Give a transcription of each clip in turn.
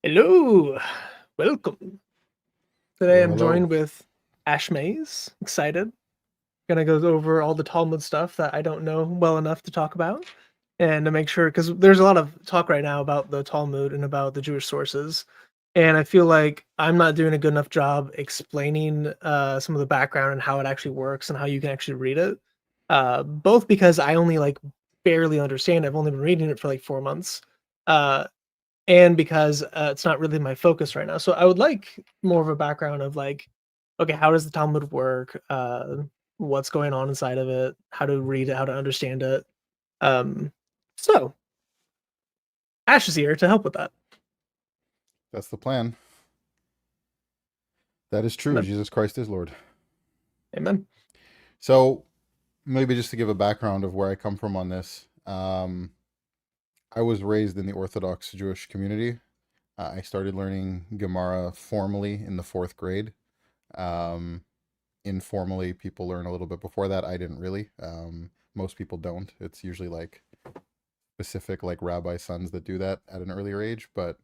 Hello, welcome. Today Hello, I'm hello. joined with Ash Maiz. Excited. Gonna go over all the Talmud stuff that I don't know well enough to talk about, and to make sure because there's a lot of talk right now about the Talmud and about the Jewish sources, and I feel like I'm not doing a good enough job explaining some of the background and how it actually works and how you can actually read it. Both because I only like barely understand. I've only been reading it for like 4 months. Uh, and because it's not really my focus right now. So I would like more of a background of like, okay, how does the Talmud work? What's going on inside of it? How to read it? How to understand it? Um, so Ash is here to help with that. That's the plan. That is true. Amen. Jesus Christ is Lord. Amen. So, maybe just to give a background of where I come from on this, I was raised in the Orthodox Jewish community. I started learning Gemara formally in the fourth grade. Um, Informally, people learn a little bit before that. I didn't really. Most people don't. It's usually like specific, like rabbi sons that do that at an earlier age. But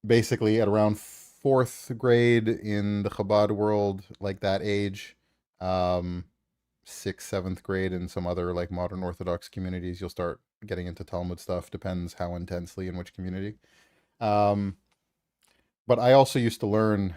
basically at around fourth grade in the Chabad world, like that age, um, sixth, seventh grade in some other like modern Orthodox communities, you'll start getting into Talmud stuff. Depends how intensely in which community. Um, but I also used to learn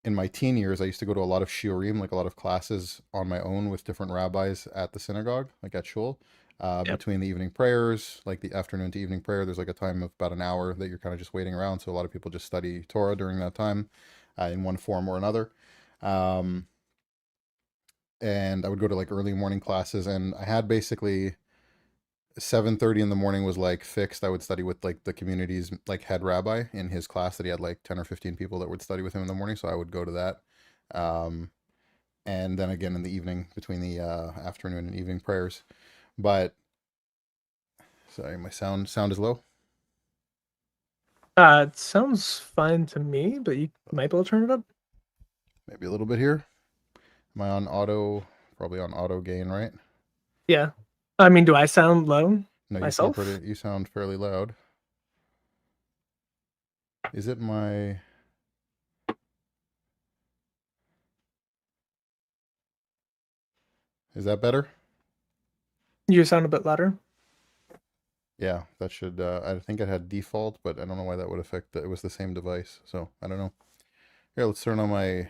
in my teen years. I used to go to a lot of shiurim, like a lot of classes on my own with different rabbis at the synagogue, like at shul. Yep. Between the evening prayers, like the afternoon to evening prayer, there's like a time of about an hour that you're kind of just waiting around. So a lot of people just study Torah during that time, in one form or another. Um, and I would go to like early morning classes, and I had basically 7:30 in the morning was like fixed. I would study with like the community's like head rabbi in his class that he had like 10 or 15 people that would study with him in the morning. So I would go to that. Um, and then again in the evening between the afternoon and evening prayers. But sorry, my sound is low. It sounds fine to me, but you might be able to turn it up. Maybe a little bit here. Am I on auto? Probably on auto gain, right? Yeah. I mean, do I sound low No, you sound myself? pretty. You sound fairly loud. Is it my? Is that better? You sound a bit louder. Yeah, that should. I think it had default, but I don't know why that would affect. It was the same device, so I don't know. Here, let's turn on my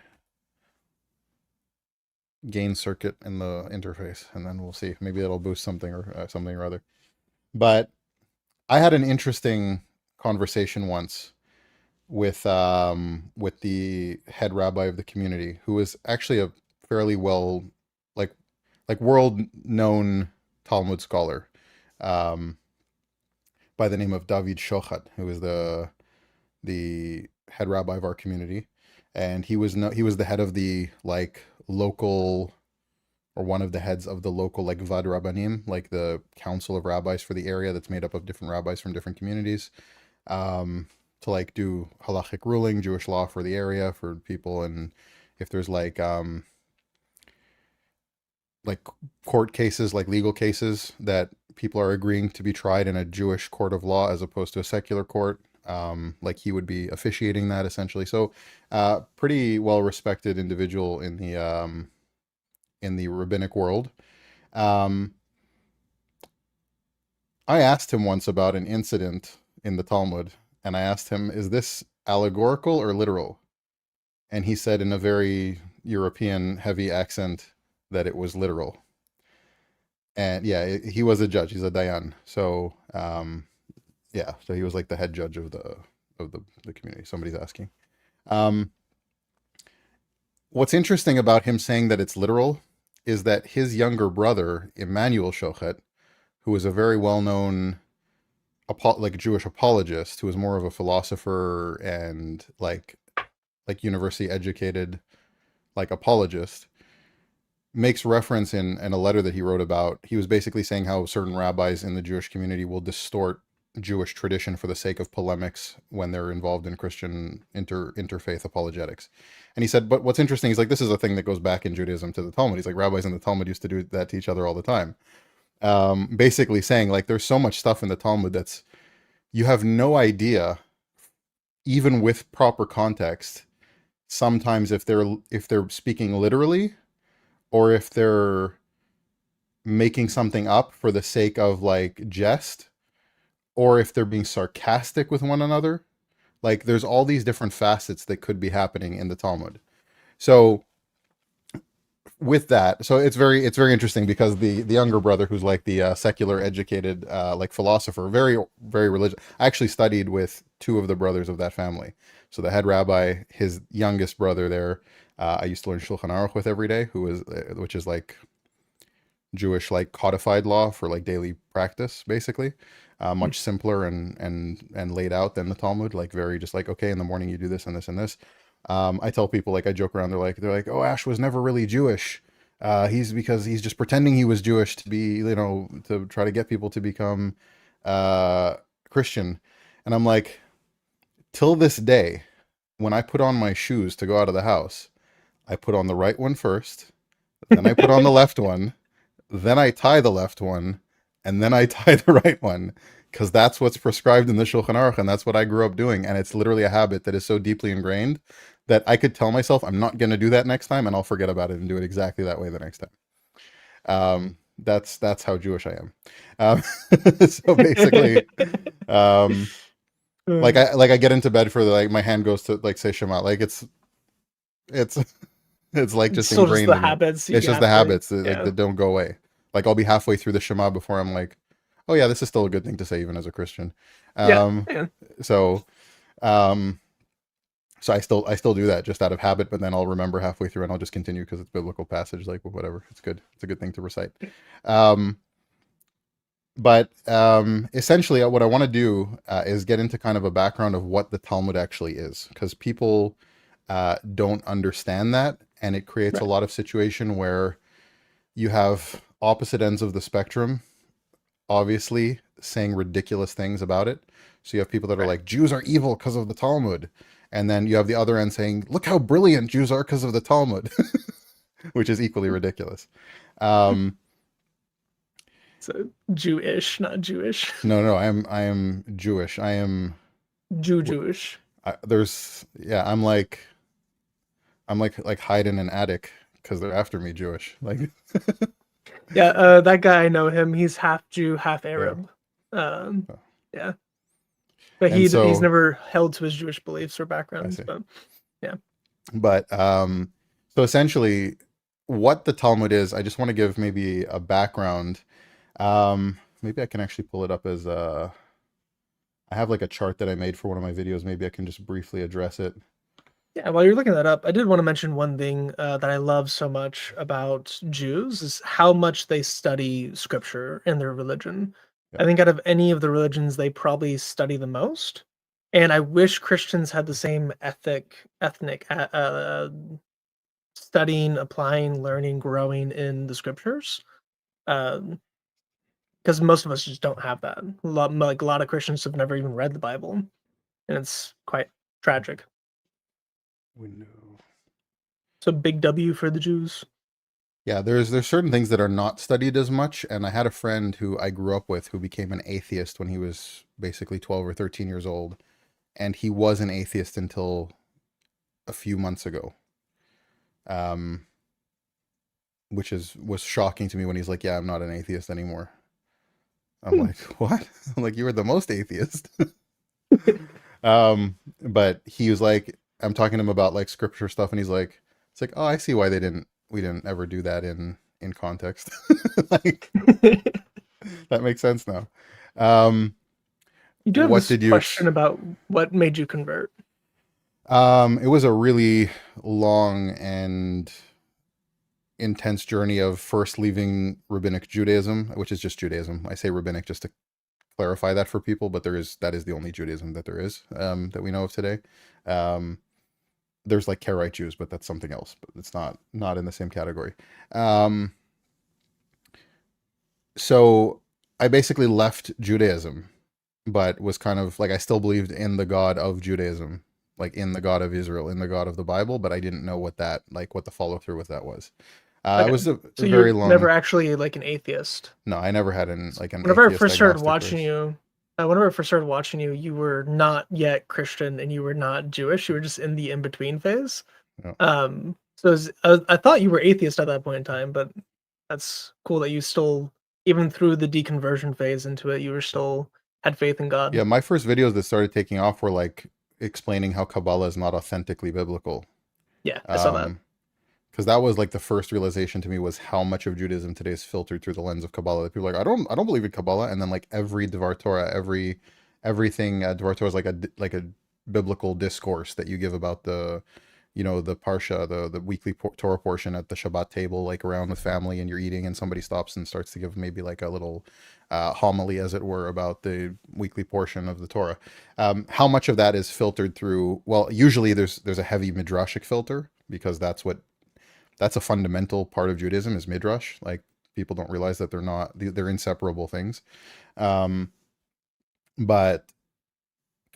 gain circuit in the interface, and then we'll see. Maybe it'll boost something or something or other. But I had an interesting conversation once with the head rabbi of the community, who was actually a fairly well like world known Talmud scholar, um, by the name of David Shochat, who is the head rabbi of our community, and he was the head of the like local, or one of the heads of the local like Vad Rabbanim, like the council of rabbis for the area that's made up of different rabbis from different communities, um, to like do halachic ruling, Jewish law for the area for people, and if there's like court cases, like legal cases that people are agreeing to be tried in a Jewish court of law as opposed to a secular court. Like he would be officiating that essentially. So, pretty well respected individual in the rabbinic world. Um, I asked him once about an incident in the Talmud, and I asked him, "Is this allegorical or literal?" And he said in a very European heavy accent that it was literal. And yeah, he was a judge. He's a dayan. So yeah, so he was like the head judge of the community. Somebody's asking. Um, what's interesting about him saying that it's literal is that his younger brother, Emmanuel Shochet, who is a very well-known like Jewish apologist, who was more of a philosopher and like university educated like apologist, makes reference in a letter that he wrote about. He was basically saying how certain rabbis in the Jewish community will distort Jewish tradition for the sake of polemics when they're involved in Christian interfaith apologetics. And he said, but what's interesting is like this is a thing that goes back in Judaism to the Talmud. He's like, rabbis in the Talmud used to do that to each other all the time. Basically saying like there's so much stuff in the Talmud that's you have no idea, even with proper context, sometimes if they're speaking literally or if they're making something up for the sake of like jest, or if they're being sarcastic with one another. Like there's all these different facets that could be happening in the Talmud. So with that, so it's very interesting because the younger brother, who's like the secular educated like philosopher, very religious. I actually studied with two of the brothers of that family. So the head rabbi, his youngest brother there, I used to learn Shulchan Aruch with every day, which is like Jewish like codified law for like daily practice, basically. Much simpler and laid out than the Talmud. Like very just like, okay, in the morning you do this and this and this. I tell people, like, I joke around. They're like, oh, Ash was never really Jewish. Because he's just pretending he was Jewish to be, to try to get people to become Christian. And I'm like, till this day, when I put on my shoes to go out of the house, I put on the right one first, then I put on the left one, then I tie the left one, and then I tie the right one, because that's what's prescribed in the Shulchan Aruch, and that's what I grew up doing. And it's literally a habit that is so deeply ingrained that I could tell myself I'm not going to do that next time, and I'll forget about it and do it exactly that way the next time. That's how Jewish I am. So basically, like I get into bed for like my hand goes to like say Shema, like it's it's like It's just still just ingrained the in me. habits It's you just have the to, habits that, like yeah. that don't go away. Like I'll be halfway through the Shema before I'm like, oh yeah, this is still a good thing to say even as a Christian. Yeah, Um, yeah. so um, so I still do that just out of habit, but then I'll remember halfway through and I'll just continue because it's biblical passage, like whatever. It's good. It's a good thing to recite. Um, but essentially, what I want to do is get into kind of a background of what the Talmud actually is, because people don't understand that, and it creates a Right. lot of situation where you have opposite ends of the spectrum, obviously saying ridiculous things about it. So you have people that are Right. like, Jews are evil because of the Talmud. And then you have the other end saying, look how brilliant Jews are because of the Talmud, which is equally ridiculous. Um, So Jewish, not Jewish. no, I am Jewish. I am, Jewish. yeah, I'm like hide in an attic because they're after me Jewish. Like, Yeah, that guy, I know him. He's half Jew, half yeah. Arab. Um, yeah, but And he's so never held to his Jewish beliefs or I backgrounds. see. But yeah, But so essentially, what the Talmud is, I just want to give maybe a background. Maybe I can actually pull it up as I have like a chart that I made for one of my videos. Maybe I can just briefly address it. yeah. While you're looking that up, I did want to mention one thing that I love so much about Jews is how much they study Scripture in their religion. Yeah. I think out of any of the religions, they probably study the most. And I wish Christians had the same ethnic studying, applying, learning, growing in the scriptures. Because most of us just don't have that. A lot of Christians have never even read the Bible, and it's quite tragic. Window. So big W for the Jews. Yeah, there's certain things that are not studied as much, and I had a friend who I grew up with who became an atheist when he was basically 12 or 13 years old, and he was an atheist until a few months ago. Um, which was shocking to me when he's like, "Yeah, I'm not an atheist anymore." I'm like, "What?" I'm like, "You were the most atheist." But he was like, I'm talking to him about like scripture stuff, and he's like, "It's like, oh, I see why we didn't ever do that in context." Like that makes sense now. Um, You do have what this did you? question about what made you convert. It was a really long and intense journey of first leaving rabbinic Judaism, which is just Judaism. I say rabbinic just to clarify that for people, but that is the only Judaism that there is, that we know of today. Um, there's like Karaite Jews, but that's something else. But it's not in the same category. Um, so I basically left Judaism, but was kind of like I still believed in the God of Judaism, like in the God of Israel, in the God of the Bible, but I didn't know what the follow through with that was. It Okay, was a so very you're never long. actually like an atheist. No, I never had an Whenever I atheist first started agnostic watching race. you, Whenever I first started watching you, you were not yet Christian and you were not Jewish. You were just in the in between phase. Yeah. So I thought you were atheist at that point in time, but that's cool that you still, even through the deconversion phase into it, you were still had faith in God. Yeah, my first videos that started taking off were like explaining how Kabbalah is not authentically biblical. Yeah, I saw that. Because that was like the first realization to me was how much of Judaism today is filtered through the lens of Kabbalah. That people are like, I don't believe in Kabbalah, and then like every Devar Torah, everything Devar Torah is like a biblical discourse that you give about the, you know, the parsha, the weekly Torah portion at the Shabbat table, like around the family, and you're eating, and somebody stops and starts to give maybe like a little homily, as it were, about the weekly portion of the Torah. How much of that is filtered through? Well, usually there's a heavy midrashic filter, because that's a fundamental part of Judaism is midrash. Like, people don't realize that they're inseparable things. But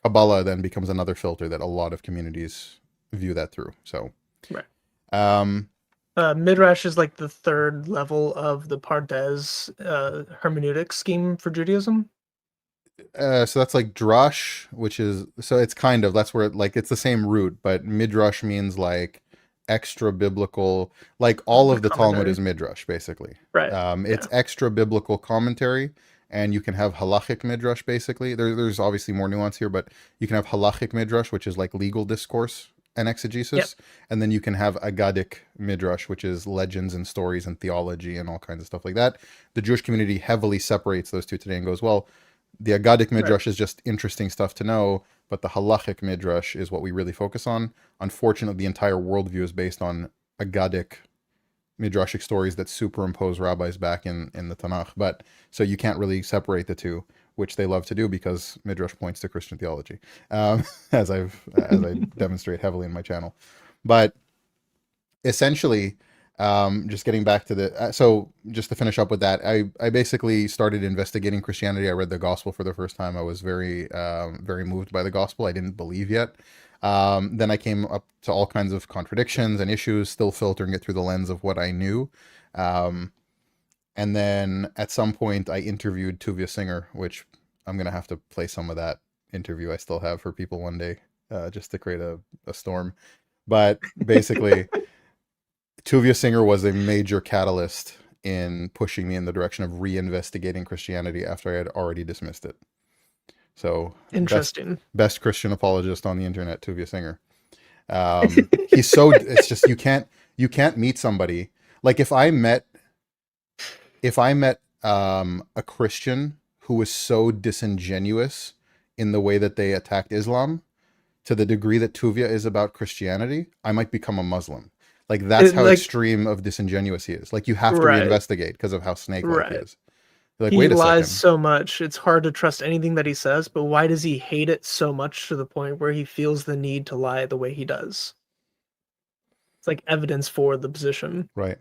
Kabbalah then becomes another filter that a lot of communities view that through. So, Right. um, Midrash is like the third level of the Pardes hermeneutic scheme for Judaism. so that's like drush, which is, so it's kind of, that's where like it's the same root, but midrash means like extra biblical, like all The of the Talmud commentary. is midrash basically. Right. It's Yeah. extra biblical commentary, and you can have halachic midrash basically. There's obviously more nuance here, but you can have halachic midrash, which is like legal discourse and Yep. exegesis, and then you can have agadic midrash, which is legends and stories and theology and all kinds of stuff like that. The Jewish community heavily separates those two today and goes, well, the Agadic Right. Midrash is just interesting stuff to know, but the Halachic Midrash is what we really focus on. Unfortunately, the entire worldview is based on Agadic Midrashic stories that superimpose rabbis back in the Tanakh. But so you can't really separate the two, which they love to do because Midrash points to Christian theology, as I demonstrate heavily in my channel. But essentially, just getting back to the so just to finish up with that, I basically started investigating Christianity. I read the gospel for the first time. I was very moved by the gospel. I didn't believe yet. Then I came up to all kinds of contradictions and issues, still filtering it through the lens of what I knew. And then at some point I interviewed Tuvia Singer, which I'm gonna have to play some of that interview I still have for people one day, just to create a storm. But basically, Tuvia Singer was a major catalyst in pushing me in the direction of reinvestigating Christianity after I had already dismissed it. So Interesting. best Christian apologist on the internet, Tuvia Singer. He's so, it's just you can't meet somebody like if I met a Christian who was so disingenuous in the way that they attacked Islam to the degree that Tuvia is about Christianity, I might become a Muslim. Like, that's how Like, extreme of disingenuous he is. Like, you have to right. reinvestigate because of how snake-like he Right. is. You're like, He wait a lies second. so much. It's hard to trust anything that he says, but why does he hate it so much to the point where he feels the need to lie the way he does? It's like evidence for the position. Right.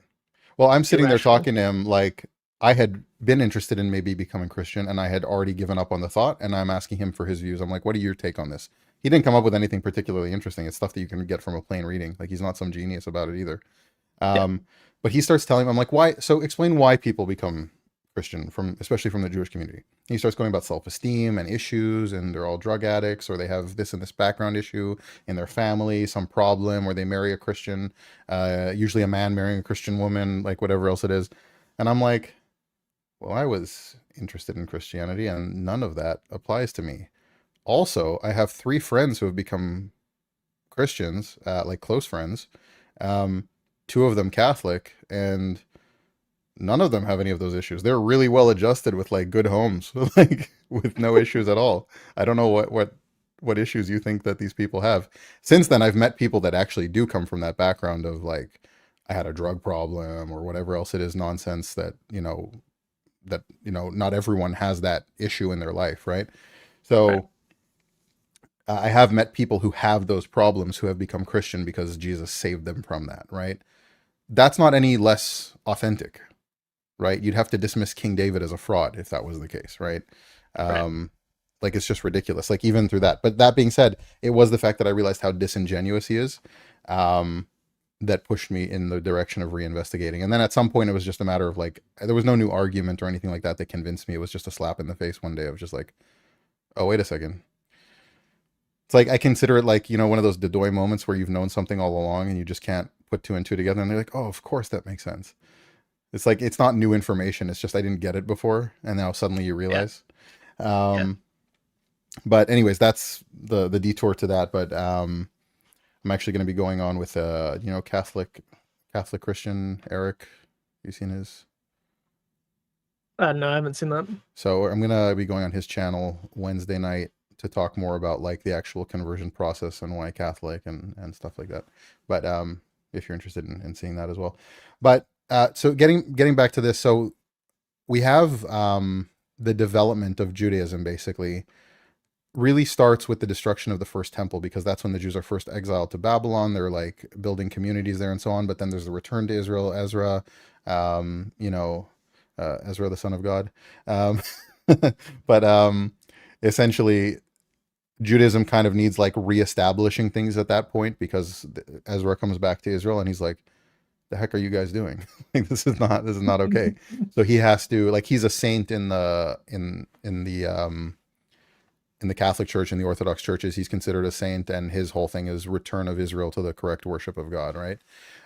Well, I'm sitting there Irrational. talking to him like I had been interested in maybe becoming Christian, and I had already given up on the thought, and I'm asking him for his views. I'm like, what are your take on this? He didn't come up with anything particularly interesting. It's stuff that you can get from a plain reading. Like, he's not some genius about it either. Yeah. But he starts telling me, I'm like, why? So explain why people become Christian, especially from the Jewish community. He starts going about self-esteem and issues, and they're all drug addicts, or they have this and this background issue in their family, some problem, or they marry a Christian, usually a man marrying a Christian woman, like whatever else it is. And I'm like, well, I was interested in Christianity, and none of that applies to me. Also, I have 3 friends who have become Christians, like close friends. 2 of them Catholic, and none of them have any of those issues. They're really well adjusted with like good homes, like with no issues at all. I don't know what issues you think that these people have. Since then, I've met people that actually do come from that background of like, I had a drug problem or whatever else it is nonsense that, not everyone has that issue in their life, right? So Right. I have met people who have those problems who have become Christian because Jesus saved them from that, right? That's not any less authentic, right? You'd have to dismiss King David as a fraud if that was the case, right? Right. Like, it's just ridiculous. Like, even through that. But that being said, it was the fact that I realized how disingenuous he is, that pushed me in the direction of reinvestigating. And then at some point, it was just a matter of like, there was no new argument or anything like that that convinced me. It was just a slap in the face one day of just like, Oh, wait a second. It's like I consider it like, one of those Dedoy moments where you've known something all along and you just can't put two and two together, and they're like, oh, of course that makes sense. It's like it's not new information. It's just I didn't get it before, and now suddenly you Yeah. realize. Yeah. Um, but anyways, that's the detour to that. But I'm actually going to be going on with Catholic Christian Eric. You seen his? No, I haven't seen that. So I'm gonna be going on his channel Wednesday night to talk more about like the actual conversion process and why Catholic and stuff like that. But if you're interested in seeing that as well. But so getting back to this, so we have the development of Judaism basically really starts with the destruction of the first temple, because that's when the Jews are first exiled to Babylon. They're like building communities there and so on. But then there's the return to Israel, Ezra, um, you know, Ezra, the son of God. Um, but essentially, Judaism kind of needs like reestablishing things at that point, because Ezra comes back to Israel and he's like, the heck are you guys doing? Like, this is not okay. So he has to, like, he's a saint in the Catholic Church and the Orthodox churches. He's considered a saint, and his whole thing is return of Israel to the correct worship of God, right?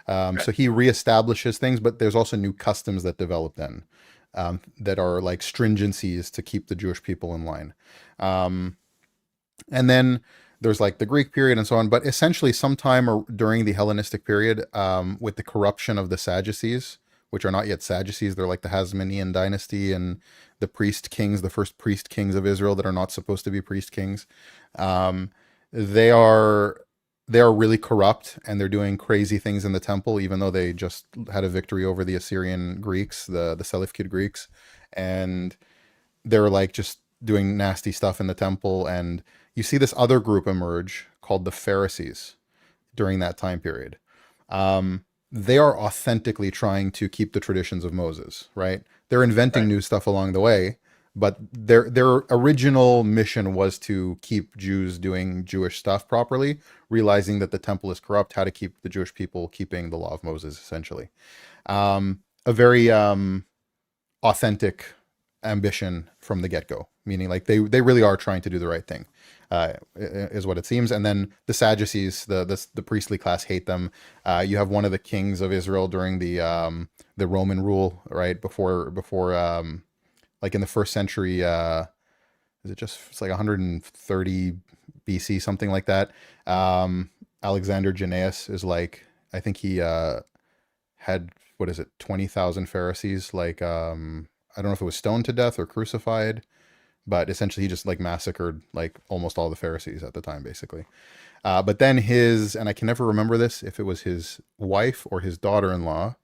Right. So he reestablishes things, but there's also new customs that develop then, that are like stringencies to keep the Jewish people in line. And then there's like the Greek period and so on, but essentially sometime during the Hellenistic period, with the corruption of the Sadducees, which are not yet Sadducees, they're like the Hasmonean dynasty and the priest kings, the first priest kings of Israel that are not supposed to be priest kings. Um, they are really corrupt, and they're doing crazy things in the temple, even though they just had a victory over the Assyrian Greeks, the Seleucid Greeks, and they're like just doing nasty stuff in the temple. And you see this other group emerge called the Pharisees during that time period. They are authentically trying to keep the traditions of Moses, right? They're inventing Right. new stuff along the way, but their original mission was to keep Jews doing Jewish stuff properly, realizing that the temple is corrupt, how to keep the Jewish people keeping the law of Moses, essentially. A very authentic ambition from the get-go, meaning like they really are trying to do the right thing, is what it seems. And then the Sadducees, the priestly class, hate them. You have one of the kings of Israel during the Roman rule, right before like in the first century, it's like 130 BC, something like that. Alexander Jannaeus is like, I think he had, what is it, 20,000 Pharisees, like I don't know if it was stoned to death or crucified, but essentially he just like massacred like almost all the Pharisees at the time, basically. But then and I can never remember this, if it was his wife or his daughter-in-law,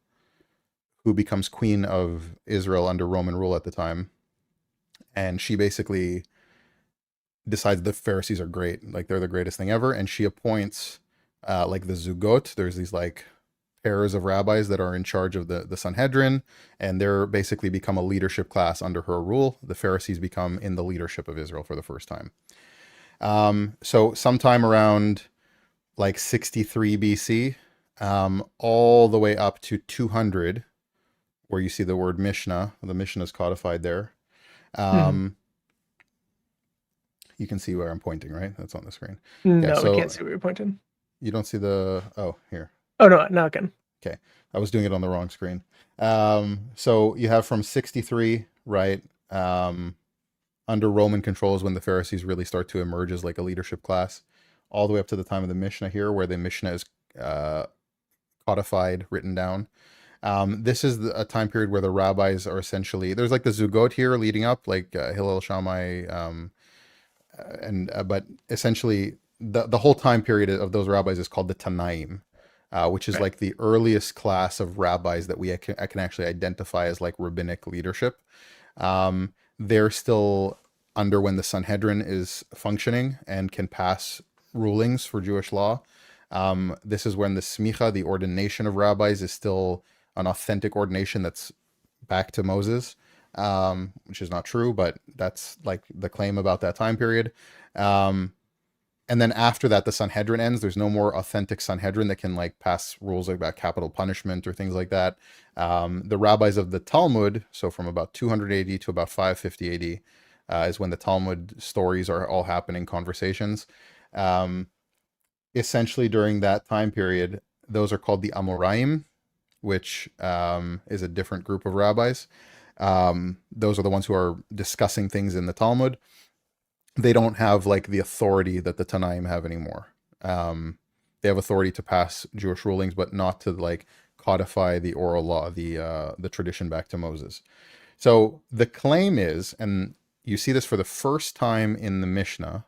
who becomes queen of Israel under Roman rule at the time. And she basically decides the Pharisees are great, like they're the greatest thing ever. And she appoints like the Zugot. There's these like pairs of rabbis that are in charge of the Sanhedrin, and they're basically become a leadership class under her rule. The Pharisees become in the leadership of Israel for the first time. So sometime around like 63 BC, all the way up to 200, where you see the word Mishnah. The Mishnah is codified there. Mhm. You can see where I'm pointing, right? That's on the screen. Yeah, No, we so can't see where you're pointing. you don't see the, oh, here. Oh no, now I can. Okay, I was doing it on the wrong screen. So you have from 63, right? Under Roman control is when the Pharisees really start to emerge as like a leadership class, all the way up to the time of the Mishnah here, where the Mishnah is codified, written down. This is a time period where the rabbis are essentially, there's like the Zugot here leading up, like Hillel Shammai, but essentially the whole time period of those rabbis is called the Tanaim, which is Right. like the earliest class of rabbis that I can actually identify as like rabbinic leadership. They're still under when the Sanhedrin is functioning and can pass rulings for Jewish law. This is when the smicha, the ordination of rabbis, is still an authentic ordination that's back to Moses, which is not true, but that's like the claim about that time period. And then after that, the Sanhedrin ends. There's no more authentic Sanhedrin that can like pass rules like about capital punishment or things like that. The rabbis of the Talmud, so from about 200 AD to about 550 AD, is when the Talmud stories are all happening, conversations. Um, Essentially, during that time period, those are called the Amoraim, which is a different group of rabbis. Those are the ones who are discussing things in the Talmud. They don't have like the authority that the Tanaim have anymore. They have authority to pass Jewish rulings, but not to like codify the oral law, the tradition back to Moses. So the claim is, and you see this for the first time in the Mishnah,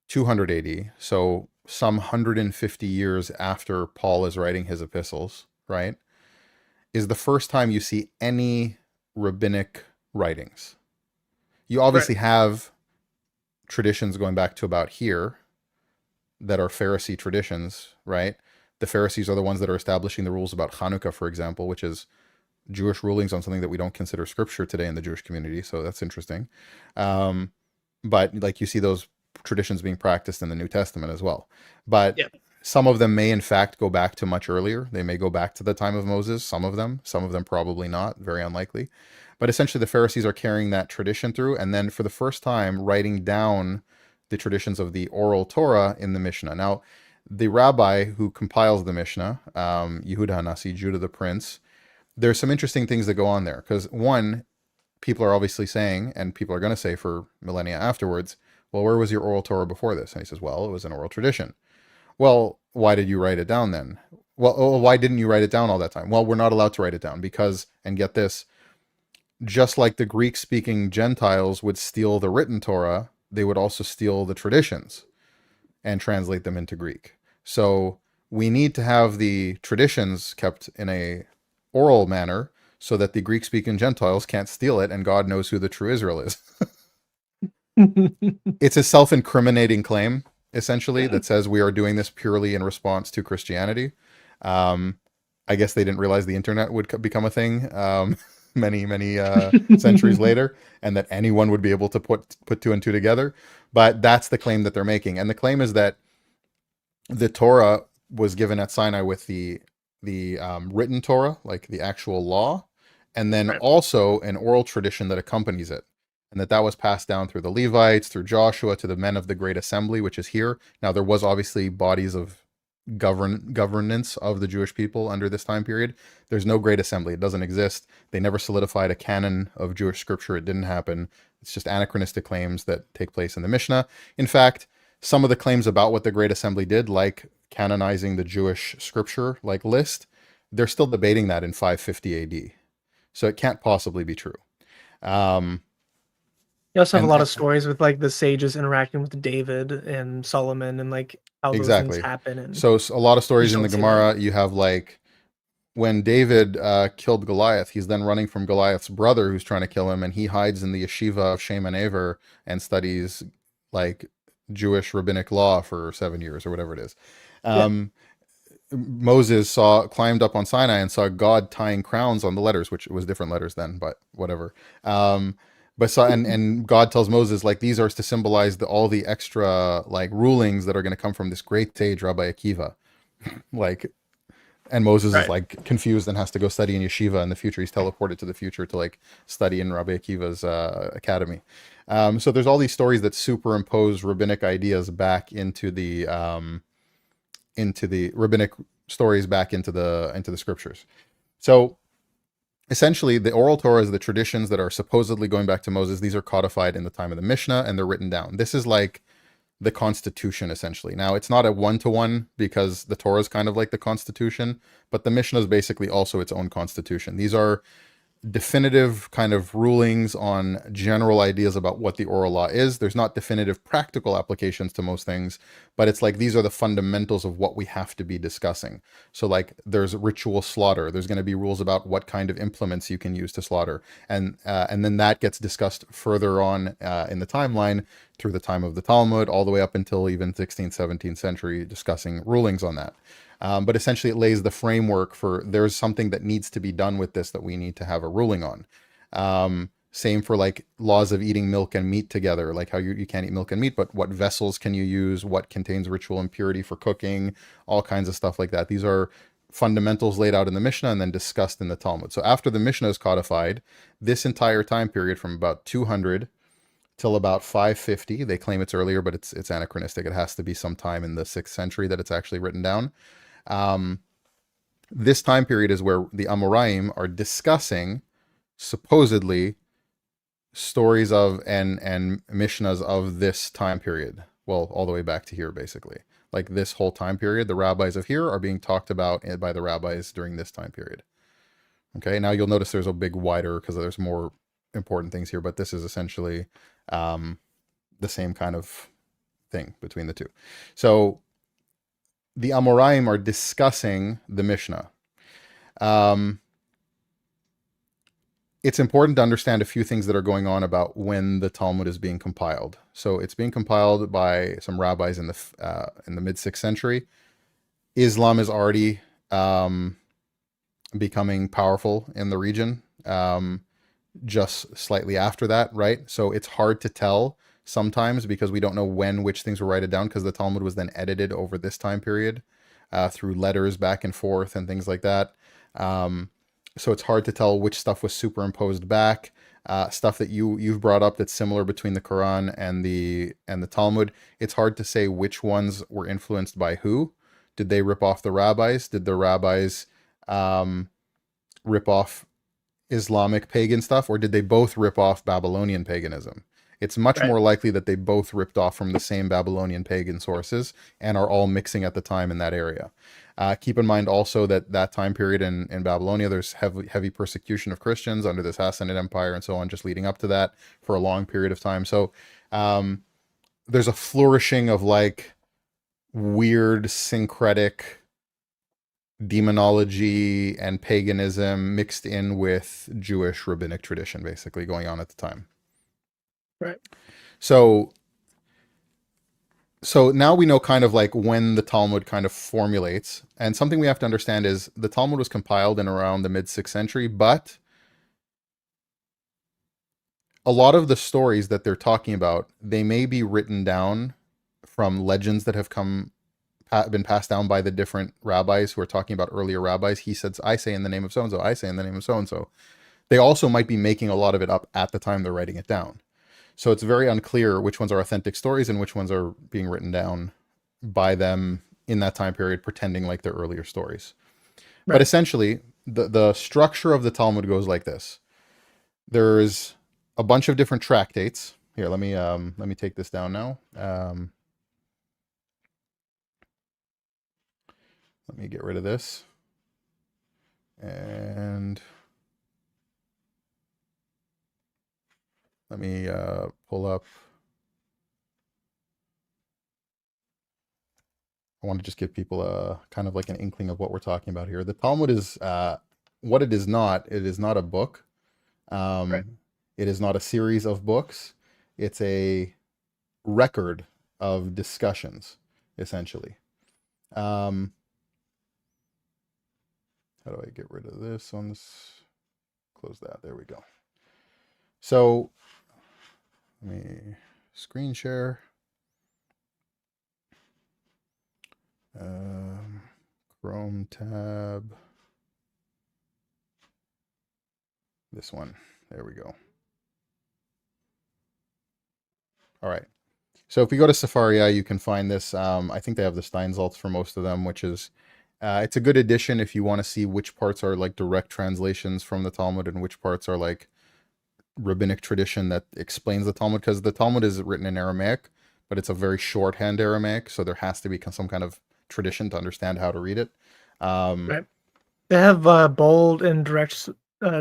200 AD, so some 150 years after Paul is writing his epistles, right, is the first time you see any rabbinic writings. You obviously have traditions going back to about here that are Pharisee traditions, right? The Pharisees are the ones that are establishing the rules about Hanukkah, for example, which is Jewish rulings on something that we don't consider scripture today in the Jewish community. So that's interesting. But like you see those traditions being practiced in the New Testament as well. But some of them may in fact go back to much earlier. They may go back to the time of Moses, some of them probably not, very unlikely. But essentially the Pharisees are carrying that tradition through, and then for the first time writing down the traditions of the oral Torah in the Mishnah. Now, the rabbi who compiles the Mishnah, Yehuda Hanasi, Judah the Prince, there's some interesting things that go on there. Because one, people are obviously saying, and people are going to say for millennia afterwards, well, where was your oral Torah before this? And he says, well, it was an oral tradition. Well, why did you write it down then? Well, why didn't you write it down all that time? Well, we're not allowed to write it down because, and get this, just like the Greek-speaking Gentiles would steal the written Torah, they would also steal the traditions and translate them into Greek. So we need to have the traditions kept in a oral manner so that the Greek-speaking Gentiles can't steal it and God knows who the true Israel is. It's a self-incriminating claim, essentially, that says we are doing this purely in response to Christianity. I guess they didn't realize the internet would become a thing many centuries later, and that anyone would be able to put two and two together. But that's the claim that they're making. And the claim is that the Torah was given at Sinai with the written Torah, like the actual law, and then also an oral tradition that accompanies it. And that was passed down through the Levites, through Joshua, to the men of the Great Assembly, which is here. Now, there was obviously bodies of governance of the Jewish people under this time period. There's no Great Assembly. It doesn't exist. They never solidified a canon of Jewish scripture. It didn't happen. It's just anachronistic claims that take place in the Mishnah. In fact, some of the claims about what the Great Assembly did, like canonizing the Jewish scripture, like list, they're still debating that in 550 AD. So it can't possibly be true. You also have a lot of stories with like the sages interacting with David and Solomon and like how those things happen. And so a lot of stories in the Gemara, you have like when David killed Goliath, he's then running from Goliath's brother who's trying to kill him, and he hides in the yeshiva of Shem and Aver and studies like Jewish rabbinic law for 7 years or whatever it is. Moses climbed up on Sinai and saw God tying crowns on the letters, which was different letters then, but whatever. And God tells Moses, like, these are to symbolize all the extra like rulings that are going to come from this great sage, Rabbi Akiva. And Moses is like confused and has to go study in yeshiva in the future. He's teleported to the future to like study in Rabbi Akiva's academy. So there's all these stories that superimpose rabbinic ideas back into the rabbinic stories back into the scriptures. So essentially, the oral Torah is the traditions that are supposedly going back to Moses. These are codified in the time of the Mishnah, and they're written down. This is like the Constitution, essentially. Now, it's not a one-to-one because the Torah is kind of like the Constitution, but the Mishnah is basically also its own Constitution. These are definitive kind of rulings on general ideas about what the oral law is. There's not definitive practical applications to most things, but it's like these are the fundamentals of what we have to be discussing. So like there's ritual slaughter. There's going to be rules about what kind of implements you can use to slaughter. And then that gets discussed further on in the timeline through the time of the Talmud, all the way up until even 16th, 17th century, discussing rulings on that. But essentially it lays the framework for there's something that needs to be done with this that we need to have a ruling on. Same for like laws of eating milk and meat together, like how you can't eat milk and meat, but what vessels can you use, what contains ritual impurity for cooking, all kinds of stuff like that. These are fundamentals laid out in the Mishnah and then discussed in the Talmud. So after the Mishnah is codified, this entire time period from about 200 till about 550. They claim it's earlier, but it's anachronistic. It has to be sometime in the 6th century that it's actually written down. This time period is where the Amoraim are discussing supposedly stories of and Mishnahs of this time period. Well, all the way back to here, basically. Like this whole time period, the rabbis of here are being talked about by the rabbis during this time period. Okay, now you'll notice there's a big wider because there's more important things here, but this is essentially the same kind of thing between the two. So the Amoraim are discussing the Mishnah. It's important to understand a few things that are going on about when the Talmud is being compiled. So it's being compiled by some rabbis in the mid 6th century. Islam is already becoming powerful in the region, just slightly after that, right? So it's hard to tell sometimes because we don't know which things were written down, because the Talmud was then edited over this time period through letters back and forth and things like that. So it's hard to tell which stuff was superimposed back. Stuff that you've brought up that's similar between the Quran and the Talmud. It's hard to say which ones were influenced by who. Did they rip off the rabbis? Did the rabbis rip off Islamic pagan stuff, or did they both rip off Babylonian paganism? It's much more likely that they both ripped off from the same Babylonian pagan sources and are all mixing at the time in that area. Keep in mind also that time period in Babylonia, there's heavy persecution of Christians under the Sassanid Empire and so on, just leading up to that for a long period of time. So there's a flourishing of like weird syncretic demonology and paganism mixed in with Jewish rabbinic tradition basically going on at the time. Right. So now we know kind of like when the Talmud kind of formulates. And something we have to understand is the Talmud was compiled in around the mid 6th century, but a lot of the stories that they're talking about, they may be written down from legends that have been passed down by the different rabbis who are talking about earlier rabbis. He said, I say in the name of so-and-so, I say in the name of so-and-so. They also might be making a lot of it up at the time they're writing it down. So it's very unclear which ones are authentic stories and which ones are being written down by them in that time period, pretending like they're earlier stories. Right. But essentially, the structure of the Talmud goes like this. There's a bunch of different tractates. Here, let me take this down now. Let me get rid of this. And let me pull up. I want to just give people a kind of like an inkling of what we're talking about here. The Talmud is what it is not. It is not a book. Right. It is not a series of books. It's a record of discussions, essentially. How do I get rid of this on this? Close that. There we go. So let me screen share. Chrome tab. This one. There we go. All right. So if we go to Safaria, you can find this. I think they have the Steinsaltz for most of them, which is it's a good addition if you want to see which parts are like direct translations from the Talmud and which parts are like rabbinic tradition that explains the Talmud, because the Talmud is written in Aramaic, but it's a very shorthand Aramaic, so there has to be some kind of tradition to understand how to read it. Right. They have bold in direct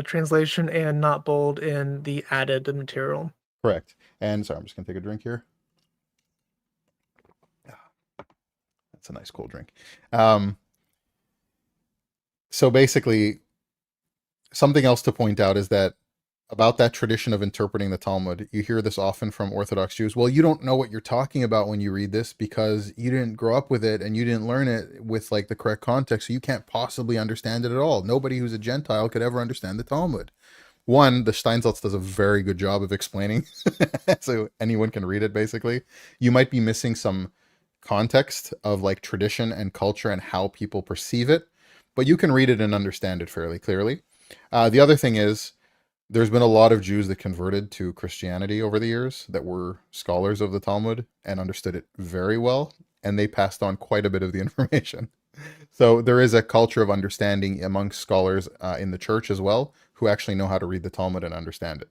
translation and not bold in the added material. Correct. And sorry, I'm just gonna take a drink here. That's a nice cold drink. So basically, something else to point out is that about that tradition of interpreting the Talmud, you hear this often from Orthodox Jews. Well, you don't know what you're talking about when you read this because you didn't grow up with it and you didn't learn it with like the correct context, so you can't possibly understand it at all. Nobody who's a Gentile could ever understand the Talmud. One, the Steinsaltz does a very good job of explaining, so anyone can read it, basically. You might be missing some context of like tradition and culture and how people perceive it, but you can read it and understand it fairly clearly. The other thing is, There's been a lot of Jews that converted to Christianity over the years that were scholars of the Talmud and understood it very well, and they passed on quite a bit of the information. So there is a culture of understanding amongst scholars in the church as well, who actually know how to read the Talmud and understand it.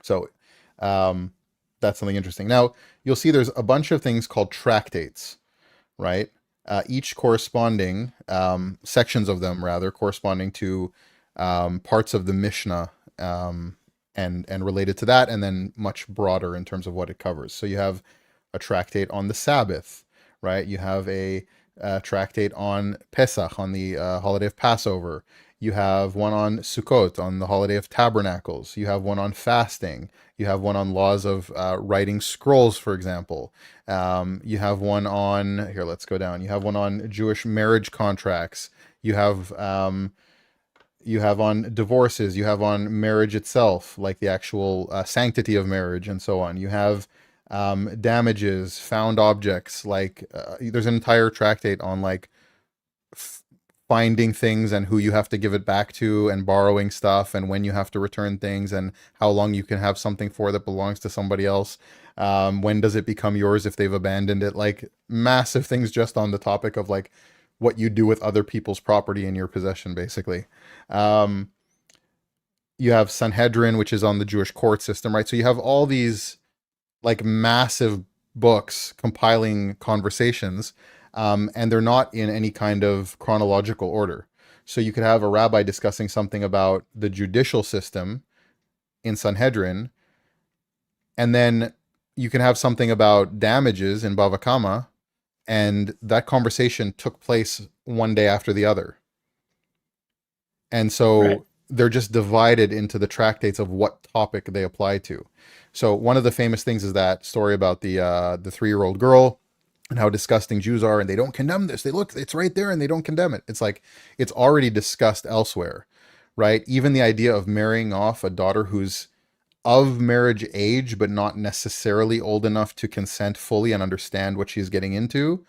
So that's something interesting. Now, you'll see there's a bunch of things called tractates, right? Each corresponding, sections of them rather, corresponding to parts of the Mishnah, and related to that, and then much broader in terms of what it covers. So you have a tractate on the Sabbath, right? You have a tractate on Pesach, on the holiday of Passover. You have one on Sukkot, on the holiday of Tabernacles. You have one on fasting. You have one on laws of writing scrolls, for example. You have one on, here, let's go down. You have one on Jewish marriage contracts. You have on divorces. You have on marriage itself, like the actual sanctity of marriage and so on. You have damages, found objects, like there's an entire tractate on like finding things and who you have to give it back to, and borrowing stuff, and when you have to return things, and how long you can have something for that belongs to somebody else. When does it become yours if they've abandoned it? Like massive things just on the topic of like what you do with other people's property in your possession, basically. You have Sanhedrin, which is on the Jewish court system, right? So you have all these like massive books compiling conversations, and they're not in any kind of chronological order. So you could have a rabbi discussing something about the judicial system in Sanhedrin, and then you can have something about damages in Bava Kama, and that conversation took place one day after the other. And so Right. they're just divided into the tractates of what topic they apply to. So one of the famous things is that story about the 3-year-old girl and how disgusting Jews are, and they don't condemn this. They look, it's right there, and they don't condemn it. It's like it's already discussed elsewhere, right? Even the idea of marrying off a daughter who's of marriage age, but not necessarily old enough to consent fully and understand what she's getting into,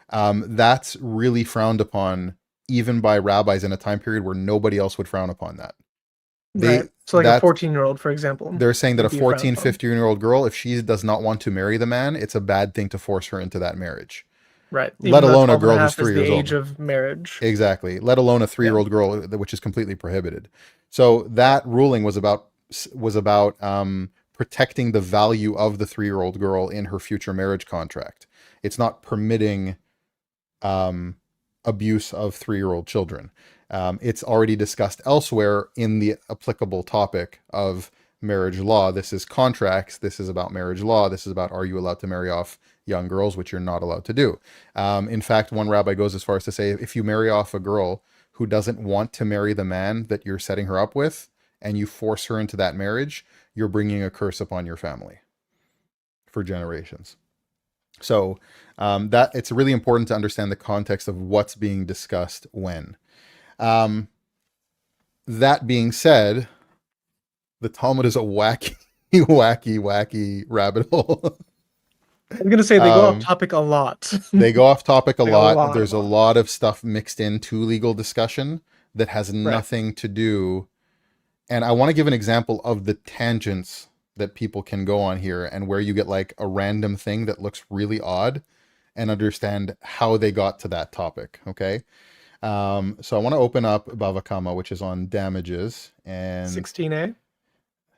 that's really frowned upon, even by rabbis in a time period where nobody else would frown upon that. They Right. So like a that 14-year-old, for example, they're saying that a would be frowned 14, upon. 15-year-old girl, if she does not want to marry the man, it's a bad thing to force her into that marriage. Right. Let Even though alone a 12 and a girl who's half is 3 the years age old. of marriage. Exactly. Let alone a 3-year-old girl, which is completely prohibited. So that ruling was about protecting the value of the 3-year-old girl in her future marriage contract. It's not permitting abuse of 3-year-old children. It's already discussed elsewhere in the applicable topic of marriage law. This is contracts. This is about marriage law. This is about, are you allowed to marry off young girls, which you're not allowed to do. In fact, one rabbi goes as far as to say, if you marry off a girl who doesn't want to marry the man that you're setting her up with, and you force her into that marriage, you're bringing a curse upon your family for generations. So that it's really important to understand the context of what's being discussed when. That being said, the Talmud is a wacky, wacky rabbit hole. I'm gonna say they go off topic a lot. They go off topic a Like lot. There's a lot of stuff mixed into legal discussion that has nothing to do. And I want to give an example of the tangents that people can go on here, and where you get like a random thing that looks really odd, and understand how they got to that topic. Okay. So I want to open up Bava Kama, which is on damages, and 16a.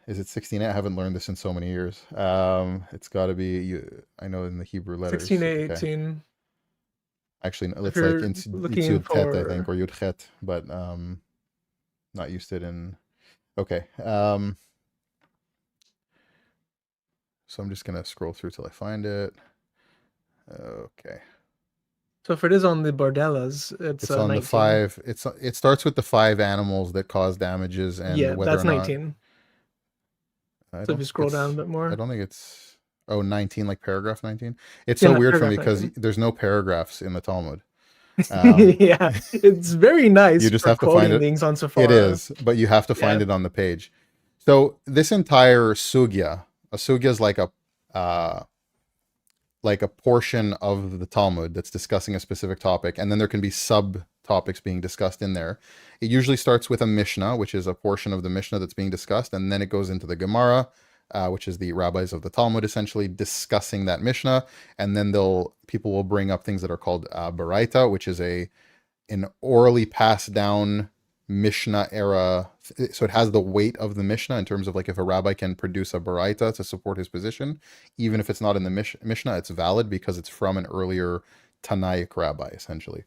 Is it 16? I haven't learned this in so many years. It's got to be, I know in the Hebrew letters. 16a, Okay. 18. Actually, it looks If like you're it's looking Yud Tet, I for- think, or Yud Chet, but not used to it in. Okay. So I'm just gonna scroll through till I find it. Okay. So if it is on the bordellas, it's on 19. the 5. It starts with the 5 animals that cause damages, and Yeah, whether that's or not 19. I So don't if you think scroll it's- down a bit more. I don't think it's 19, like paragraph 19. It's Yeah, so no, weird for me paragraph because 19. there's no paragraphs in the Talmud. Yeah, it's very nice. You just for have to find quoting it. things on Sephora. It is, but you have to find Yeah. it on the page. So this entire sugya, a sugya is like a portion of the Talmud that's discussing a specific topic, and then there can be sub topics being discussed in there. It usually starts with a Mishnah, which is a portion of the Mishnah that's being discussed, and then it goes into the Gemara, which is the rabbis of the Talmud essentially discussing that Mishnah, and then people will bring up things that are called Baraita, which is an orally passed down Mishnah era. So it has the weight of the Mishnah in terms of like if a rabbi can produce a Baraita to support his position, even if it's not in the Mishnah, it's valid because it's from an earlier Tanaic rabbi essentially.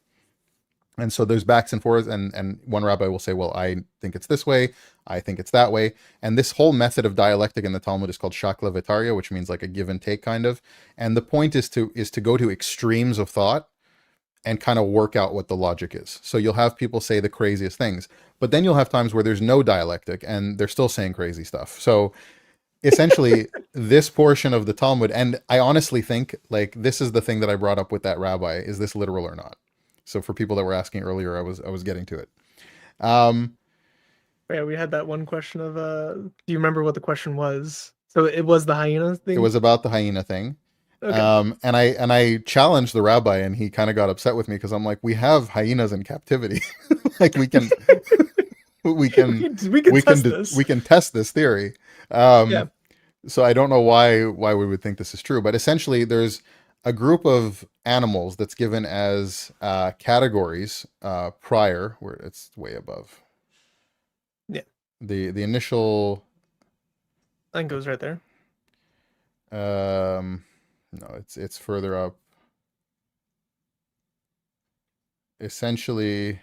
And so there's backs and forths, and one rabbi will say, well, I think it's this way, I think it's that way. And this whole method of dialectic in the Talmud is called shakla v'tarya, which means like a give and take kind of. And the point is to go to extremes of thought and kind of work out what the logic is. So you'll have people say the craziest things, but then you'll have times where there's no dialectic and they're still saying crazy stuff. So essentially this portion of the Talmud, and I honestly think like this is the thing that I brought up with that rabbi, is this literal or not? So for people that were asking earlier, I was getting to it. Yeah, we had that one question of do you remember what the question was? So it was the hyena thing? It was about the hyena thing. Okay. And I challenged the rabbi, and he kind of got upset with me because I'm like, we have hyenas in captivity. Like we can test this theory. Yeah. So I don't know why we would think this is true, but essentially there's a group of animals that's given as categories prior, where it's way above. Yeah. The initial. I think it was right there. No, it's further up. Essentially,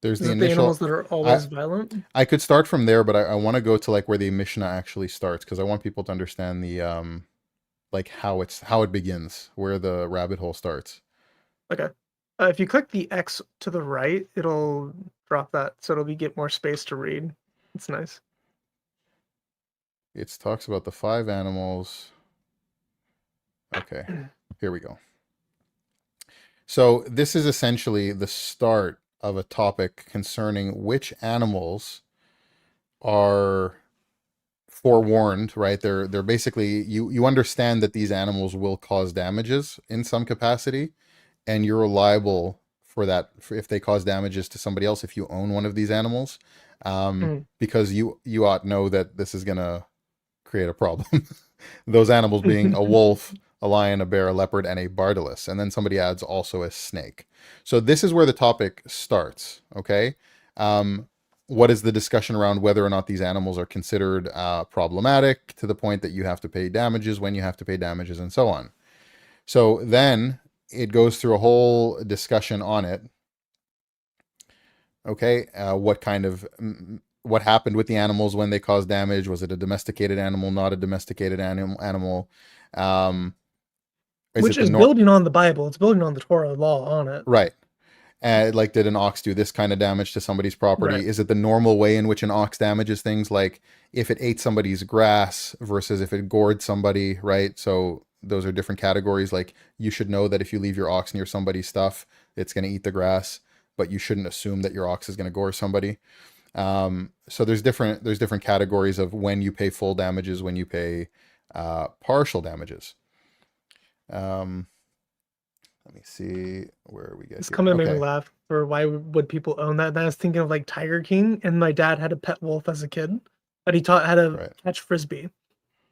there's the initial animals that are always violent. I could start from there, but I want to go to like where the Mishnah actually starts because I want people to understand the like how it begins, where the rabbit hole starts. Okay. If you click the X to the right, it'll drop that, so it'll get more space to read. It's nice. It talks about the 5 animals. Okay, here we go. So this is essentially the start of a topic concerning which animals are forewarned, right? They're basically, you understand that these animals will cause damages in some capacity, and you're liable for that if they cause damages to somebody else if you own one of these animals, because you ought to know that this is gonna create a problem. Those animals being a wolf, a lion, a bear, a leopard, and a bardalus. And then somebody adds also a snake. So this is where the topic starts, okay? What is the discussion around whether or not these animals are considered problematic to the point that you have to pay damages, when you have to pay damages, and so on. So then it goes through a whole discussion on it. Okay, what happened with the animals when they caused damage? Was it a domesticated animal, not a domesticated animal? Which is building on the Bible. It's building on the Torah law on it. Right. Like, did an ox do this kind of damage to somebody's property? Right. Is it the normal way in which an ox damages things? Like if it ate somebody's grass versus if it gored somebody, right? So those are different categories. Like you should know that if you leave your ox near somebody's stuff, it's going to eat the grass, but you shouldn't assume that your ox is going to gore somebody. So there's different categories of when you pay full damages, when you pay partial damages. Let me see where we get. This comment made me laugh. For why would people own that? And I was thinking of like Tiger King, and my dad had a pet wolf as a kid, but he taught how to catch frisbee.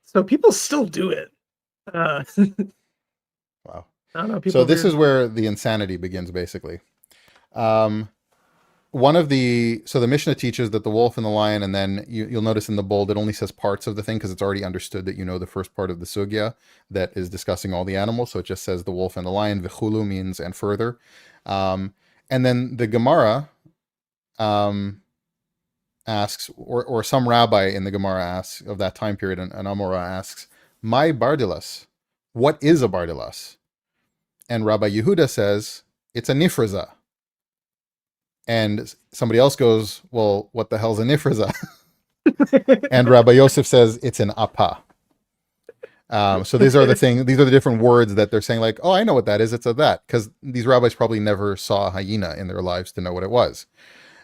So people still do it. Wow. I don't know. So this is where the insanity begins, basically. So the Mishnah teaches that the wolf and the lion, and then you'll notice in the bold, it only says parts of the thing because it's already understood that you know the first part of the sugya that is discussing all the animals. So it just says the wolf and the lion. V'chulu means and further. And then the Gemara asks, or some rabbi in the Gemara asks of that time period, and Amora asks, "My bardilas, what is a bardilas?" And Rabbi Yehuda says, "It's a nifraza." And somebody else goes, "Well, what the hell's a nifraza?" And Rabbi Yosef says, "It's an apa." So these are the different words that they're saying, like, "Oh, I know what that is. It's a that," because these rabbis probably never saw a hyena in their lives to know what it was.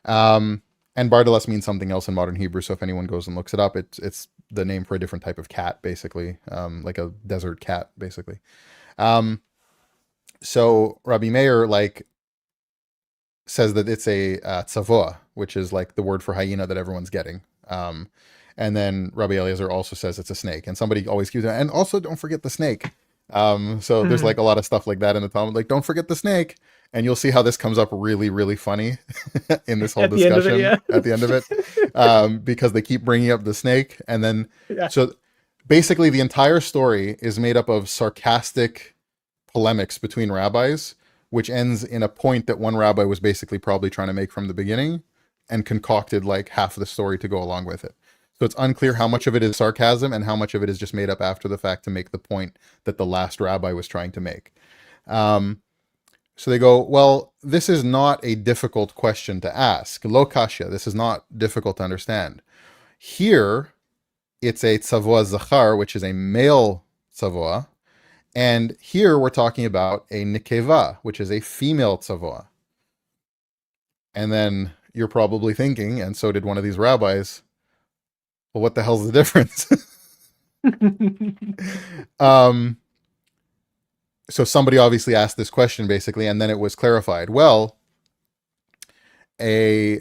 And bardalas means something else in modern Hebrew. So if anyone goes and looks it up, it's the name for a different type of cat, basically, like a desert cat, basically. So Rabbi Meir like says that it's a tzavoa, which is like the word for hyena that everyone's getting. And then Rabbi Eliezer also says it's a snake, and somebody always keeps it. And also, don't forget the snake. So there's like a lot of stuff like that in the Talmud, like don't forget the snake, and you'll see how this comes up really, really funny in this whole At the end of it, discussion yeah. at the end of it, because they keep bringing up the snake, and then Yeah. so basically the entire story is made up of sarcastic polemics between rabbis, which ends in a point that one rabbi was basically probably trying to make from the beginning and concocted like half of the story to go along with it. So it's unclear how much of it is sarcasm and how much of it is just made up after the fact to make the point that the last rabbi was trying to make. So they go, well, this is not a difficult question to ask. Lo kasha, this is not difficult to understand. Here, it's a tzavoa zachar, which is a male tzavoa, and here we're talking about a nikeva, which is a female tzavoa. And then you're probably thinking, and so did one of these rabbis, well, what the hell's the difference? So somebody obviously asked this question basically, and then it was clarified. Well, so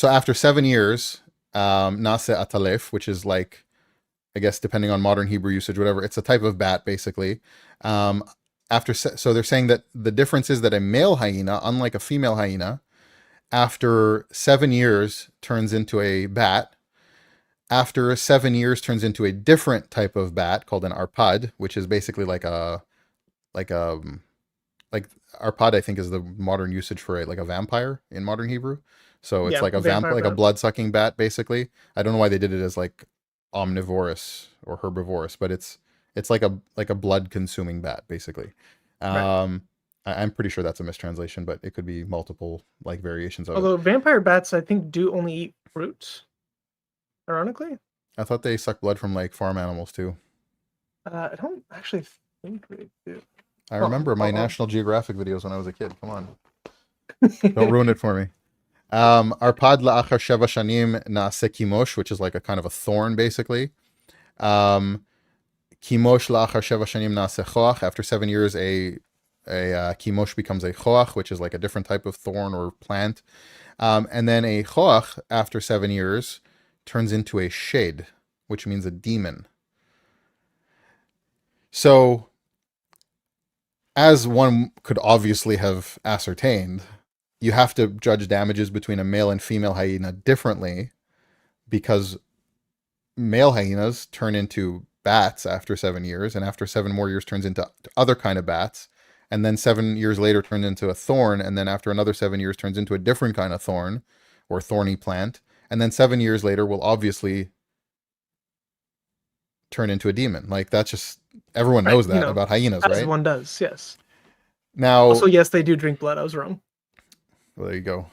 after 7 years, nase atalef, which is like, I guess depending on modern Hebrew usage, whatever, it's a type of bat basically. So they're saying that the difference is that a male hyena, unlike a female hyena, after 7 years turns into a bat. After 7 years turns into a different type of bat called an arpad, which is basically like arpad, I think is the modern usage for like a vampire in modern Hebrew. So it's Yeah, like a vampire like a bat. blood-sucking bat basically. I don't know why they did it as like omnivorous or herbivorous, but it's like a blood-consuming bat basically. Right. I'm pretty sure that's a mistranslation, but it could be multiple like variations of it. Although vampire bats, I think, do only eat fruit. Ironically, I thought they suck blood from like farm animals too. I don't actually think they do. I Hold on, remember my hold on. National Geographic videos when I was a kid. Come on, don't ruin it for me. Arpad la'achar sheva shanim na'aseh kimosh, which is like a kind of a thorn, basically. Kimosh la'achar sheva shanim na'aseh choach. After 7 years, a kimosh becomes a choach, which is like a different type of thorn or plant. And then a choach, after 7 years, turns into a shade, which means a demon. So, as one could obviously have ascertained, you have to judge damages between a male and female hyena differently, because male hyenas turn into bats after 7 years, and after 7 more years turns into other kind of bats, and then 7 years later turns into a thorn, and then after another 7 years turns into a different kind of thorn or thorny plant, and then 7 years later will obviously turn into a demon. Like that's just, everyone Right, knows that about hyenas, as right? one does. Yes. Now, Also, yes, they do drink blood. I was wrong. well, there you go,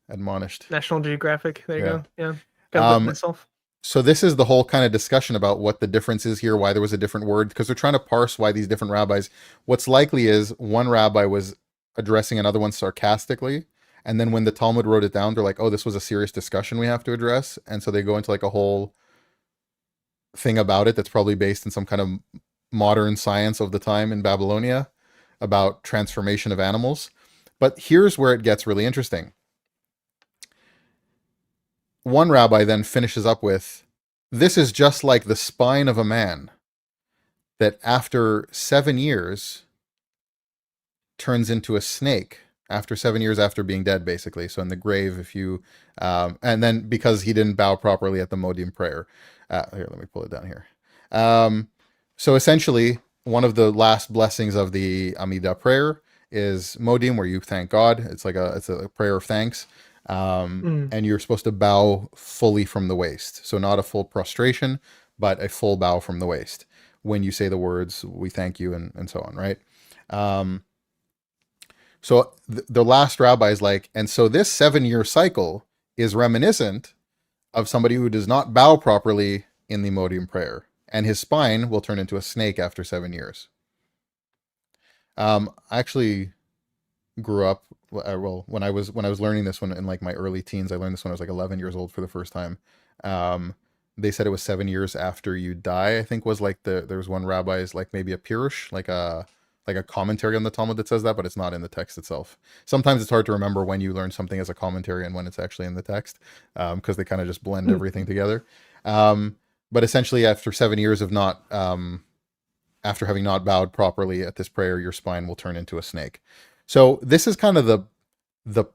admonished. National Geographic. There you Yeah. go. Yeah, gotta whip Um, myself. so this is the whole kind of discussion about what the difference is here, why there was a different word, because they're trying to parse why these different rabbis. What's likely is one rabbi was addressing another one sarcastically, and then when the Talmud wrote it down, they're like, "Oh, this was a serious discussion we have to address," and so they go into like a whole thing about it that's probably based in some kind of modern science of the time in Babylonia about transformation of animals. But here's where it gets really interesting. One rabbi then finishes up with, "This is just like the spine of a man that after 7 years turns into a snake, after 7 years after being dead, basically. So in the grave, if you, and then because he didn't bow properly at the Modim prayer." Here, let me pull it down here. So essentially, one of the last blessings of the Amidah prayer is Modim, where you thank God. It's a prayer of thanks. And you're supposed to bow fully from the waist. So not a full prostration, but a full bow from the waist when you say the words, "We thank you," and so on, right? So the last rabbi is like, and so this 7-year cycle is reminiscent of somebody who does not bow properly in the Modim prayer, and his spine will turn into a snake after 7 years. I actually grew up, well, when I was learning this one in like my early teens. I learned this when I was like 11 years old for the first time. they said it was 7 years after you die. I think was like there was one rabbi's like maybe a pirush, like a commentary on the Talmud that says that, but it's not in the text itself. Sometimes it's hard to remember when you learn something as a commentary and when it's actually in the text, because they kind of just blend everything together. But essentially, after 7 years of not after having not bowed properly at this prayer, your spine will turn into a snake. So this is kind of the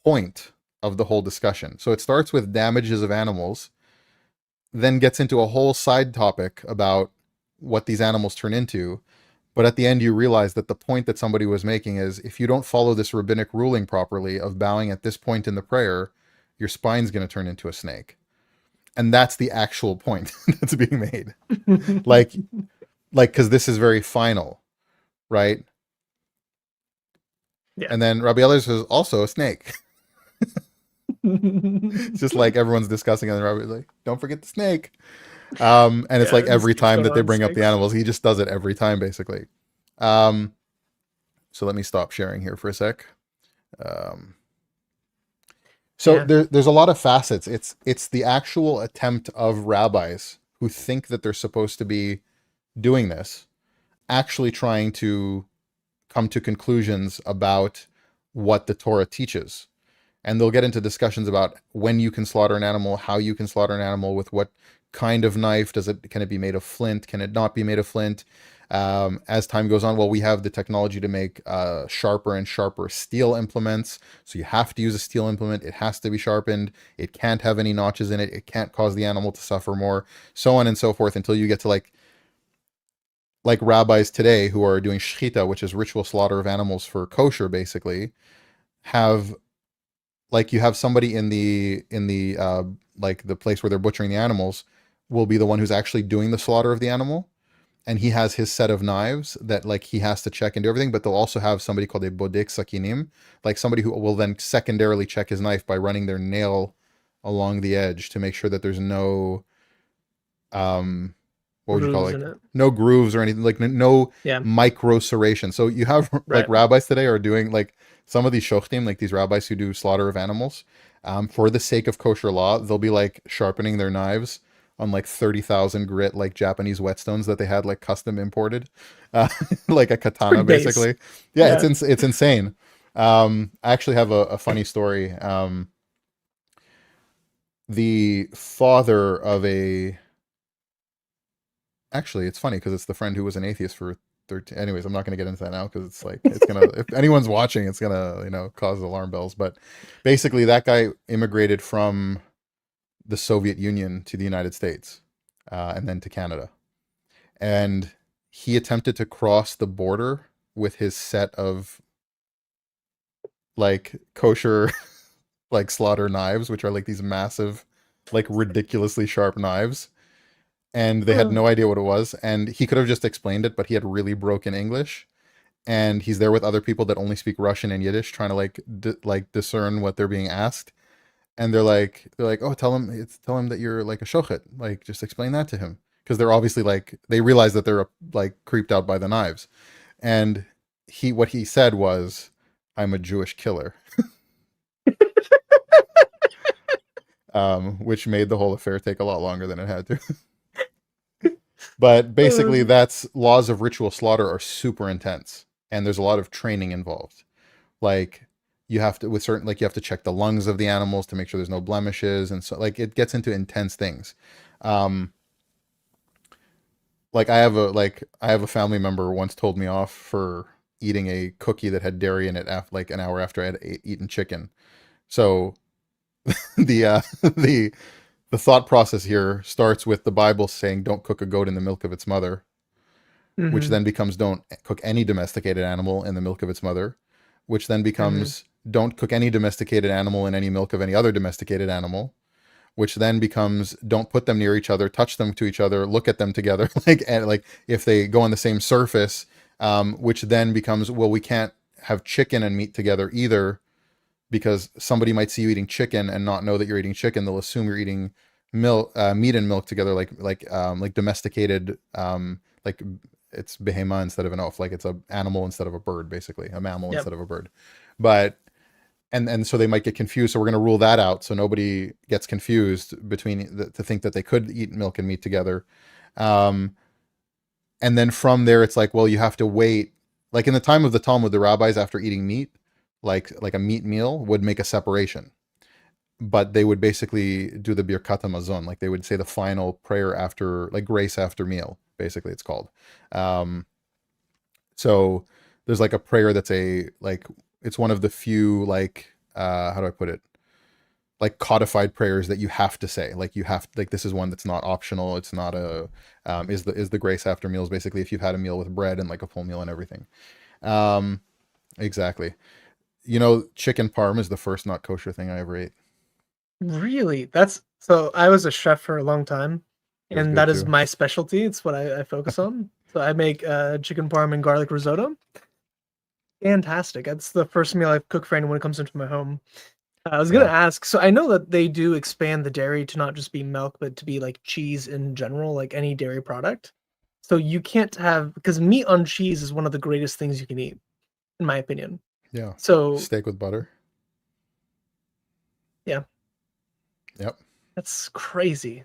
point of the whole discussion. So it starts with damages of animals, then gets into a whole side topic about what these animals turn into. But at the end, you realize that the point that somebody was making is if you don't follow this rabbinic ruling properly of bowing at this point in the prayer, your spine's going to turn into a snake. And that's the actual point that's being made. Like, because this is very final, right? Yeah. And then Rabbi Eliezer is also a snake. It's just like everyone's discussing, and Rabbi's like, "Don't forget the snake." And it's like every time that they bring up the animals, he just does it every time, basically. So let me stop sharing here for a sec. There's a lot of facets. It's the actual attempt of rabbis who think that they're supposed to be doing this, actually trying to come to conclusions about what the Torah teaches. And they'll get into discussions about when you can slaughter an animal, how you can slaughter an animal, with what kind of knife. Can it be made of flint? Can it not be made of flint? As time goes on, well, we have the technology to make sharper and sharper steel implements. So you have to use a steel implement. It has to be sharpened. It can't have any notches in it. It can't cause the animal to suffer more, so on and so forth, until you get to like rabbis today who are doing shechita, which is ritual slaughter of animals for kosher, basically, have you have somebody in the like the place where they're butchering the animals will be the one who's actually doing the slaughter of the animal, and he has his set of knives that like he has to check and do everything. But they'll also have somebody called a bodek sakinim, like somebody who will then secondarily check his knife by running their nail along the edge to make sure that there's no what would you call it? No grooves or anything, like no micro serration. So you have like rabbis today are doing like some of these shochtim, like these rabbis who do slaughter of animals, for the sake of kosher law, they'll be like sharpening their knives on like 30,000 grit, like Japanese whetstones that they had like custom imported, like a katana, basically. Yeah, it's insane. I actually have a funny story. The father of actually, it's funny because it's the friend who was an atheist for 13. Anyways, I'm not going to get into that now because it's like, it's going to, if anyone's watching, it's going to, cause alarm bells. But basically, that guy immigrated from the Soviet Union to the United States, and then to Canada. And he attempted to cross the border with his set of like kosher, like slaughter knives, which are like these massive, like ridiculously sharp knives. And they had no idea what it was. And he could have just explained it, but he had really broken English. And he's there with other people that only speak Russian and Yiddish, trying to like discern what they're being asked. And they're like, oh, tell him that you're like a shochet. Like, just explain that to him. Because they're obviously like, they realize that they're like creeped out by the knives. And what he said was, I'm a Jewish killer. Which made the whole affair take a lot longer than it had to. But basically, that's laws of ritual slaughter are super intense, and there's a lot of training involved. Like you have to, you have to check the lungs of the animals to make sure there's no blemishes, and so like it gets into intense things. Like I have a family member once told me off for eating a cookie that had dairy in it like an hour after I had eaten chicken. So the thought process here starts with the Bible saying don't cook a goat in the milk of its mother, which then becomes don't cook any domesticated animal in the milk of its mother, which then becomes don't cook any domesticated animal in any milk of any other domesticated animal, which then becomes don't put them near each other, touch them to each other, look at them together, like if they go on the same surface, which then becomes, well, we can't have chicken and meat together either, because somebody might see you eating chicken and not know that you're eating chicken. They'll assume you're eating meat and milk together, like domesticated, like it's behema instead of an oaf, like it's an animal instead of a bird, basically a mammal instead of a bird. and so they might get confused. So we're going to rule that out, so nobody gets confused between to think that they could eat milk and meat together. Um, and then from there, it's like, well, you have to wait. Like in the time of the Talmud, the rabbis, after eating meat, like a meat meal, would make a separation, but they would basically do the Birkat Hamazon, like they would say the final prayer after, like grace after meal, basically it's called. Um, so there's like a prayer that's a like it's one of the few like how do I put it? Like codified prayers that you have to say. Like you have like this is one that's not optional. It's not a is the grace after meals basically if you've had a meal with bread and like a full meal and everything. Um, exactly. You know, chicken parm is the first not kosher thing I ever ate. Really? That's so I was a chef for a long time, It was and good that is too. my specialty. It's what I focus on. So I make chicken parm and garlic risotto. Fantastic. That's the first meal I cook for anyone who comes into my home. I was gonna Yeah. ask, so I know that they do expand the dairy to not just be milk, but to be like cheese in general, like any dairy product. So you can't have because meat on cheese is one of the greatest things you can eat, in my opinion. Yeah. So Steak with butter. yeah, Yep. that's crazy.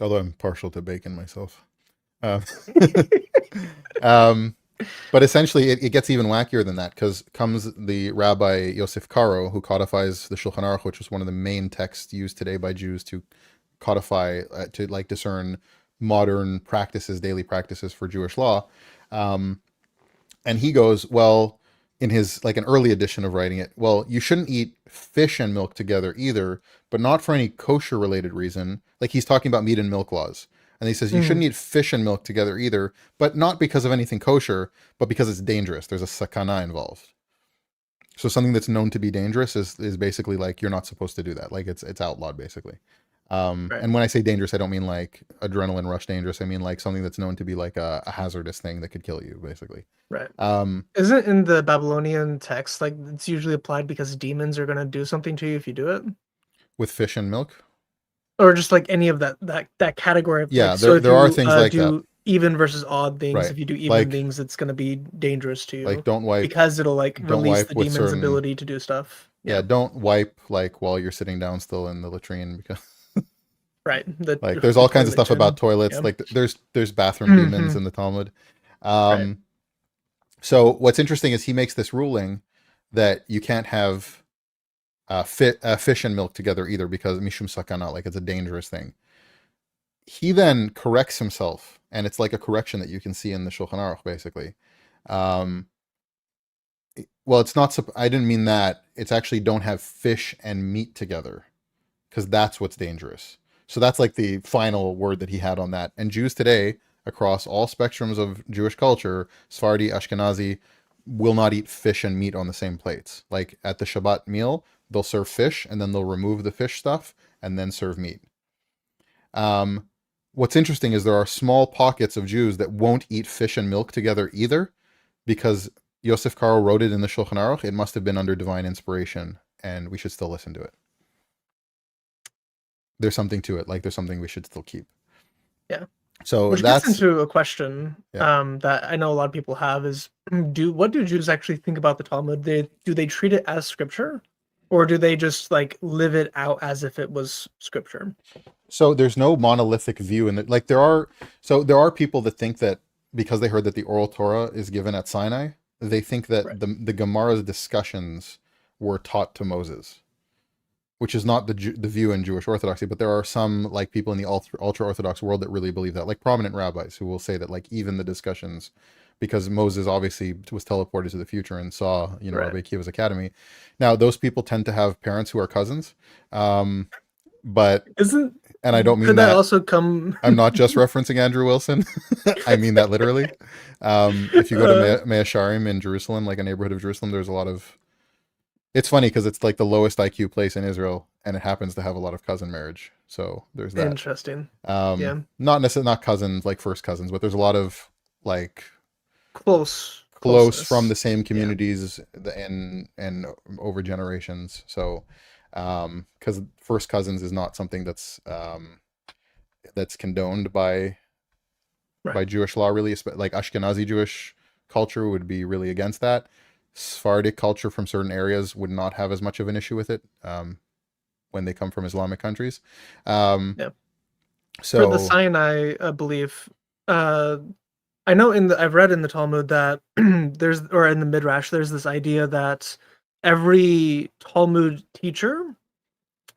Although I'm partial to bacon myself. Um, um, but essentially, it gets even wackier than that because comes the Rabbi Yosef Karo, who codifies the Shulchan Aruch, which was one of the main texts used today by Jews to codify, to like discern modern practices, daily practices for Jewish law. Um, and he goes, well, in his like an early edition of writing it, well, you shouldn't eat fish and milk together either, but not for any kosher related reason. Like he's talking about meat and milk laws. And he says you Mhm. shouldn't eat fish and milk together either, but not because of anything kosher, but because it's dangerous. There's a sakana involved. So something that's known to be dangerous is basically like you're not supposed to do that. Like it's outlawed basically. Right, And when I say dangerous, I don't mean like adrenaline rush dangerous. I mean like something that's known to be like a hazardous thing that could kill you, basically. right. Um, Isn't in the Babylonian text like it's usually applied because demons are gonna do something to you if you do it? with fish and milk, Or just like any of that category of like yeah, so if there are you things like that, do even versus odd things, right? if you do even Like things, it's gonna be dangerous to like you because it'll like don't release wipe the with demon's certain, ability to do stuff. yeah, Yeah, don't wipe like while you're sitting down still in the latrine because right. The like there's the all kinds of toilet stuff about gym. toilets. Yeah. Like there's bathroom demons Hmm. in the Talmud. Right. Um, so what's interesting is he makes this ruling that you can't have fish and milk together either because mishum sakana, like it's a dangerous thing. He then corrects himself, and it's like a correction that you can see in the Shulchan Aruch, basically. Um, well, it's not. I didn't mean that. It's actually don't have fish and meat together because that's what's dangerous. So that's like the final word that he had on that. And Jews today, across all spectrums of Jewish culture, Sephardi, Ashkenazi, will not eat fish and meat on the same plates. Like at the Shabbat meal, they'll serve fish and then they'll remove the fish stuff and then serve meat. Um, what's interesting is there are small pockets of Jews that won't eat fish and milk together either, because Yosef Karo wrote it in the Shulchan Aruch. It must have been under divine inspiration, and we should still listen to it. There's something to it. Like there's something we should still keep. Yeah. So Which gets that's into a question yeah. that I know a lot of people have is do what do Jews actually think about the Talmud? Do they treat it as scripture? Or do they just like live it out as if it was scripture? So there's no monolithic view, and like there are people that think that because they heard that the oral Torah is given at Sinai, they think Right. that the Gemara's discussions were taught to Moses, which is not the view in Jewish Orthodoxy. But there are some like people in the ultra Orthodox world that really believe that, like prominent rabbis who will say that like even the discussions, because Moses obviously was teleported to the future and saw Right. Rabbi Akiva's academy. Now those people tend to have parents who are cousins, but Isn't and I don't mean could that that. also come I'm not just referencing Andrew Wilson. I mean that literally. If you go to Mea Sharim in Jerusalem, like a neighborhood of Jerusalem, there's a lot of. It's funny because it's like the lowest IQ place in Israel, and it happens to have a lot of cousin marriage. So there's that. interesting. Yeah. Not necessarily not cousins like first cousins, but there's a lot of like close from the Closeness. same Yeah. communities and over generations. So because first cousins is not something that's condoned by Right. Jewish law, really. Like Ashkenazi Jewish culture would be really against that. Sephardic culture from certain areas would not have as much of an issue with it when they come from Islamic countries. Yeah. For the So Sinai belief, uh, I know I've read in the Talmud that or in the Midrash, there's this idea that every Talmud teacher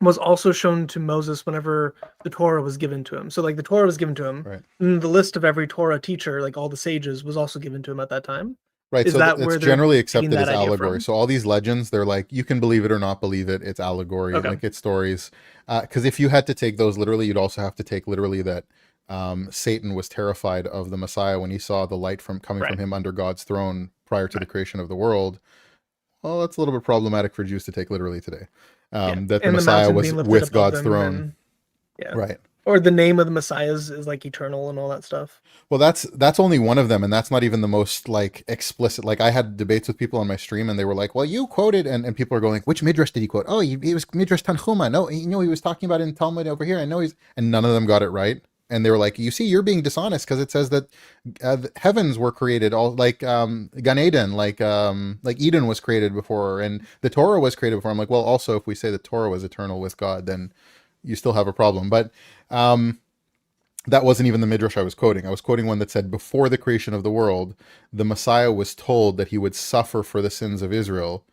was also shown to Moses whenever the Torah was given to him. So like the Torah was given to him, right. and the list of every Torah teacher, like all the sages, was also given to him at that time. Right, Is so that it's where they're generally getting accepted that as idea allegory. from? So all these legends, they're like, you can believe it or not believe it. It's allegory, Okay. like it's stories. Because if you had to take those literally, you'd also have to take literally that Satan was terrified of the Messiah when he saw the light from coming from Right. him under God's throne prior to the Right. creation of the world. Well, that's a little bit problematic for Jews to take literally today. Yeah. That the And the Messiah mountain was being lifted with above God's them, and throne. then yeah. Right. Or the name of the Messiah is like eternal and all that stuff. Well, that's only one of them, and that's not even the most like explicit. Like I had debates with people on my stream, and they were like, "Well, you quoted," and people are going, like, "Which midrash did he quote?" Oh, he was midrash Tanchuma. No, he was talking about in Talmud over here. I know and none of them got it right. And they were like, "You see, you're being dishonest because it says that the heavens were created all like Gan Eden, like Eden was created before, and the Torah was created before." I'm like, "Well, also, if we say the Torah was eternal with God, then you still have a problem." But that wasn't even the midrash I was quoting. I was quoting one that said, before the creation of the world, the Messiah was told that he would suffer for the sins of Israel,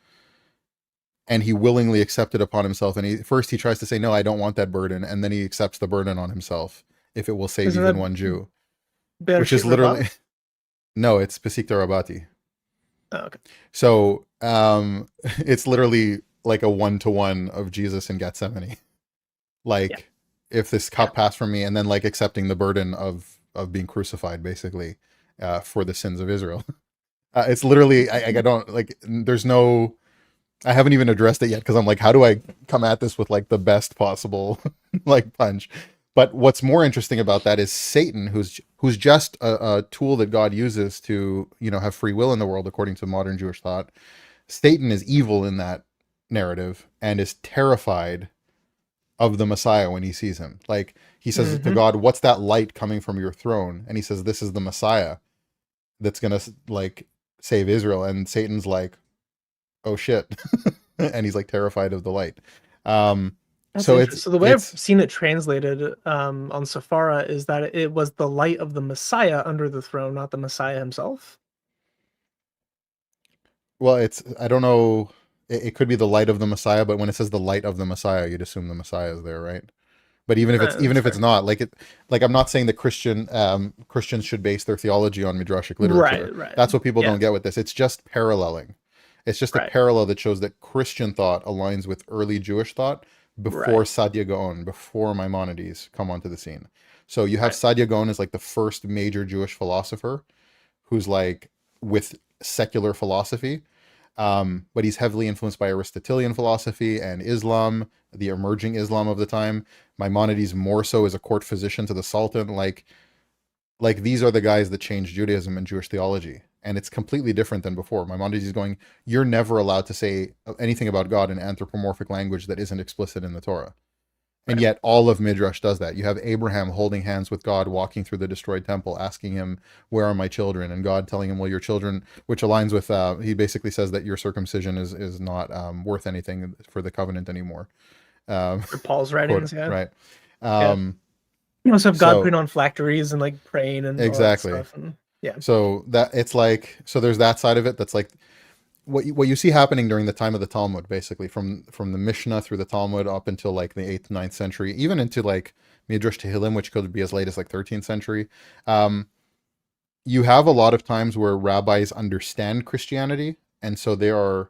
and he willingly accepted upon himself. And he tries to say, no, I don't want that burden, and then he accepts the burden on himself if it will save Isn't even that one Jew. Which Bereshit is literally Rabbah? no, it's Pesikta Rabati. Oh, okay. So it's literally like a one-to-one of Jesus in Gethsemane. Yeah. Like, if this cup passed from me, and then like accepting the burden of being crucified, basically, for the sins of Israel. It's literally I don't like. There's no. I haven't even addressed it yet because I'm like, how do I come at this with like the best possible like punch? But what's more interesting about that is Satan, who's just a tool that God uses to have free will in the world according to modern Jewish thought. Satan is evil in that narrative and is terrified of the Messiah when he sees him. Like he says to God, "What's that light coming from your throne?" And he says, "This is the Messiah that's gonna like save Israel." And Satan's like, "Oh shit," and he's like terrified of the light. That's So interesting. it's So the way I've it's seen it translated on Sephara is that it was the light of the Messiah under the throne, not the Messiah himself. well, it's I don't know. It could be the light of the Messiah, but when it says the light of the Messiah, you'd assume the Messiah is there, right? But even That's if it's fair. not, like I'm not saying that Christians should base their theology on midrashic literature. Right, right. That's what people Yeah, don't get with this. It's just paralleling. It's just a right, parallel that shows that Christian thought aligns with early Jewish thought before right, Sadia Gaon, before Maimonides come onto the scene. So you have right, Sadia Gaon as like the first major Jewish philosopher who's like with secular philosophy, but he's heavily influenced by Aristotelian philosophy and Islam, the emerging Islam of the time. Maimonides more so as a court physician to the Sultan. Like these are the guys that changed Judaism and Jewish theology. And it's completely different than before. Maimonides is going, you're never allowed to say anything about God in anthropomorphic language that isn't explicit in the Torah. And right. yet all of Midrash does that. You have Abraham holding hands with God, walking through the destroyed temple, asking him, "Where are my children?" And God telling him, "Well, your children," which aligns with, he basically says that your circumcision is not worth anything for the covenant anymore. For Paul's Quote, writings, yeah, right. yeah. Um, You also have God so putting on phylacteries and like praying and all that exactly. stuff, and yeah, So that it's like, so there's that side of it. That's like what you see happening during the time of the Talmud, basically from the Mishnah through the Talmud up until like the 8th, 9th century, even into like Midrash Tehillim, which could be as late as like 13th century. You have a lot of times where rabbis understand Christianity, and so they're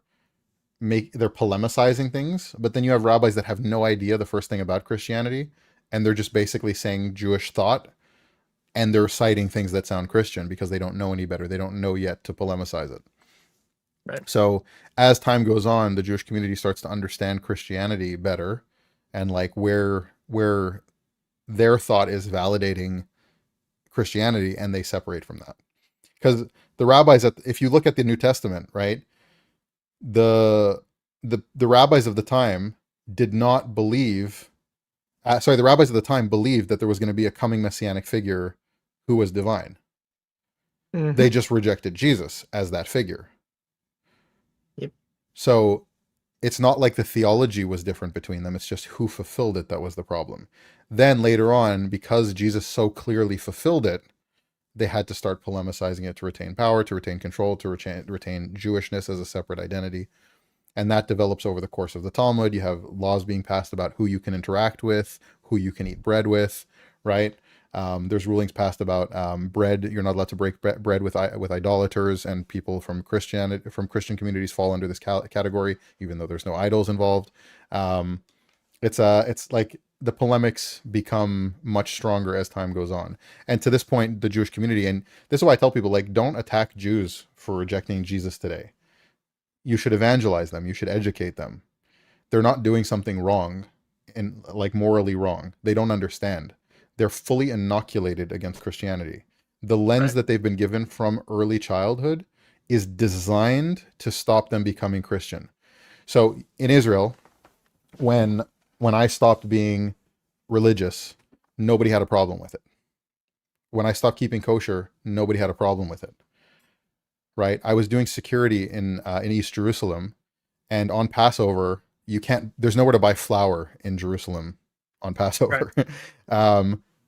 polemicizing things, but then you have rabbis that have no idea the first thing about Christianity, and they're just basically saying Jewish thought, and they're citing things that sound Christian because they don't know any better. They don't know yet to polemicize it. right, So as time goes on, the Jewish community starts to understand Christianity better, and like where their thought is validating Christianity, and they separate from that. Because the rabbis, if you look at the New Testament, right, the the rabbis of the time did not believe. The rabbis of the time believed that there was going to be a coming messianic figure who was divine. hmm They just rejected Jesus as that figure. So it's not like the theology was different between them. It's just who fulfilled it that was the problem. Then later on, because Jesus so clearly fulfilled it, they had to start polemicizing it to retain power, to retain control, to retain Jewishness as a separate identity. And that develops over the course of the Talmud. You have laws being passed about who you can interact with, who you can eat bread with, right? There's rulings passed about bread. You're not allowed to break bread with idolaters, and people from Christian communities fall under this category, even though there's no idols involved. It's like the polemics become much stronger as time goes on. And to this point, the Jewish community, and this is why I tell people, like, don't attack Jews for rejecting Jesus today. You should evangelize them. You should educate them. They're not doing something wrong and like morally wrong. They don't understand. They're fully inoculated against Christianity. The lens Right. that they've been given from early childhood is designed to stop them becoming Christian. So in Israel, when I stopped being religious, nobody had a problem with it. When I stopped keeping kosher, nobody had a problem with it. Right? I was doing security in East Jerusalem, and on Passover, you can't. There's nowhere to buy flour in Jerusalem on Right. Passover.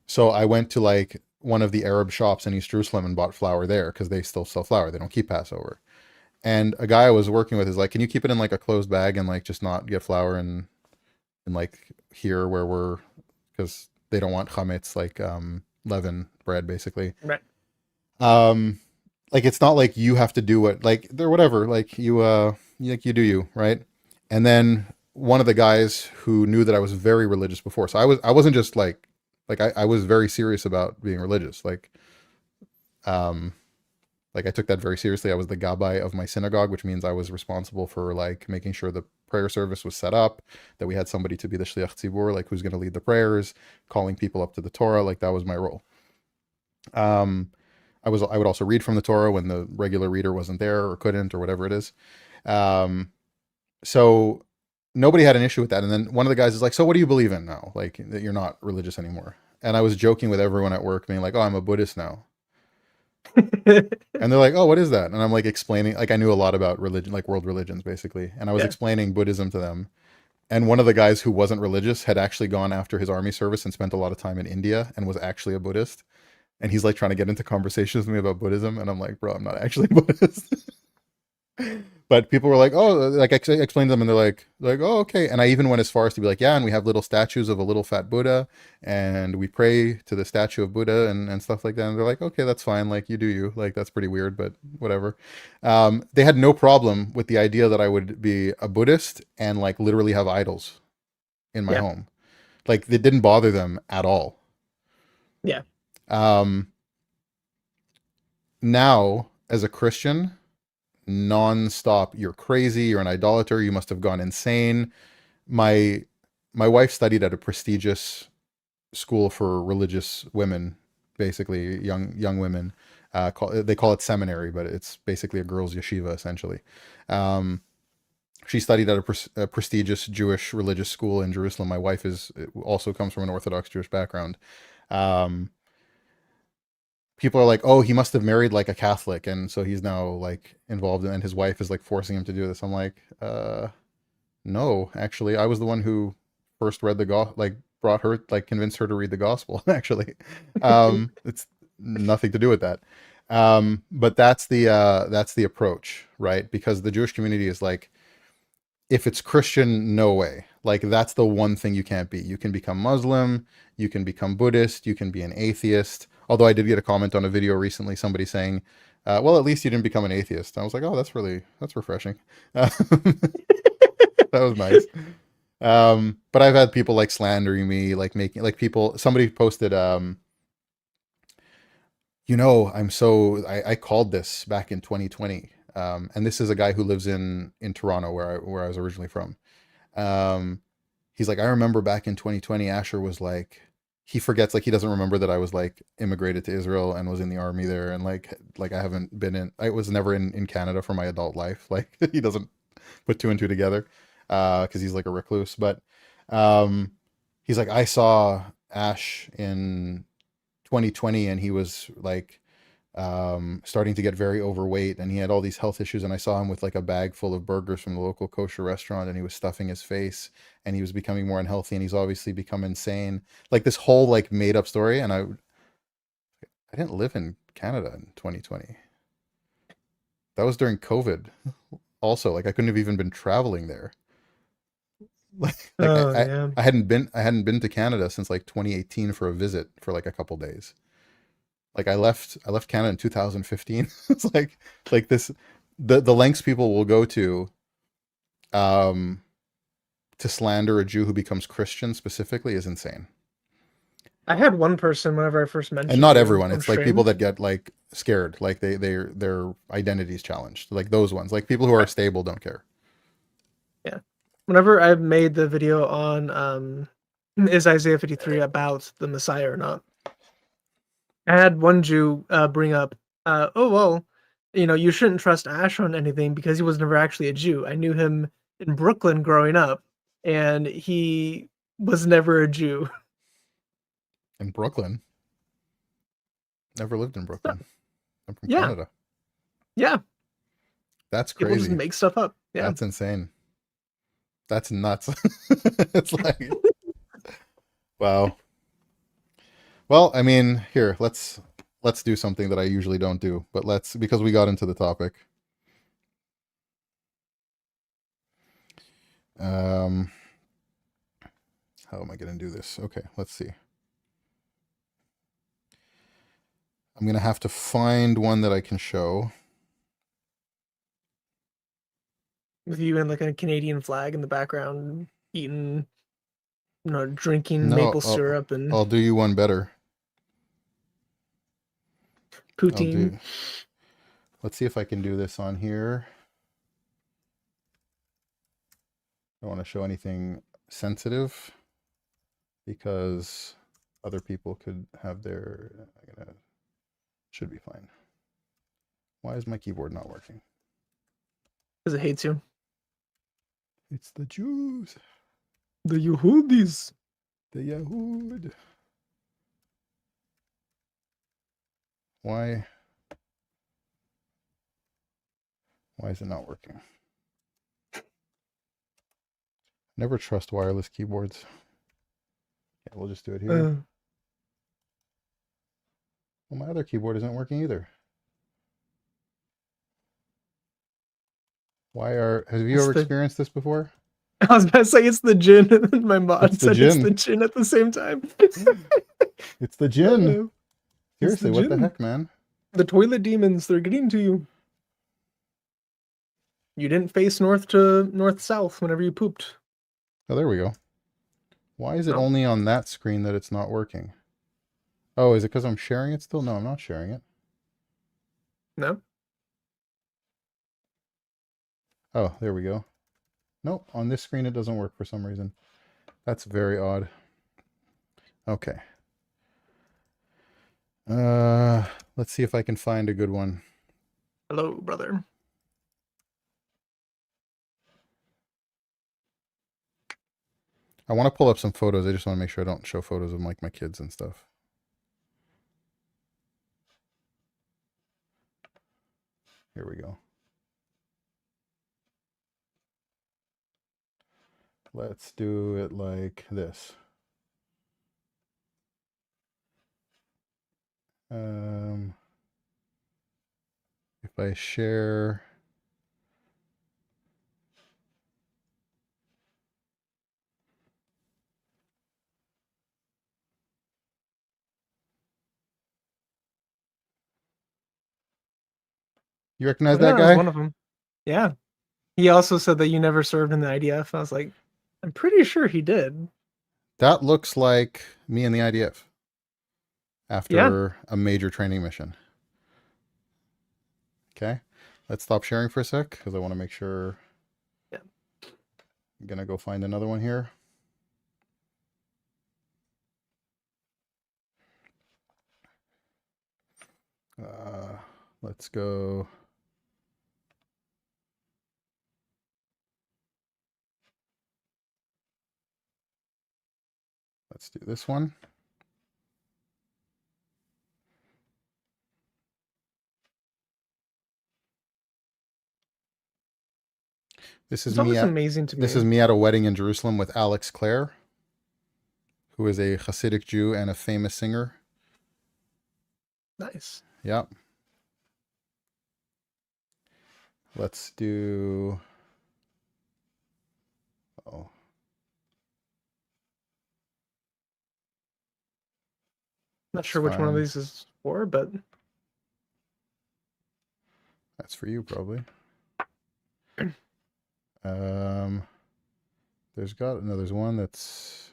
So I went to like one of the Arab shops in East Jerusalem and bought flour there because they still sell flour. They don't keep Passover. And a guy I was working with is like, "Can you keep it in like a closed bag and like just not get flour and like here where we're because they don't want chametz like leaven bread basically." Right. Um, like it's not like you have to do it like they're whatever like you do you, right? And then one of the guys who knew that I was very religious before, so I wasn't just I was very serious about being religious, um like I took that very seriously. I was the gabbai of my synagogue, which means I was responsible for like making sure the prayer service was set up, that we had somebody to be the shliach tzibur, like who's going to lead the prayers, calling people up to the Torah, like that was my role. um I would also read from the Torah when the regular reader wasn't there or couldn't or whatever it is. Um, so nobody had an issue with that. And then one of the guys is like, "So what do you believe in now? Like that you're not religious anymore?" And I was joking with everyone at work, being like, "Oh, I'm a Buddhist now." And they're like, "Oh, what is that?" And I'm like explaining, like I knew a lot about religion, like world religions, basically. And I was Yeah. explaining Buddhism to them. And one of the guys who wasn't religious had actually gone after his army service and spent a lot of time in India and was actually a Buddhist. And he's like trying to get into conversations with me about Buddhism, and I'm like, "Bro, I'm not actually Buddhist." But people were like, "Oh," like I explained to them, and they're like, "Oh, okay." And I even went as far as to be like, "Yeah, and we have little statues of a little fat Buddha, and we pray to the statue of Buddha and stuff like that." And they're like, "Okay, that's fine. Like you do you. Like that's pretty weird, but whatever." They had no problem with the idea that I would be a Buddhist and like literally have idols in my Yeah. home. Like it didn't bother them at all. Yeah. Um, Now, as a Christian, non-stop, "You're crazy, you're an idolater, you must have gone insane." My my wife studied at a prestigious school for religious women, basically young women. They call it seminary, but it's basically a girls' yeshiva essentially. Um, she studied at a prestigious Jewish religious school in Jerusalem. My wife is also comes from an Orthodox Jewish background. Um, People are like, "Oh, he must have married like a Catholic, and so he's now like involved, and his wife is like forcing him to do this." I'm like, no, actually, I was the one who first read like brought her, like convinced her to read the gospel. Actually, it's nothing to do with that. But that's the approach, right? Because the Jewish community is like, if it's Christian, no way. Like that's the one thing you can't be. You can become Muslim, you can become Buddhist, you can be an atheist. Although I did get a comment on a video recently, somebody saying, "Well, at least you didn't become an atheist." I was like, "Oh, that's refreshing." That was nice. But I've had people like slandering me, like making like people. Somebody posted, I called this back in 2020, and this is a guy who lives in Toronto, where I was originally from. Um, he's like, "I remember back in 2020, Asher was like." He forgets, like he doesn't remember that I was like immigrated to Israel and was in the army there, and like I was never in Canada for my adult life. Like he doesn't put two and two together because he's like a recluse. But um, he's like, "I saw Ash in 2020, and he was like starting to get very overweight, and he had all these health issues. And I saw him with like a bag full of burgers from the local kosher restaurant, and he was stuffing his face, and he was becoming more unhealthy, and he's obviously become insane. Like this whole like made up story. And I didn't live in Canada in 2020. That was during COVID. Also, like I couldn't have even been traveling there. Like Oh yeah. I hadn't been to Canada since like 2018 for a visit for like a couple days. Like I left Canada in 2015. It's like this the lengths people will go um to slander a Jew who becomes Christian specifically is insane. I had one person whenever I first And mentioned not you everyone. on It's like people stream. that get like scared, like their identity's challenged. Like those ones. Like people who are Right. stable don't care. Yeah. Whenever I made the video on is Isaiah 53 about the Messiah or not, I had one Jew bring up, oh well, you shouldn't trust Ash on anything because he was never actually a Jew. I knew him in Brooklyn growing up, and he was never a Jew. In Brooklyn. Never lived in So, Brooklyn. I'm from yeah, Canada. yeah. That's People just crazy. make stuff up. Yeah. That's insane. That's nuts. It's like, wow. Well, I mean, here, let's do something that I usually don't do, but let's because we got into the topic. Um, how am I going to do this? Okay, let's see. I'm going to have to find one that I can show. With you and like a Canadian flag in the background, eating, drinking No, maple syrup and I'll do you one better. I'll poutine. do. Let's see if I can do this on here. I don't want to show anything sensitive because other people could have their. Should be fine. Why is my keyboard not working? Because it hates you. It's the Jews. The Yehudis. The Yahud. Why? Why is it not working? Never trust wireless keyboards. Yeah, we'll just do it here. Well, my other keyboard isn't working either. Have you It's ever the experienced this before? I was about to say it's the gin, and my It's mod the said it's the gin. gin at the same time. It's the gin. It's the Seriously, what the gin. heck, man? The toilet demons, they're getting to you. You didn't face north to north south whenever you pooped. Oh, there we go. Why is it No, only on that screen that it's not working? Oh, is it because I'm sharing it still? No, I'm not sharing it. no. Oh, there we go. Nope, on this screen it doesn't work for some reason. That's very odd. Okay. Let's see if I can find a good one. Hello, brother. I want to pull up some photos. I just want to make sure I don't show photos of like my kids and stuff. Here we go. Let's do it like this. If I share, you recognize Oh yeah, that that was guy? one of them. Yeah. He also said that you never served in the IDF. I was like, I'm pretty sure he did. That looks like me in the IDF Yeah. after a major training mission. Okay, let's stop sharing for a sec because I want to make sure. Yeah. I'm gonna go find another one here. Let's go. Let's do this one. This is It's me always at amazing to this is me. me at a wedding in Jerusalem with Alex Clare, who is a Hasidic Jew and a famous singer. Nice. Yeah. Let's do. Oh, Not that's sure which one of fine. these is for, but That's for you probably. Um, there's one that's.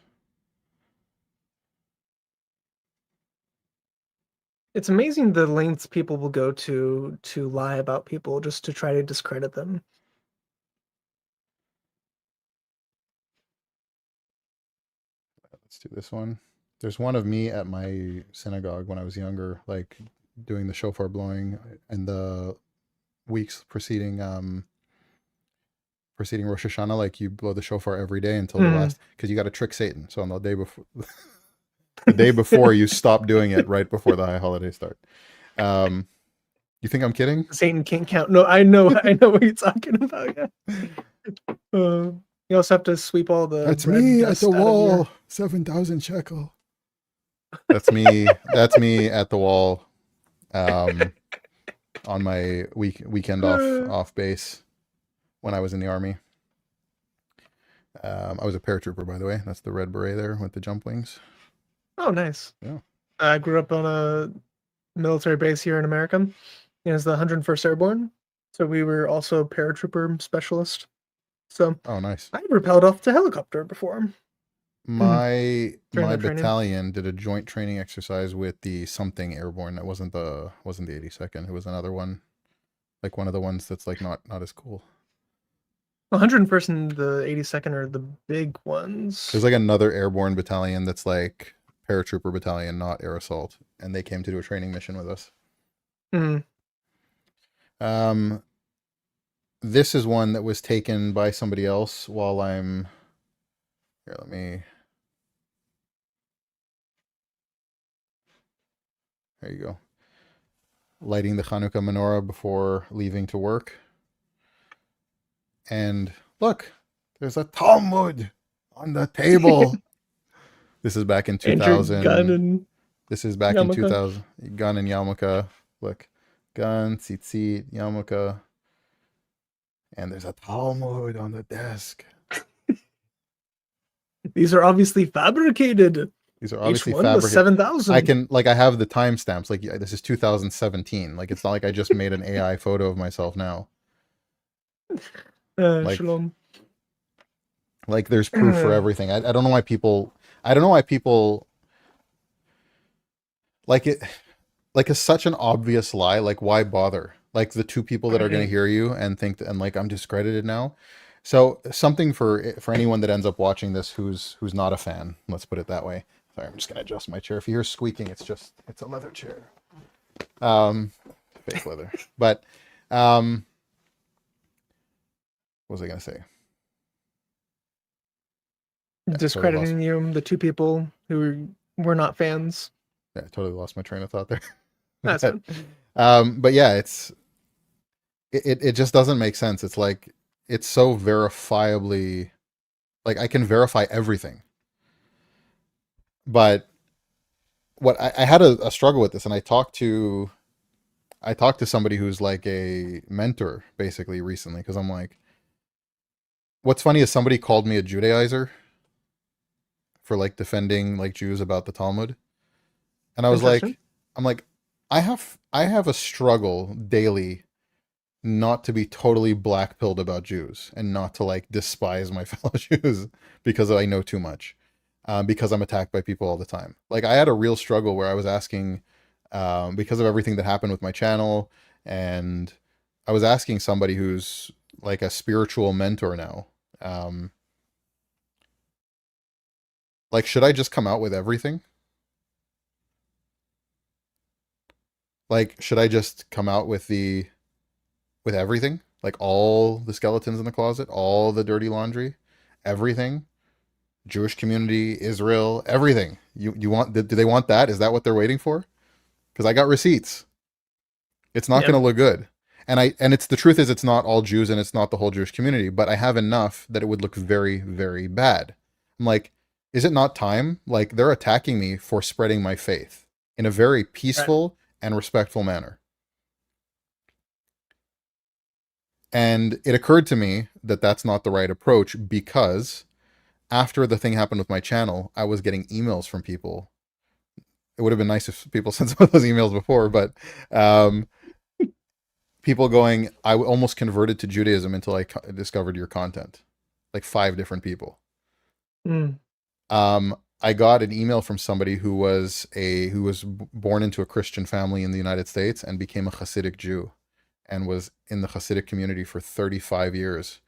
it's amazing the lengths people will go to lie about people just to try to discredit them. Let's do this one. There's one of me at my synagogue when I was younger, like doing the shofar blowing in the weeks preceding Rosh Hashanah. Like you blow the shofar every day until the Mhm. last, because you got to trick Satan. So on the day before, the day before, you stop doing it right before the high holidays start. You think I'm kidding? Satan can't count. No, I know, I know what you're talking about. Yeah. Uh, you also have to sweep all the That's bread me at the dust out of your. wall. 7,000 shekel. That's me. That's me at the wall. On my weekend off base when I was in the army. I was a paratrooper, by the way. That's the red beret there with the jump wings. Oh, nice. Yeah. I grew up on a military base here in America. It was the 101st Airborne, so we were also paratrooper specialist. So Oh, nice. I rappelled off the helicopter before during My the training. battalion did a joint training exercise with the something airborne. That wasn't the 82nd. It was another one, like one of the ones that's like not as cool. 101st and the 82nd are the big There's ones. like another airborne battalion that's like paratrooper battalion, not air assault, and they came to do a training mission with us. Mm. Um, this is one that was taken by somebody else while I'm here. Let me. There you go. Lighting the Hanukkah menorah before leaving to work. And look, there's a Talmud on the table. This is back in And your gun 2000. and This is back in yarmulke. 2000. Gun and yarmulke. Look, gun, tzitzit, yarmulke. And there's a Talmud on the desk. These are obviously fabricated. These are Each obviously one was fabricated. 7,000. I have the timestamps. Like this is 2017. Like it's not like I just made an AI photo of myself now. Like Shalom. Like there's proof for everything. I don't know why people. I don't know why people like it. Like it's such an obvious lie. Like why bother? Like the two people that are going to hear you and think that, and like I'm discredited now. So something for anyone that ends up watching this who's not a fan. Let's put it that way. Sorry, I'm just going to adjust my chair. If you hear squeaking, it's a leather chair. Fake leather. But what was I going to say? Discrediting you, the two people who were not fans. Yeah, I totally lost my train of thought there. That's fine. But yeah, it just doesn't make sense. It's like it's so verifiably, like I can verify everything. But what I had a struggle with this, and I talked to somebody who's like a mentor basically recently, because I'm like, what's funny is somebody called me a Judaizer for like defending like Jews about the Talmud. And I was like, I'm like, I have a struggle daily not to be totally black-pilled about Jews and not to like despise my fellow Jews because I know too much, because I'm attacked by people all the time. Like I had a real struggle where I was asking, because of everything that happened with my channel, and I was asking somebody who's like a spiritual mentor now, like, should I just come out with everything? Like, should I just come out with everything? Like all the skeletons in the closet, all the dirty laundry, everything? Jewish community, Israel, everything. You want, do they want that? Is that what they're waiting for? Because I got receipts. It's not going to look good. And it's the truth is it's not all Jews and it's not the whole Jewish community, but I have enough that it would look very, very bad. I'm like, is it not time? Like they're attacking me for spreading my faith in a very Right. peaceful and respectful manner. And it occurred to me that that's not the right approach because after the thing happened with my channel, I was getting emails from people. It would have been nice if people sent some of those emails before, but um, people going, I almost converted to Judaism until I discovered your content. Like 5 different people. Mm. I got an email from somebody who was born into a Christian family in the United States and became a Hasidic Jew and was in the Hasidic community for 35 years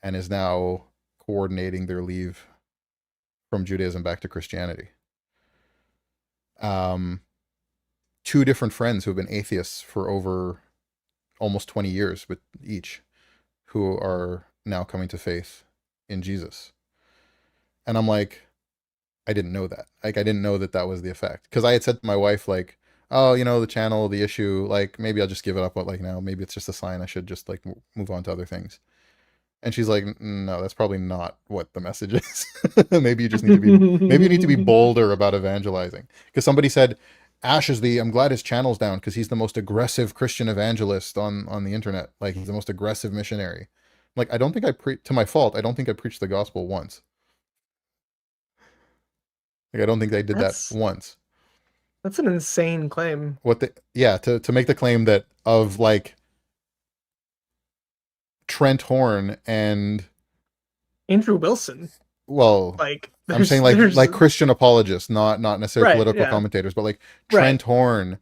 and is now coordinating their leave from Judaism back to Christianity. 2 different friends who have been atheists for over almost 20 years with each, who are now coming to faith in Jesus. And I'm like, I didn't know that. Like, I didn't know that that was the effect. Because I had said to my wife, like, oh, the channel, the issue, like, maybe I'll just give it up. But like now, maybe it's just a sign I should just like move on to other things. And she's like, no, that's probably not what the message is. maybe you just need to be, maybe you need to be bolder about evangelizing. Because somebody said, Ash is I'm glad his channel's down because he's the most aggressive Christian evangelist on the internet. Like he's the most aggressive missionary. Like, I don't think to my fault, I don't think I preached the gospel once. Like, I don't think they did that That's once. that's an insane claim. To make the claim that of like Trent Horn and Andrew Wilson. well, Like I'm saying there's like Christian apologists, not necessarily right, political yeah. commentators, but like Right. Trent Horn,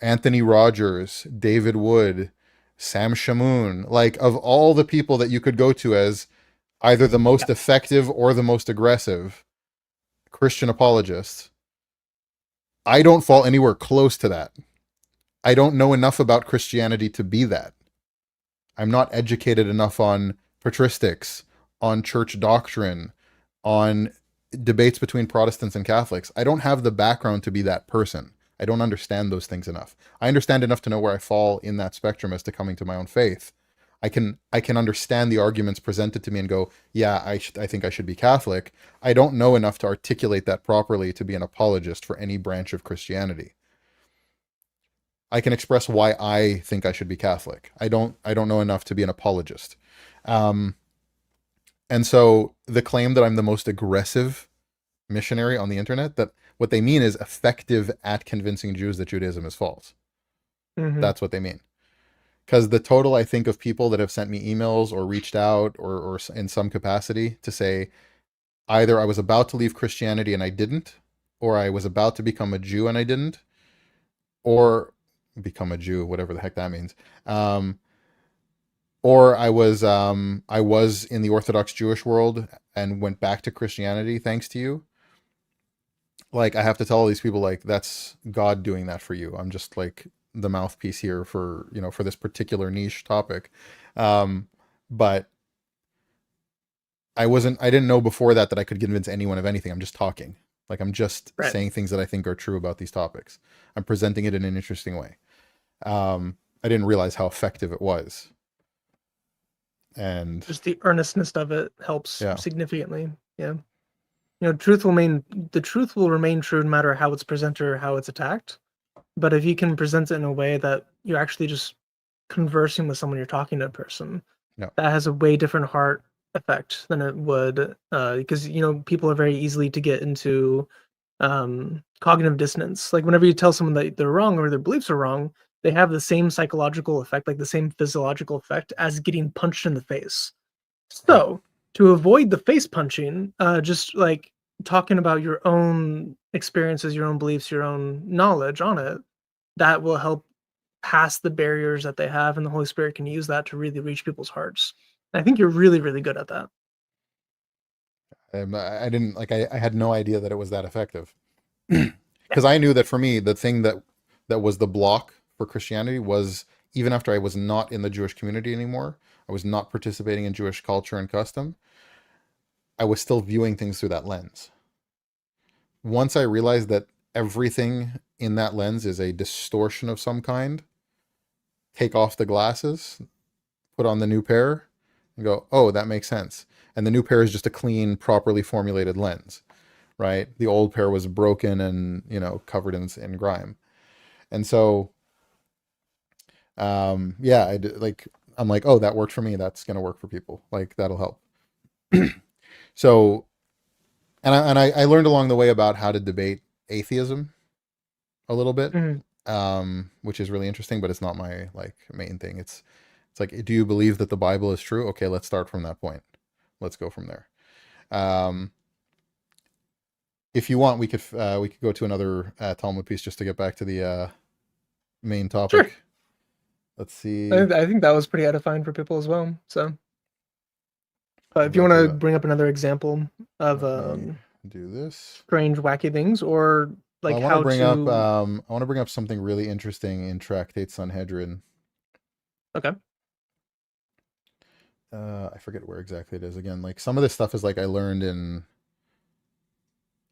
Anthony Rogers, David Wood, Sam Shamoon, like of all the people that you could go to as either the Yeah. most effective or the most aggressive Christian apologists, I don't fall anywhere close to that. I don't know enough about Christianity to be that. I'm not educated enough on patristics, on church doctrine, on debates between Protestants and Catholics. I don't have the background to be that person. I don't understand those things enough. I understand enough to know where I fall in that spectrum as to coming to my own faith. I can understand the arguments presented to me and go, yeah, I think I should be Catholic. I don't know enough to articulate that properly to be an apologist for any branch of Christianity. I can express why I think I should be Catholic. I don't know enough to be an apologist. Um, and so the claim that I'm the most aggressive missionary on the internet, that what they mean is effective at convincing Jews that Judaism is false. Mm-hmm. That's what they mean. Because the total, I think, of people that have sent me emails or reached out or in some capacity to say either I was about to leave Christianity and I didn't, or I was about to become a Jew and I didn't, or become a Jew, whatever the heck that means. Or I was in the Orthodox Jewish world and went back to Christianity thanks to you. Like I have to tell all these people like that's God doing that for you. I'm just like the mouthpiece here for for this particular niche topic. Um, but I didn't know before that I could convince anyone of anything. I'm just talking. Like I'm just Right. saying things that I think are true about these topics. I'm presenting it in an interesting way. I didn't realize how effective it was. And Just the earnestness of it helps yeah, significantly. Yeah. The truth will remain true no matter how it's presented or how it's attacked. But if you can present it in a way that you're actually just conversing with someone, you're talking to a person, yeah, that has a way different heart effect than it would because people are very easily to get into cognitive dissonance. Like whenever you tell someone that they're wrong or their beliefs are wrong, they have the same psychological effect, like the same physiological effect as getting punched in the face. yeah. So to avoid the face punching, just like talking about your own experiences, your own beliefs, your own knowledge on it, that will help pass the barriers that they have, and the Holy Spirit can use that to really reach people's hearts. And I think you're really, really good at that. I didn't like. I had no idea that it was that effective. Because I knew that for me, the thing that was the block for Christianity was even after I was not in the Jewish community anymore, I was not participating in Jewish culture and custom. I was still viewing things through that lens. Once I realized that everything in that lens is a distortion of some kind, take off the glasses, put on the new pair, and go, oh, that makes sense. And the new pair is just a clean, properly formulated lens, right? The old pair was broken and, covered in grime. And so, yeah, I'm like, oh, that worked for me. That's going to work for people. Like, that'll help. So, I learned along the way about how to debate atheism a little bit, which is really interesting, but it's not my like main thing. It's like, do you believe that the Bible is true? Okay, let's start from that point. Let's go from there. If you want, we could go to another Talmud piece just to get back to the main topic. Sure. Let's see. I think that was pretty edifying for people as well. So, but if you want to bring up another example of do this strange, wacky things, or like I want to bring up something really interesting in Tractate Sanhedrin. Okay. I forget where exactly it is. Again, like some of this stuff is like I learned in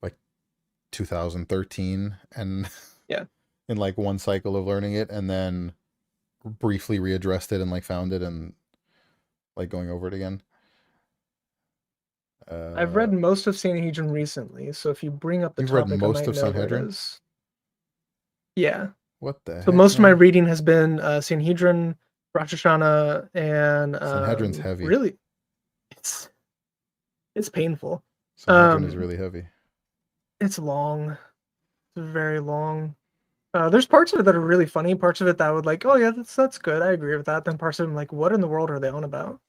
like 2013, and yeah, in like one cycle of learning it, and then briefly readdressed it and like found it and like going over it again. I've read most of Sanhedrin recently, so if you bring up the topic, read most I might of know Sanhedrin? where it is. Yeah. What the heck? So most of my reading has been Sanhedrin, Rosh Hashanah, and Sanhedrin's heavy. Really, it's painful. Sanhedrin is really heavy. It's long. It's very long. There's parts of it that are really funny. Parts of it that would like, oh yeah, that's good. I agree with that. Then parts of them like, what in the world are they on about?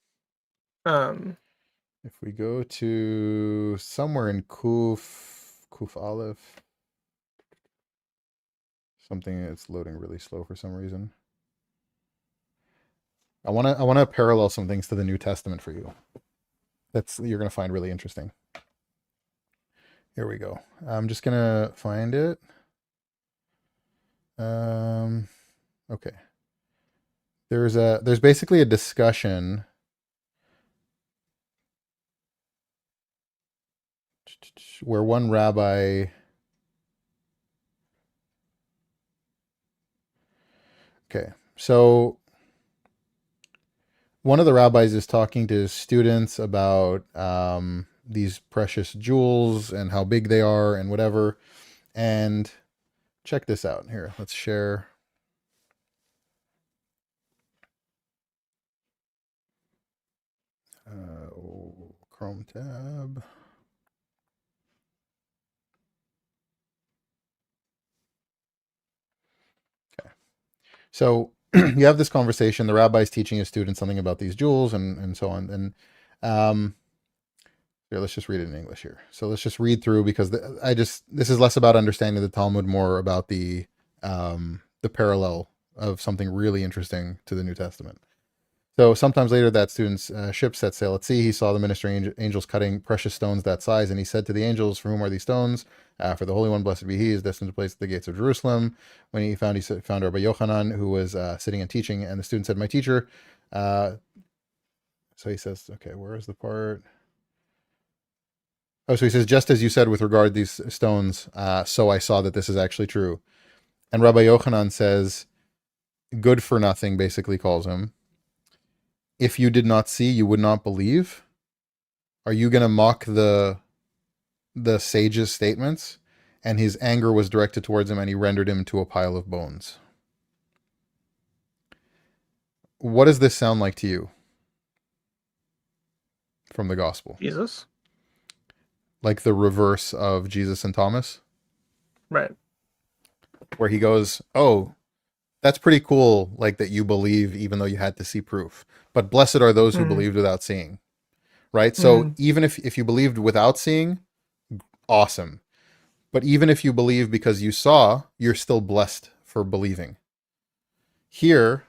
If we go to somewhere in Kuf Aleph, something that's loading really slow for some reason. I want to parallel some things to the New Testament for you. You're going to find really interesting. Here we go. I'm just going to find it. Okay. There's basically a discussion where one rabbi so one of the rabbis is talking to students about these precious jewels and how big they are and whatever. And check this out. Here, let's share. Chrome tab. Okay. So you have this conversation. The rabbi's teaching his students something about these jewels and so on. And here, let's just read it in English here. So let's just read through, because this is less about understanding the Talmud, more about the parallel of something really interesting to the New Testament. So sometimes later that student's ship set sail at sea. He saw the ministering angels cutting precious stones that size, and he said to the angels, "For whom are these stones?" For the Holy One, blessed be He, is destined to place at the gates of Jerusalem. When he found Rabbi Yochanan, who was sitting and teaching, and the student said, "My teacher." So he says, okay, where is the part? Oh, so he says, "Just as you said with regard to these stones, so I saw that this is actually true." And Rabbi Yochanan says, "Good for nothing," basically calls him. "If you did not see, you would not believe." Are you going to mock the sage's statements? And his anger was directed towards him, and he rendered him to a pile of bones. What does this sound like to you from the gospel? Jesus? Like the reverse of Jesus and Thomas? Right. Where he goes, "Oh, that's pretty cool, like that you believe even though you had to see proof. But blessed are those who believed without seeing." Right? So even if you believed without seeing, awesome. But even if you believe because you saw, you're still blessed for believing. Here,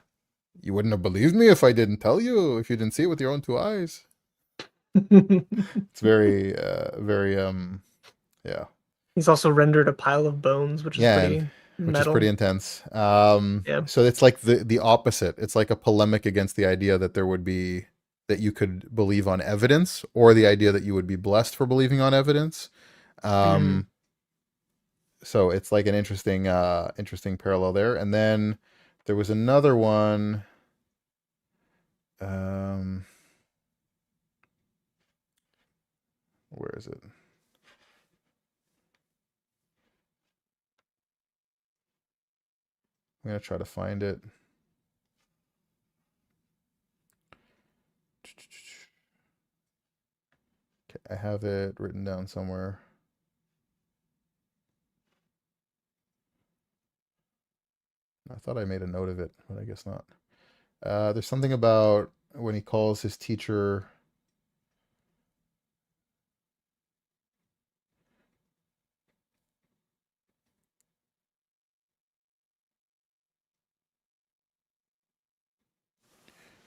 you wouldn't have believed me if I didn't tell you, if you didn't see it with your own two eyes. It's very, yeah. He's also rendered a pile of bones, which is pretty metal. Which is pretty intense. Yeah. So it's like the opposite. It's like a polemic against the idea that that you could believe on evidence, or the idea that you would be blessed for believing on evidence. So it's like an interesting parallel there. And then There was another one. Where is it? I'm gonna try to find it. Okay, I have it written down somewhere. I thought I made a note of it, but I guess not. There's something about when he calls his teacher.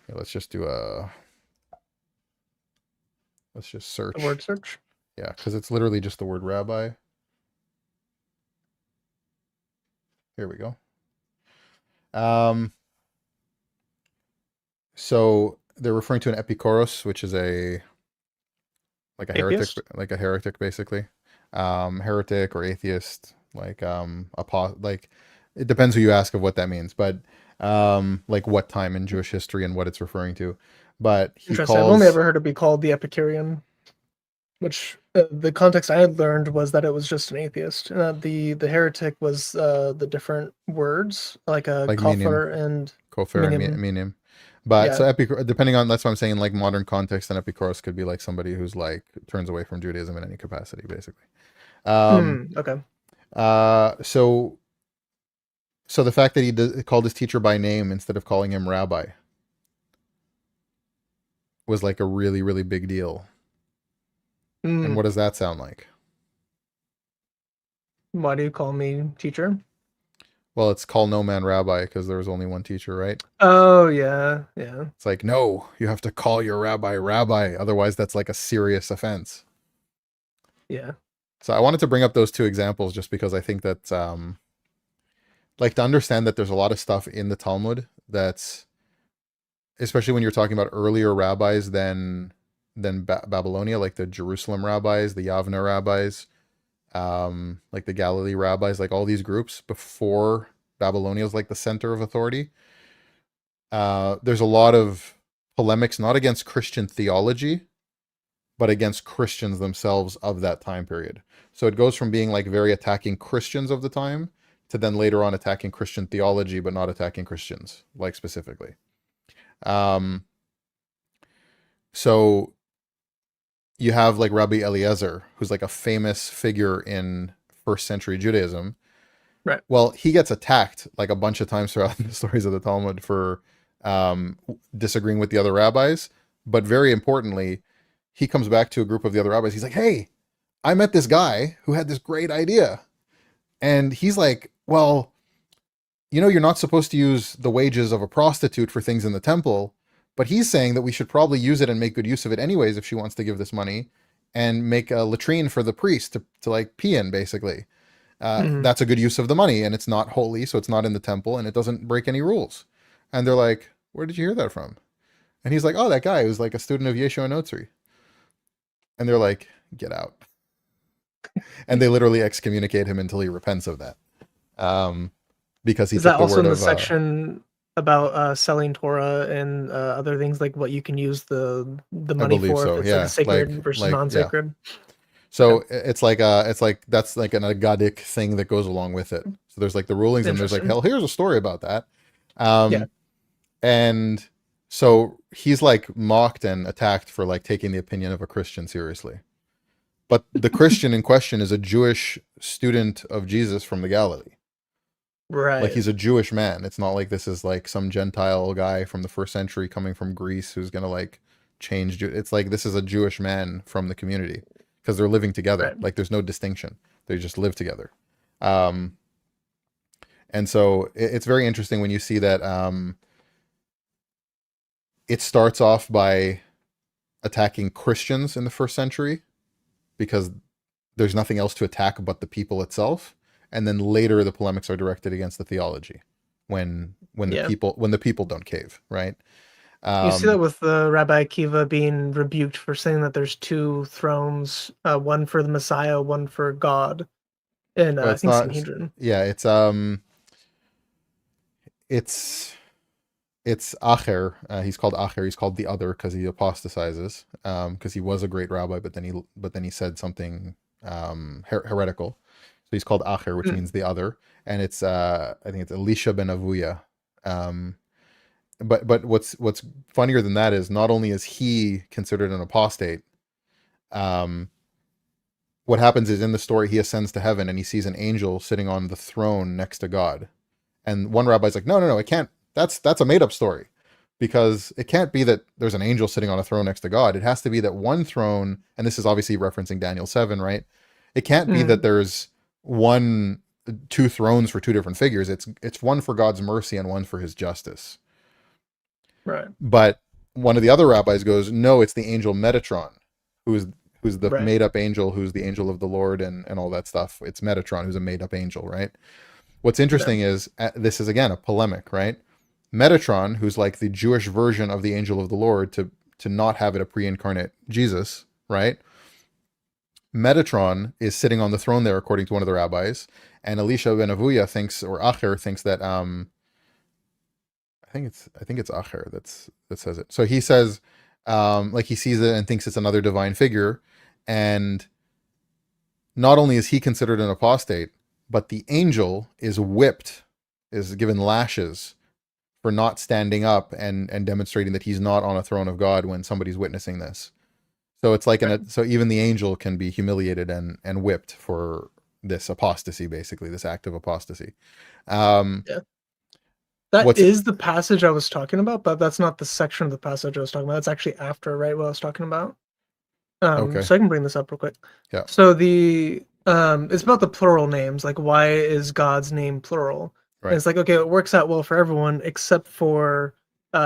Yeah, let's just search. The word search. Yeah, because it's literally just the word rabbi. Here we go. So they're referring to an epikoros, which is a Atheist? heretic basically. Heretic or atheist, like like it depends who you ask of what that means, but like what time in Jewish history and what it's referring to. But he Interesting. I've only calls ever heard it be called the Epicurean, which the context I had learned was that it was just an atheist. The heretic was the different words like a like minim, kafir and kofar and minim. minim. But Yeah. so depending on, that's what I'm saying, like modern context, and epikoros could be like somebody who's like turns away from Judaism in any capacity, basically. Okay. So the fact that he called his teacher by name instead of calling him rabbi was like a really, really big deal. And what does that sound like? Why do you call me teacher? Well, it's call no man rabbi because there was only one teacher, right? Oh yeah, yeah. It's like, no, you have to call your rabbi rabbi. Otherwise, that's like a serious offense. Yeah. So I wanted to bring up those two examples just because I think that, like, to understand that there's a lot of stuff in the Talmud that's, especially when you're talking about earlier rabbis than Babylonia, like the Jerusalem rabbis, the Yavna rabbis, like the Galilee rabbis, like all these groups before Babylonia is like the center of authority. There's a lot of polemics, not against Christian theology, but against Christians themselves of that time period. So it goes from being like very attacking Christians of the time to then later on attacking Christian theology, but not attacking Christians, like specifically. So you have like Rabbi Eliezer, who's like a famous figure in first century Judaism. Right. Well, he gets attacked like a bunch of times throughout the stories of the Talmud for disagreeing with the other rabbis. But very importantly, he comes back to a group of the other rabbis. He's like, hey, I met this guy who had this great idea. And he's like, well, you know, you're not supposed to use the wages of a prostitute for things in the temple. But he's saying that we should probably use it and make good use of it anyways if she wants to give this money, and make a latrine for the priest to like pee in, basically. That's a good use of the money, and it's not holy, so it's not in the temple, and it doesn't break any rules. And they're like, where did you hear that from? And he's like, oh, that guy who's like a student of Yeshua Notzri. And they're like, get out. And they literally excommunicate him until he repents of that. Because he Is took that the also word in the of section about selling Torah and other things, like what you can use the I money believe for, so. if it's Yeah, like sacred versus yeah. non-sacred? So it's like that's like an agadic thing that goes along with it. So there's like the rulings, and there's like, Interesting. hell, here's a story about that. Yeah. And so he's like mocked and attacked for like taking the opinion of a Christian seriously. But the Christian in question is a Jewish student of Jesus from the Galilee. Right. Like, he's a Jewish man. It's not like this is like some Gentile guy from the first century coming from Greece who's gonna like change. It's like this is a Jewish man from the community, because they're living together. Right. Like, there's no distinction. They just live together. And so it's very interesting when you see that it starts off by attacking Christians in the first century because there's nothing else to attack but the people itself. And then later the polemics are directed against the theology when the people don't cave, right? You see that with Rabbi Akiva being rebuked for saying that there's two thrones, one for the Messiah, one for God, in Well, I it's think not. Sanhedrin. Yeah, it's it's Acher. He's called Acher. He's called the other because he apostatizes. Because he was a great rabbi, but then he said something heretical. So he's called Acher, which Mm, means the other, and it's I think it's Elisha ben Avuya. Um, but what's funnier than that is not only is he considered an apostate. Um, what happens is in the story he ascends to heaven and he sees an angel sitting on the throne next to God. And one rabbi's like, no, it can't. That's a made up story, because it can't be that there's an angel sitting on a throne next to God. It has to be that one throne, and this is obviously referencing Daniel 7, right? It can't be that mm, there's two thrones for two different figures. It's one for God's mercy and one for his justice. right, But one of the other rabbis goes, no, it's the angel Metatron, who's who's the right. made up angel, who's the angel of the Lord and all that stuff. It's Metatron, who's a made up angel, right? What's Yeah. interesting is this is again a polemic, right? Metatron, who's like the Jewish version of the angel of the Lord, to not have it a pre-incarnate Jesus, right? Metatron is sitting on the throne there, according to one of the rabbis, and Elisha ben Avuya thinks, or Acher thinks that I think it's Acher that says it. So he says, like he sees it and thinks it's another divine figure, and not only is he considered an apostate, but the angel is whipped, is given lashes for not standing up and demonstrating that he's not on a throne of God when somebody's witnessing this. So it's like Right. so even the angel can be humiliated and whipped for this apostasy, basically this act of apostasy. Um, Yeah. That what's is the passage I was talking about, but that's not the section of the passage I was talking about. That's actually after, right, what I was talking about. okay? So I can bring this up real quick. Yeah, So the it's about the plural names, like why is God's name plural? And right, it's like, okay, it works out well for everyone except for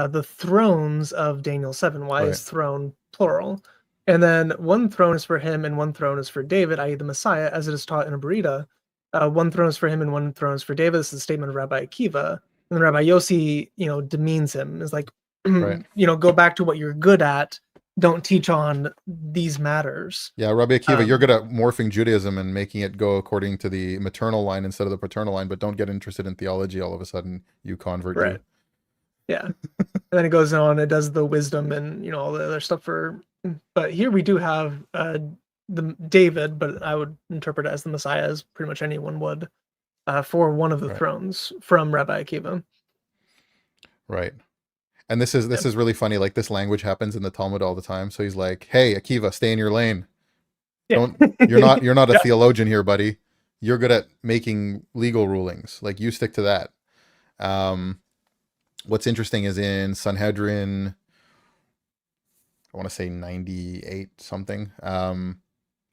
the thrones of Daniel 7. Why right, is throne plural? And then one throne is for him and one throne is for David, i.e. the Messiah, as it is taught in a Berita. One throne is for him and one throne is for David. This is a statement of Rabbi Akiva. And then Rabbi Yossi, demeans him. Is like, right. go back to what you're good at. Don't teach on these matters. Yeah, Rabbi Akiva, you're Um, good at morphing Judaism and making it go according to the maternal line instead of the paternal line, but don't get interested in theology all of a sudden, you convert you. right. Yeah. And then it goes on, it does the wisdom and all the other stuff but here we do have the David, but I would interpret it as the Messiah, as pretty much anyone would, for one of the Right, thrones from Rabbi Akiva. right. And this Yeah. is really funny. Like this language happens in the Talmud all the time. So he's like, "Hey, Akiva, stay in your lane. Yeah. Don't you're not a Yeah. theologian here, buddy. You're good at making legal rulings. Like you stick to that." Um, what's interesting is in Sanhedrin, I want to say 98 something,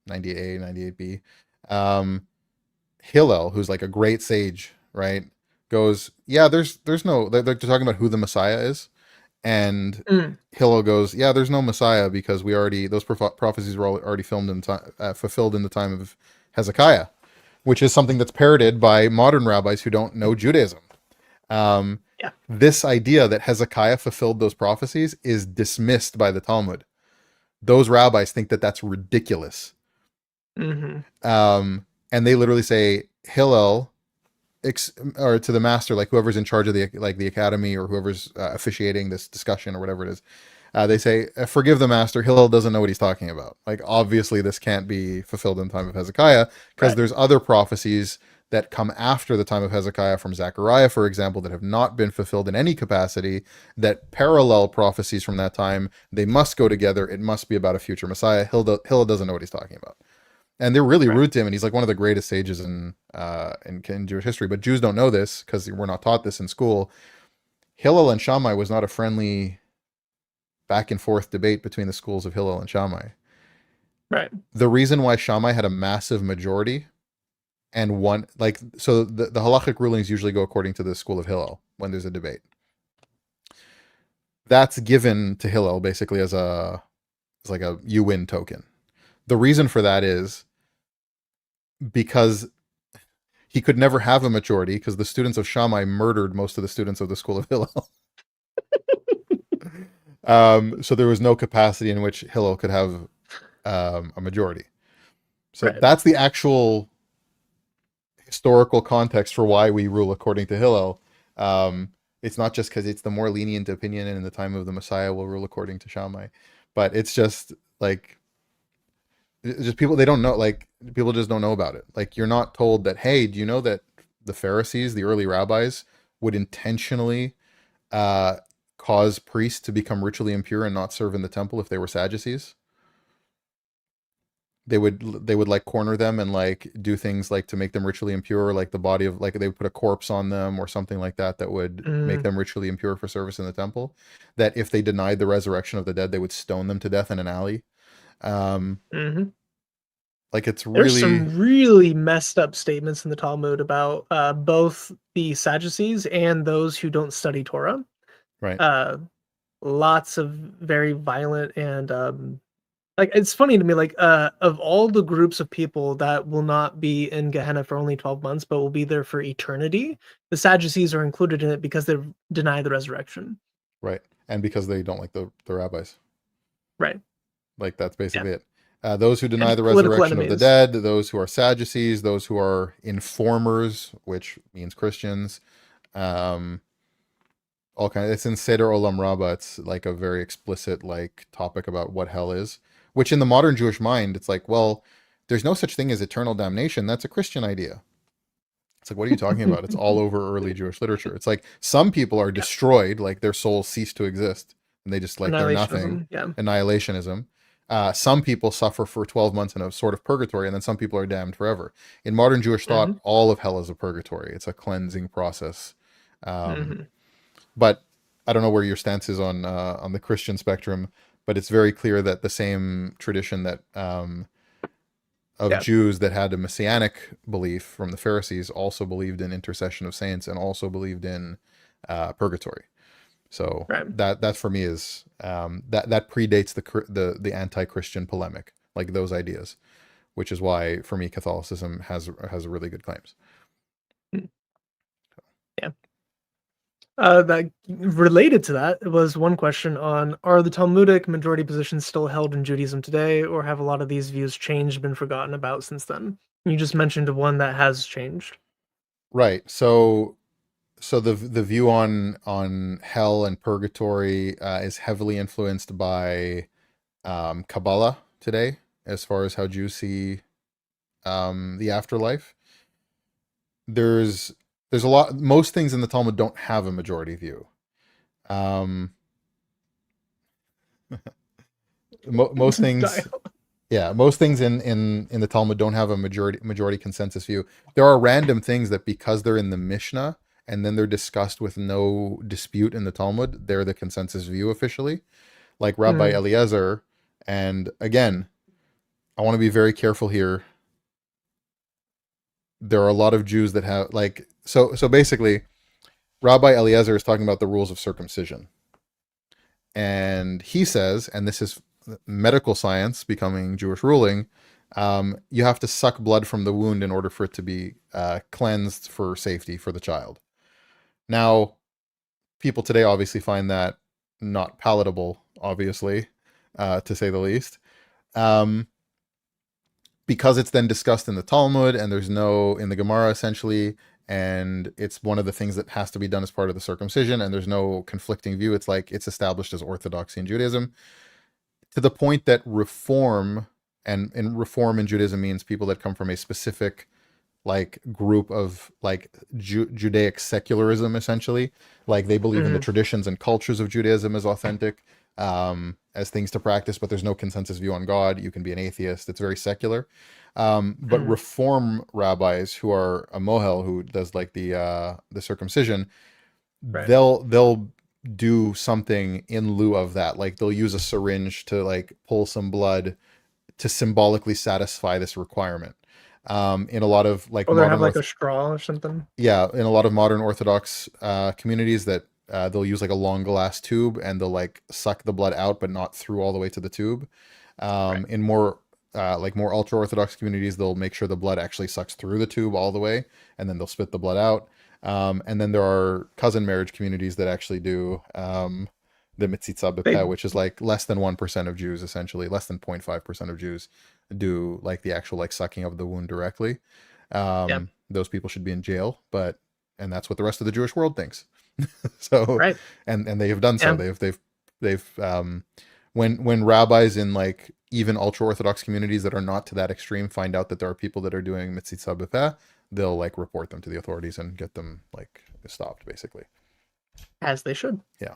98A, 98B. Um, Hillel, who's like a great sage, right, goes, yeah, there's no, they're talking about who the Messiah is, and Mm, Hillel goes, yeah, there's no Messiah because we already those prophecies were already filmed in time, fulfilled in the time of Hezekiah, which is something that's parroted by modern rabbis who don't know Judaism. Um, yeah. this idea that Hezekiah fulfilled those prophecies is dismissed by the Talmud. Those rabbis think that that's ridiculous. Hmm. And they literally say Hillel or to the master, like whoever's in charge of the academy or whoever's officiating this discussion or whatever it is. They say, forgive the master. Hillel doesn't know what he's talking about. Like, obviously, this can't be fulfilled in the time of Hezekiah because Right. there's other prophecies that come after the time of Hezekiah from Zechariah, for example, that have not been fulfilled in any capacity, that parallel prophecies from that time. They must go together. It must be about a future Messiah. Hillel doesn't know what he's talking about. And they're really Right. rude to him, and he's like one of the greatest sages in Jewish history. But Jews don't know this because we're not taught this in school. Hillel and Shammai was not a friendly back and forth debate between the schools of Hillel and Shammai. Right. The reason why Shammai had a massive majority and one, like, so the halachic rulings usually go according to the school of Hillel when there's a debate. That's given to Hillel basically as like a you win token. The reason for that is because he could never have a majority because the students of Shammai murdered most of the students of the school of Hillel. So there was no capacity in which Hillel could have a majority. So Right. that's the actual historical context for why we rule according to Hillel. It's not just because it's the more lenient opinion, and in the time of the Messiah will rule according to Shammai, but it's just like it's just people they don't know. Like people just don't know about it. Like you're not told that. Hey, do you know that the Pharisees, the early rabbis, would intentionally uh, cause priests to become ritually impure and not serve in the temple if they were Sadducees? They would like corner them and like do things like to make them ritually impure, like the body of like they would put a corpse on them or something like that that would make Mm, them ritually impure for service in the temple. That if they denied the resurrection of the dead, they would stone them to death in an alley. Um, hmm like it's There's really some really messed up statements in the Talmud about both the Sadducees and those who don't study Torah. right, Uh, Lots of very violent and like it's funny to me, like of all the groups of people that will not be in Gehenna for only 12 months, but will be there for eternity, the Sadducees are included in it because they deny the resurrection. right, and because they don't like the rabbis. Right. Like that's Yeah. basically it. Those who deny And the political resurrection of the enemies. dead, those who are Sadducees, those who are informers, which means Christians, um, all kind of, it's in Seder Olam Rabbah. It's like a very explicit like topic about what hell is, which in the modern Jewish mind, it's like, well, there's no such thing as eternal damnation. That's a Christian idea. It's like, what are you talking about? It's all over early Jewish literature. It's like some people are Yeah. destroyed, like their souls cease to exist, and they just like they're nothing. Annihilationism. Yeah. Annihilationism. Some people suffer for 12 months in a sort of purgatory, and then some people are damned forever. In modern Jewish thought, hmm all of hell is a purgatory. It's a cleansing process. Um, hmm but I don't know where your stance is on the Christian spectrum, but it's very clear that the same tradition that of Yeah. Jews that had a messianic belief from the Pharisees also believed in intercession of saints and also believed in purgatory. So Right. that for me is that predates the anti-Christian polemic, like those ideas, which is why for me Catholicism has really good claims. Mm, yeah. That related to that was one question on: are the Talmudic majority positions still held in Judaism today, or have a lot of these views changed, been forgotten about since then? You just mentioned one that has changed. Right. So the view on hell and purgatory is heavily influenced by Kabbalah today, as far as how Jews see the afterlife. There's there's a lot. Most things in the Talmud don't have a majority view. Um, most things, Dial. yeah, most things in the Talmud don't have a majority consensus view. There are random things that because they're in the Mishnah and then they're discussed with no dispute in the Talmud, they're the consensus view officially. Like Rabbi Mm, Eliezer, and again, I want to be very careful here. There are a lot of Jews that have like so basically Rabbi Eliezer is talking about the rules of circumcision. And he says, and this is medical science becoming Jewish ruling, you have to suck blood from the wound in order for it to be cleansed for safety for the child. Now, people today obviously find that not palatable, obviously, to say the least. Um, because it's then discussed in the Talmud and there's no in the Gemara essentially, and it's one of the things that has to be done as part of the circumcision, and there's no conflicting view. It's like it's established as orthodoxy in Judaism to the point that reform and reform in Judaism means people that come from a specific like group of like Judaic secularism essentially, like they believe in the mm, traditions and cultures of Judaism as authentic, as things to practice, but there's no consensus view on God. You can be an atheist. It's very secular. But mm, reform rabbis who are a mohel who does like the circumcision, right. they'll do something in lieu of that. Like they'll use a syringe to like pull some blood to symbolically satisfy this requirement. In a lot of like Or they have modern like a straw or something. yeah, in a lot of modern Orthodox communities that they'll use like a long glass tube and they'll like suck the blood out, but not through all the way to the tube. Right. In more like more ultra Orthodox communities, they'll make sure the blood actually sucks through the tube all the way, and then they'll spit the blood out. And then there are cousin marriage communities that actually do the mitzitza b'peh, They which is like less than 1% of Jews, essentially less than 0.5% of Jews do like the actual like sucking of the wound directly. yeah. Those people should be in jail, but and that's what the rest of the Jewish world thinks. So, Right. and they have done so. Yeah. They've when rabbis in like even ultra orthodox communities that are not to that extreme find out that there are people that are doing mitzvah b'peh, they'll like report them to the authorities and get them like stopped, basically. As they should. Yeah.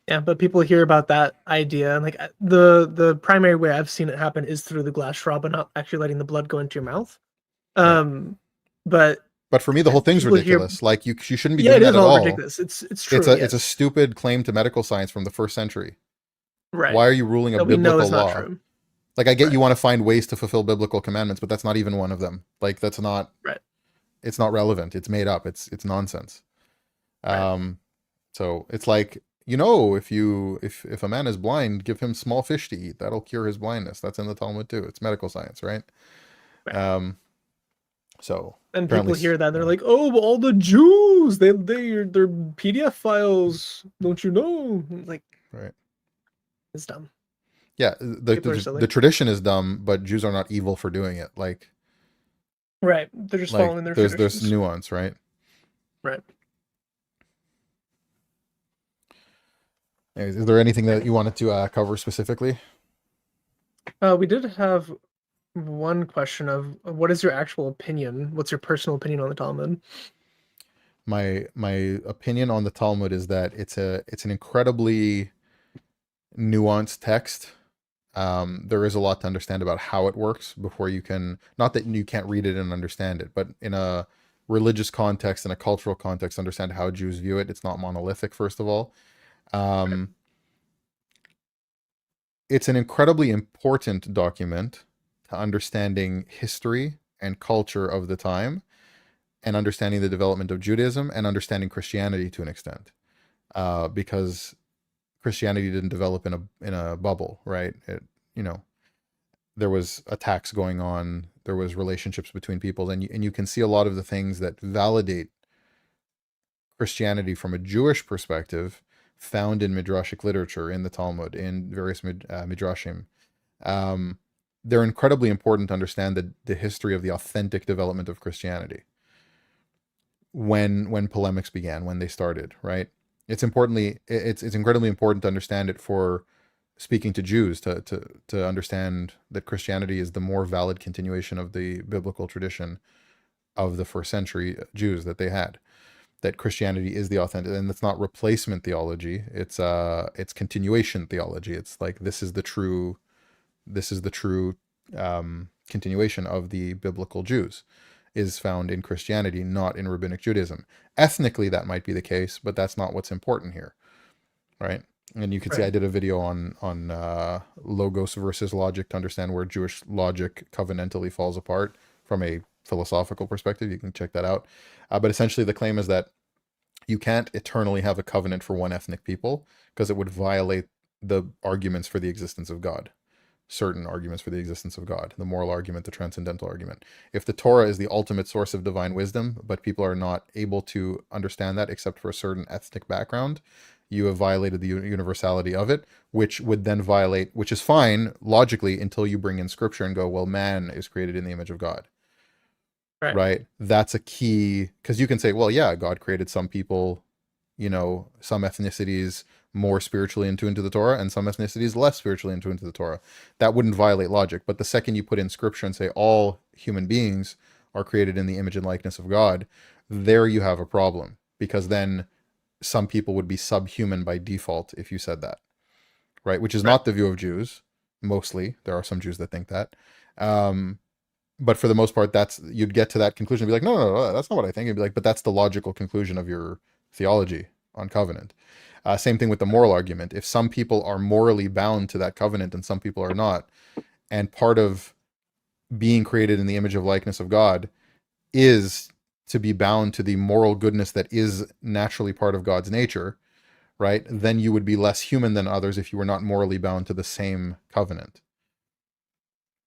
Yeah, but people hear about that idea, and like the primary way I've seen it happen is through the glass straw, but not actually letting the blood go into your mouth. Right. But But for me, the whole thing's people hear, ridiculous. Like you shouldn't be yeah, it doing that is at all all. ridiculous. It's true. It's a stupid claim to medical science from the 1st century. Right. Why are you ruling a That we know biblical is not law? true. Like I get Right. you want to find ways to fulfill biblical commandments, but that's not even one of them. Like that's not Right. It's not relevant. It's made up. It's nonsense. Right. So it's like, if a man is blind, give him small fish to eat. That'll cure his blindness. That's in the Talmud too. It's medical science, right? Right. So And apparently, people hear that and they're like, "Oh, but all the Jews, they're PDF files, don't you know?" Like, right. it's dumb. Yeah, People are silly. the tradition is dumb, but Jews are not evil for doing it. Like, Right. They're just following their there's traditions. nuance, right? Right. Anyways, is there anything that you wanted to cover specifically? We did have one question of what is your actual opinion? What's your personal opinion on the Talmud? My opinion on the Talmud is that it's an incredibly nuanced text. There is a lot to understand about how it works before you can, not that you can't read it and understand it, but in a religious context and a cultural context, understand how Jews view it. It's not monolithic, first of all. It's an incredibly important document to understanding history and culture of the time, and understanding the development of Judaism and understanding Christianity to an extent, because Christianity didn't develop in a bubble, right? There was attacks going on, there was relationships between people, and you can see a lot of the things that validate Christianity from a Jewish perspective found in midrashic literature, in the Talmud, in various midrashim. They're incredibly important to understand the history of the authentic development of Christianity. When polemics began, when they started, right? It's incredibly important to understand it for speaking to Jews, to understand that Christianity is the more valid continuation of the biblical tradition of the 1st century Jews that they had. That Christianity is the authentic, and it's not replacement theology. It's continuation theology. It's like this is the true continuation of the biblical Jews, is found in Christianity, not in rabbinic Judaism. Ethnically, that might be the case, but that's not what's important here, right? And you can see I did a video on logos versus logic to understand where Jewish logic covenantally falls apart from a philosophical perspective. You can check that out. But essentially, the claim is that you can't eternally have a covenant for one ethnic people, because it would violate the arguments for the existence of God. Certain arguments for the existence of God, the moral argument, the transcendental argument. If the Torah is the ultimate source of divine wisdom, but people are not able to understand that except for a certain ethnic background, you have violated the universality of it, which would then violate, which is fine logically until you bring in scripture and go, well, man is created in the image of God. Right? That's a key, because you can say, well, yeah, God created some people, some ethnicities more spiritually in tune to the Torah, and some ethnicities less spiritually in tune to the Torah. That wouldn't violate logic. But the second you put in scripture and say all human beings are created in the image and likeness of God, there you have a problem, because then some people would be subhuman by default if you said that, right? Which is not the view of Jews. Mostly, there are some Jews that think that. But for the most part, you'd get to that conclusion and be like, no, that's not what I think. You'd be like, but that's the logical conclusion of your theology on covenant. Same thing with the moral argument. If some people are morally bound to that covenant and some people are not, and part of being created in the image of likeness of God is to be bound to the moral goodness that is naturally part of God's nature, right? Then you would be less human than others if you were not morally bound to the same covenant.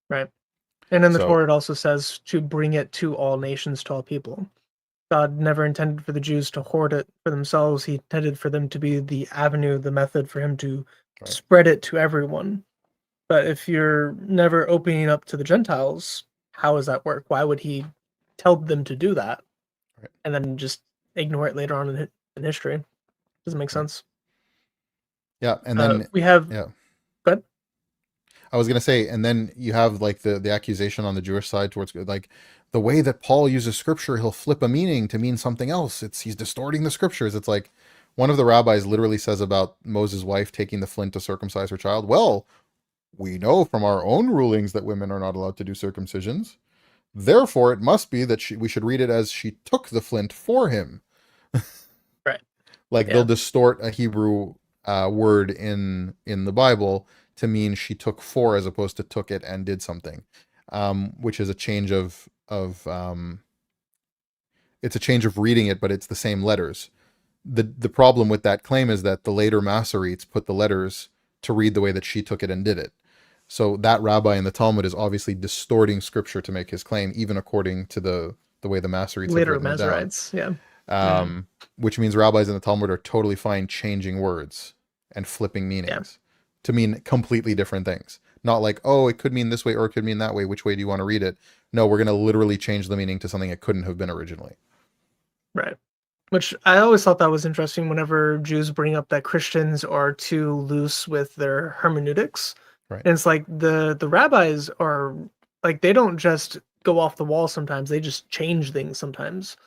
Right. And in the Torah, it also says to bring it to all nations, to all people. God never intended for the Jews to hoard it for themselves. He intended for them to be the avenue, the method for him to spread it to everyone. But if you're never opening up to the Gentiles, how does that work? Why would he tell them to do that and then just ignore it later on in in history. Doesn't make sense. Yeah, and then We have. yeah, Go ahead. I was gonna say, and then you have like the accusation on the Jewish side towards like the way that Paul uses scripture, he'll flip a meaning to mean something else. He's distorting the scriptures. It's like one of the rabbis literally says about Moses' wife taking the flint to circumcise her child. Well, we know from our own rulings that women are not allowed to do circumcisions. Therefore, it must be that we should read it as she took the flint for him. Right. Like Yeah. they'll distort a Hebrew word in the Bible to mean she took for as opposed to took it and did something, which is a change of it's a change of reading it, but it's the same letters. The problem with that claim is that the later Masoretes put the letters to read the way that she took it and did it. So that rabbi in the Talmud is obviously distorting scripture to make his claim, even according to the way the Masoretes Later have written it down. Masoretes. Yeah. Which means rabbis in the Talmud are totally fine changing words and flipping meanings to mean completely different things. Not like, oh, it could mean this way or it could mean that way. Which way do you want to read it? No, we're going to literally change the meaning to something it couldn't have been originally. Right. Which I always thought that was interesting whenever Jews bring up that Christians are too loose with their hermeneutics. Right. And it's like the rabbis are like, they don't just go off the wall sometimes, they just change things sometimes.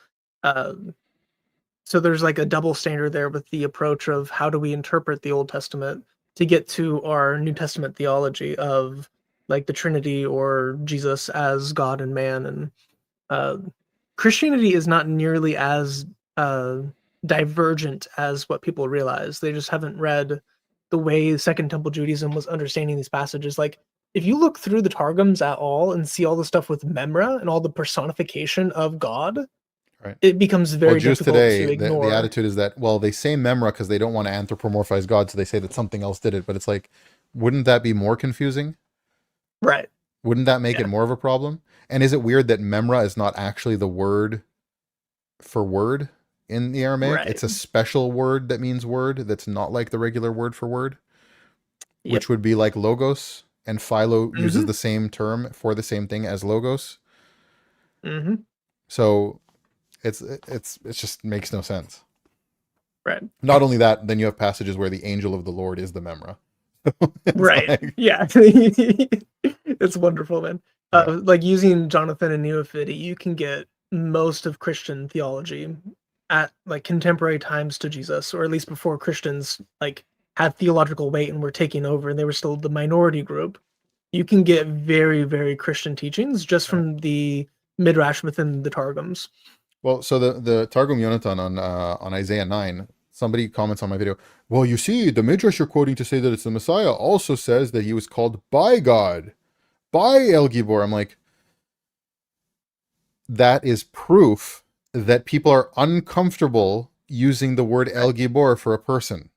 So there's like a double standard there with the approach of how do we interpret the Old Testament to get to our New Testament theology of like the Trinity or Jesus as God and man. And Christianity is not nearly as divergent as what people realize. They just haven't read the way Second Temple Judaism was understanding these passages. Like, if you look through the Targums at all and see all the stuff with Memra and all the personification of God, right, it becomes very Jews difficult today, to ignore. the attitude is that, well, they say Memra because they don't want to anthropomorphize God, so they say that something else did it. But it's like, wouldn't that be more confusing? Right. Wouldn't that make it more of a problem? And is it weird that Memra is not actually the word for word in the Aramaic? Right. It's a special word that means word that's not like the regular word for word, which would be like logos. And Philo uses the same term for the same thing as logos. So it's just makes no sense. Right. Not only that, then you have passages where the angel of the Lord is the Memra. Right. Like, yeah. It's wonderful, man. Like using Jonathan and Neophiti, you can get most of Christian theology at like contemporary times to Jesus, or at least before Christians like had theological weight and were taking over and they were still the minority group. You can get very, very Christian teachings just from the Midrash within the Targums. Well, so the Targum Yonatan on Isaiah 9, somebody comments on my video, well, you see, the Midrash you're quoting to say that it's the Messiah also says that he was called by God, by El Gibor. I'm like, that is proof that people are uncomfortable using the word El Gibor for a person.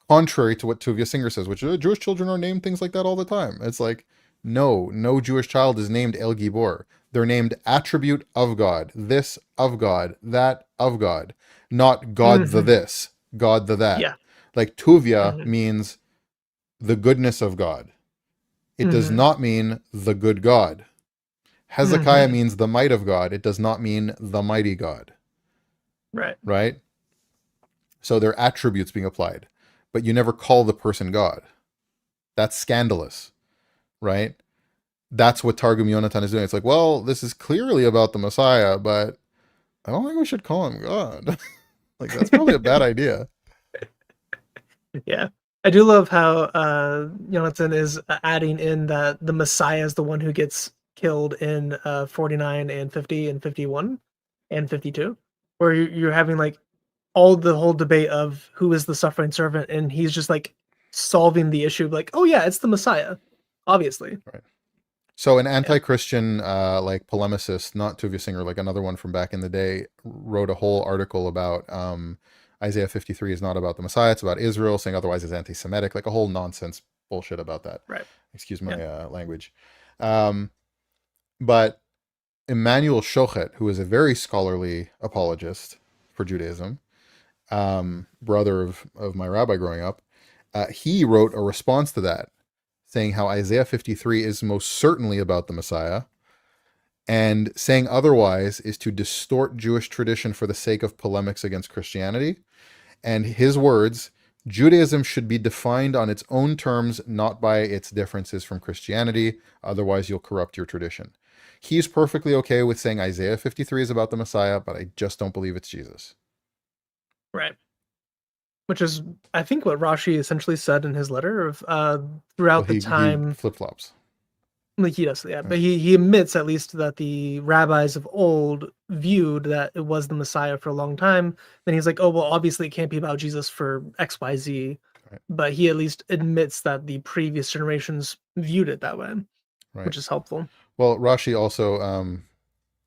Contrary to what Tuvia Singer says, which Jewish children are named things like that all the time. It's like, no Jewish child is named El Gibor. They're named attribute of God, this of God, that of God, not God the this, God the that. Yeah. Like Tuvia means the goodness of God. It does not mean the good God. Hezekiah means the might of God. It does not mean the mighty God. Right. Right? So they're attributes being applied, but you never call the person God. That's scandalous, right? That's what Targum Yonatan is doing. It's like, well, this is clearly about the Messiah, but I don't think we should call him God. Like, that's probably a bad idea. Yeah. I do love how Jonathan is adding in that the Messiah is the one who gets killed in 49 and 50 and 51 and 52, where you're having like the whole debate of who is the suffering servant, and he's just like solving the issue of like, oh yeah, it's the Messiah, obviously. Right. So an anti-Christian like polemicist, not Tuvia Singer, like another one from back in the day, wrote a whole article about Isaiah 53 is not about the Messiah, it's about Israel, saying otherwise is anti-Semitic, like a whole nonsense bullshit about that. Right. Excuse my language. But Emmanuel Shochet, who is a very scholarly apologist for Judaism, brother of my rabbi growing up, he wrote a response to that, saying how Isaiah 53 is most certainly about the Messiah, And saying otherwise is to distort Jewish tradition for the sake of polemics against Christianity. And his words, Judaism should be defined on its own terms, not by its differences from Christianity. Otherwise, you'll corrupt your tradition. He's perfectly okay with saying Isaiah 53 is about the Messiah, but I just don't believe it's Jesus. Right. Which is, I think, what Rashi essentially said in his letter of Well, throughout the he time. flip flops. Like he does, yeah. But he admits at least that the rabbis of old viewed that it was the Messiah for a long time. Then he's like, oh well, obviously it can't be about Jesus for X, Y, Z. Right. But he at least admits that the previous generations viewed it that way, Right. which is helpful. Well, Rashi also,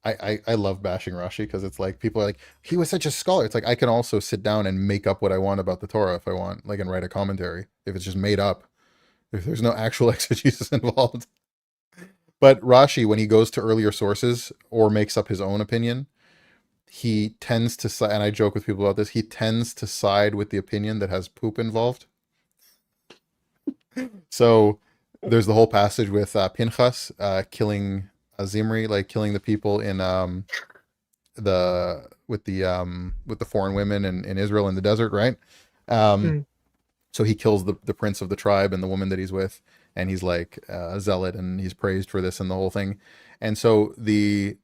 I love bashing Rashi because it's like people are like, he was such a scholar. It's like I can also sit down and make up what I want about the Torah if I want, like, and write a commentary if it's just made up, if there's no actual exegesis involved. But Rashi, when he goes to earlier sources or makes up his own opinion, he tends to side, and I joke with people about this, he tends to side with the opinion that has poop involved. So there's the whole passage with Pinchas killing Zimri, like killing the people in the with the foreign women in Israel in the desert, right? Mm. So he kills the prince of the tribe and the woman that he's with, and he's like a zealot, and he's praised for this and the whole thing. And so the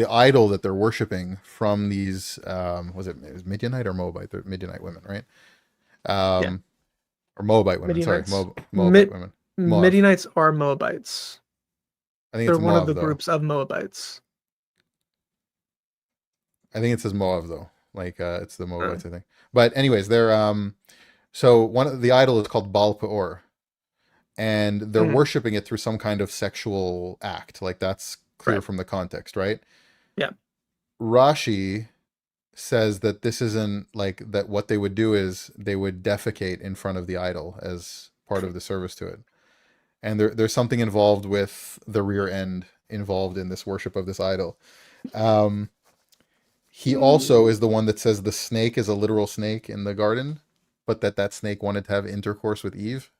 idol that they're worshiping from these was it Midianite or Moabite? They're Midianite women, right? Yeah. Or Moabite women. Midianites. Sorry, Moabite women. Moab. Midianites are Moabites. I think They're it's one of Moab the though. groups of Moabites. I think it says Moab though. Like it's the Moabites, I think. But anyways, they're so one of the idol is called Baal Peor, and they're worshiping it through some kind of sexual act. Like that's clear from the context, right? Yeah. Rashi says that this isn't like that. What they would do is they would defecate in front of the idol as part of the service to it, and there's something involved with the rear end involved in this worship of this idol. He also is the one that says the snake is a literal snake in the garden, but that snake wanted to have intercourse with Eve.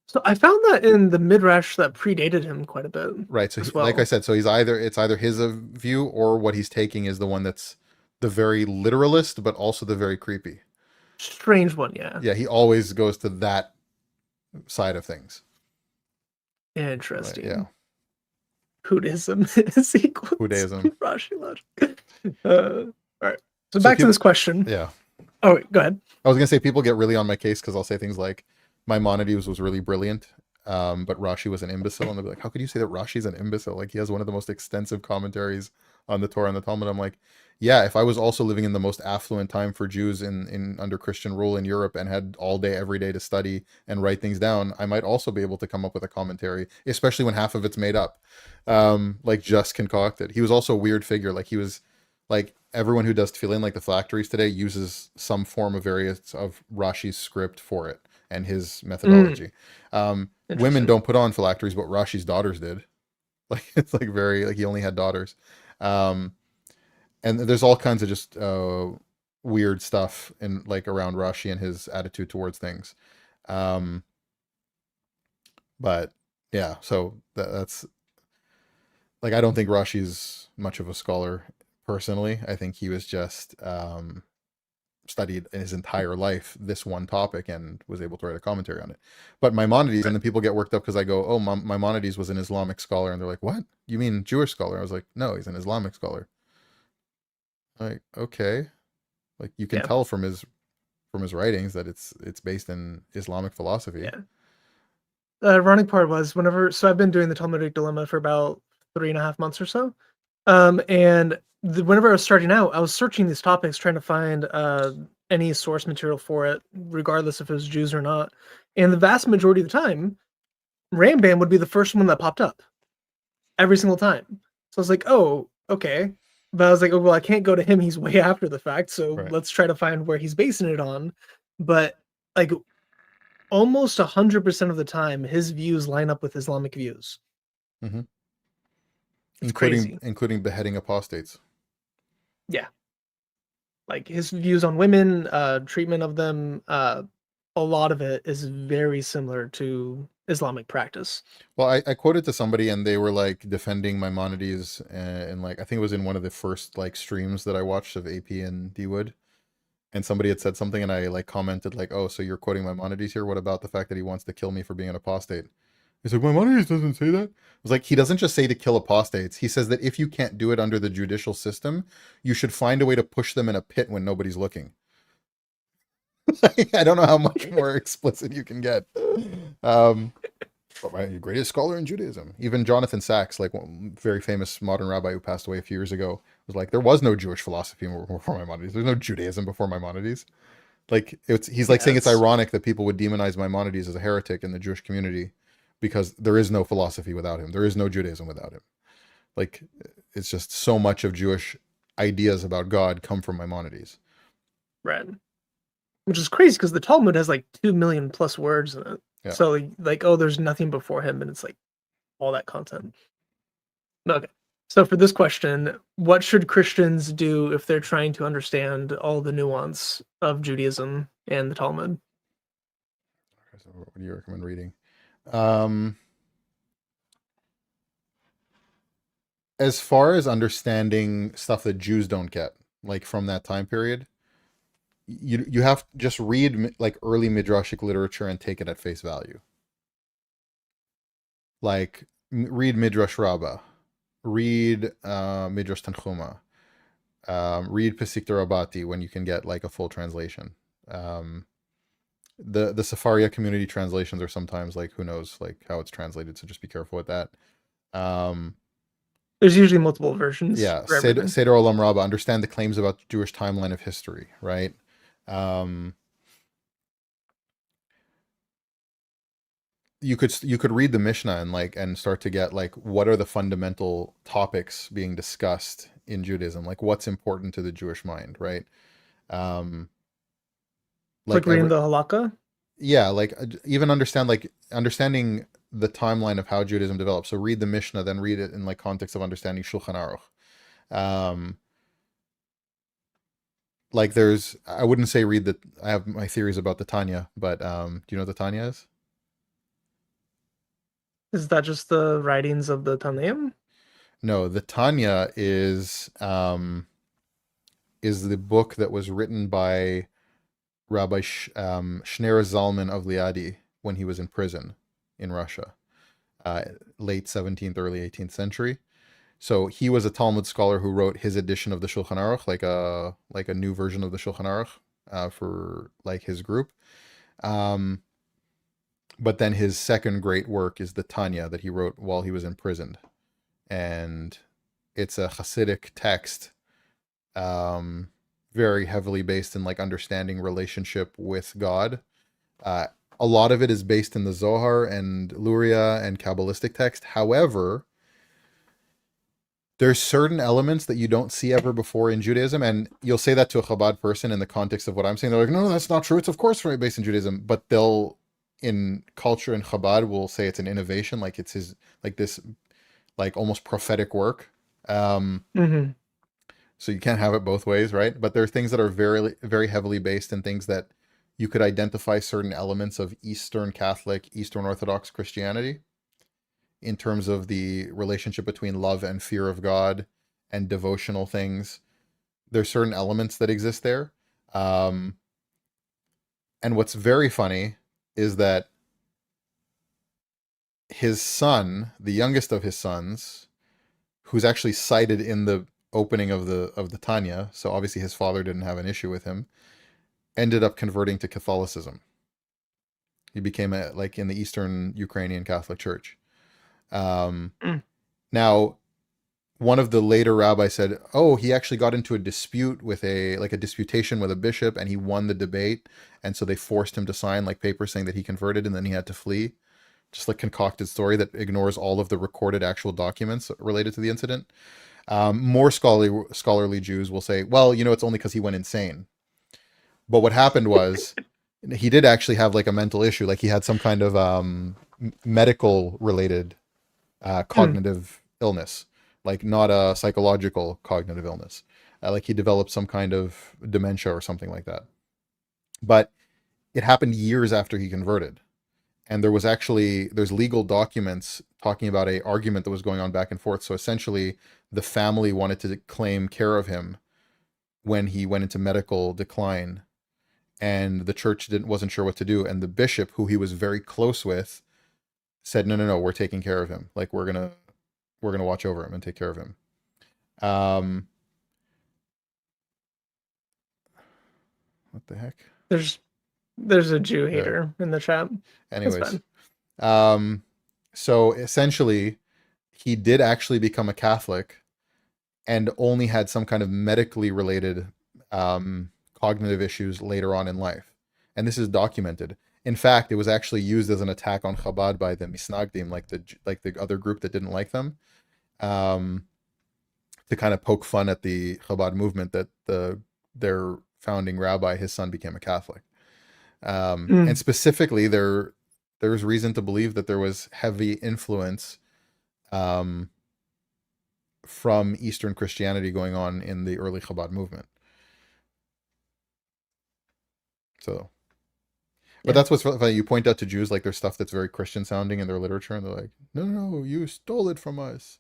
So I found that in the Midrash that predated him quite a bit. Right. So like I said, so it's either his view or what he's taking is the one that's the very literalist, but also the very creepy. Strange one, yeah. Yeah, he always goes to that side of things. Interesting. Right, yeah. Buddhism is equal Buddhism. to Rashi logic. All right. So back to this question. Yeah. Oh, wait, go ahead. I was gonna say people get really on my case because I'll say things like Maimonides was really brilliant, but Rashi was an imbecile, and they'll be like, "How could you say that Rashi's an imbecile? Like he has one of the most extensive commentaries on the Torah and the Talmud." I'm like, yeah, if I was also living in the most affluent time for Jews in under Christian rule in Europe and had all day every day to study and write things down, I might also be able to come up with a commentary, especially when half of it's made up, like just concocted. He was also a weird figure. Like he was like everyone who does tefillin, like the phylacteries today, uses some form of variants of Rashi's script for it and his methodology. Women don't put on phylacteries, but Rashi's daughters did. Like it's like very like he only had daughters. And there's all kinds of just weird stuff in like around Rashi and his attitude towards things. But yeah, so that's like I don't think Rashi's much of a scholar personally. I think he was just studied in his entire life this one topic and was able to write a commentary on it. But Maimonides, and then people get worked up because I go, oh, Maimonides was an Islamic scholar, and they're like, what? You mean Jewish scholar? I was like, no, he's an Islamic scholar. Like, okay, like you can tell from his writings that it's based in Islamic philosophy. Yeah. The ironic part was so I've been doing the Talmudic dilemma for about 3.5 months or so. And whenever I was starting out, I was searching these topics, trying to find any source material for it, regardless if it was Jews or not. And the vast majority of the time, Rambam would be the first one that popped up every single time. So I was like, oh, okay. But I was like, oh, well, I can't go to him. He's way after the fact. So let's try to find where he's basing it on. But like almost 100% of the time, his views line up with Islamic views. Mm-hmm. Including beheading apostates. Yeah. Like his views on women, treatment of them, a lot of it is very similar to Islamic practice. Well, I quoted to somebody and they were like defending Maimonides, and like I think it was in one of the first like streams that I watched of AP and D Wood, and somebody had said something and I like commented like, "Oh, so you're quoting Maimonides here? What about the fact that he wants to kill me for being an apostate?" He's like, "Maimonides doesn't say that." I was like, he doesn't just say to kill apostates. He says that if you can't do it under the judicial system, you should find a way to push them in a pit when nobody's looking. I don't know how much more explicit you can get. My greatest scholar in Judaism. Even Jonathan Sacks, like one very famous modern rabbi who passed away a few years ago, was like, there was no Jewish philosophy before Maimonides. There's no Judaism before Maimonides. Like he's like saying it's ironic that people would demonize Maimonides as a heretic in the Jewish community because there is no philosophy without him. There is no Judaism without him. Like it's just so much of Jewish ideas about God come from Maimonides. Right. Which is crazy because the Talmud has like 2 million plus words in it. Yeah. So like, oh, there's nothing before him, and it's like all that content. Okay. So for this question, what should Christians do if they're trying to understand all the nuance of Judaism and the Talmud? So what do you recommend reading? As far as understanding stuff that Jews don't get, like from that time period, you have to just read like early midrashic literature and take it at face value. Like read Midrash Rabbah, read Midrash Tanchuma, read Pesikta Rabbati when you can get like a full translation. The Sefaria community translations are sometimes like who knows like how it's translated, so just be careful with that. There's usually multiple versions. Yeah, Seder Olam Rabbah, understand the claims about the Jewish timeline of history, right? You could read the Mishnah and start to get like what are the fundamental topics being discussed in Judaism, like what's important to the Jewish mind, right? Like reading the halakha. Yeah, like even understanding the timeline of how Judaism developed. So read the Mishnah, then read it in like context of understanding Shulchan Aruch. Like I wouldn't say read I have my theories about the Tanya, but do you know what the Tanya is? Is that just the writings of the Tanaim? No, the Tanya is the book that was written by Rabbi Shneur Zalman of Liadi when he was in prison in Russia, late 17th, early 18th century. So he was a Talmud scholar who wrote his edition of the Shulchan Aruch, like a new version of the Shulchan Aruch for like his group. But then his second great work is the Tanya that he wrote while he was imprisoned, and it's a Hasidic text, very heavily based in like understanding relationship with God. A lot of it is based in the Zohar and Luria and Kabbalistic text. However, there's certain elements that you don't see ever before in Judaism, and you'll say that to a Chabad person in the context of what I'm saying. They're like, no, that's not true. It's of course based in Judaism, but they'll, in culture and Chabad, will say it's an innovation, like it's his, like this, like almost prophetic work. Mm-hmm. So you can't have it both ways, right? But there are things that are very, very heavily based in things that you could identify certain elements of Eastern Catholic, Eastern Orthodox Christianity in terms of the relationship between love and fear of God and devotional things. There's certain elements that exist there. And what's very funny is that his son, the youngest of his sons, who's actually cited in the opening of the Tanya, so obviously his father didn't have an issue with him, ended up converting to Catholicism. He became like in the Eastern Ukrainian Catholic Church. Now, one of the later rabbis said, oh, he actually got into a dispute with a disputation with a bishop, and he won the debate, and so they forced him to sign like papers saying that he converted, and then he had to flee. Just like concocted story that ignores all of the recorded actual documents related to the incident. More scholarly Jews will say, well, it's only because he went insane. But what happened was he did actually have like a mental issue. Like he had some kind of medical related cognitive illness, like not a psychological cognitive illness. Like he developed some kind of dementia or something like that. But it happened years after he converted. and there's legal documents talking about a argument that was going on back and forth. So essentially, the family wanted to claim care of him when he went into medical decline, and the church wasn't sure what to do, and the bishop, who he was very close with, said, no, no, no, we're taking care of him. Like, we're gonna watch over him and take care of him. um what the heck? There's a Jew Yeah. hater in the chat. That's Anyways, fine. so essentially, he did actually become a Catholic and only had some kind of medically related cognitive issues later on in life. And this is documented. In fact, it was actually used as an attack on Chabad by the Misnagdim, like the other group that didn't like them, um, to kind of poke fun at the Chabad movement, that their founding rabbi, his son, became a Catholic. And specifically, there's reason to believe that there was heavy influence from Eastern Christianity going on in the early Chabad movement. So, but Yeah. that's what's funny. You point out to Jews, like, there's stuff that's very Christian sounding in their literature, and they're like, no, no, no, you stole it from us.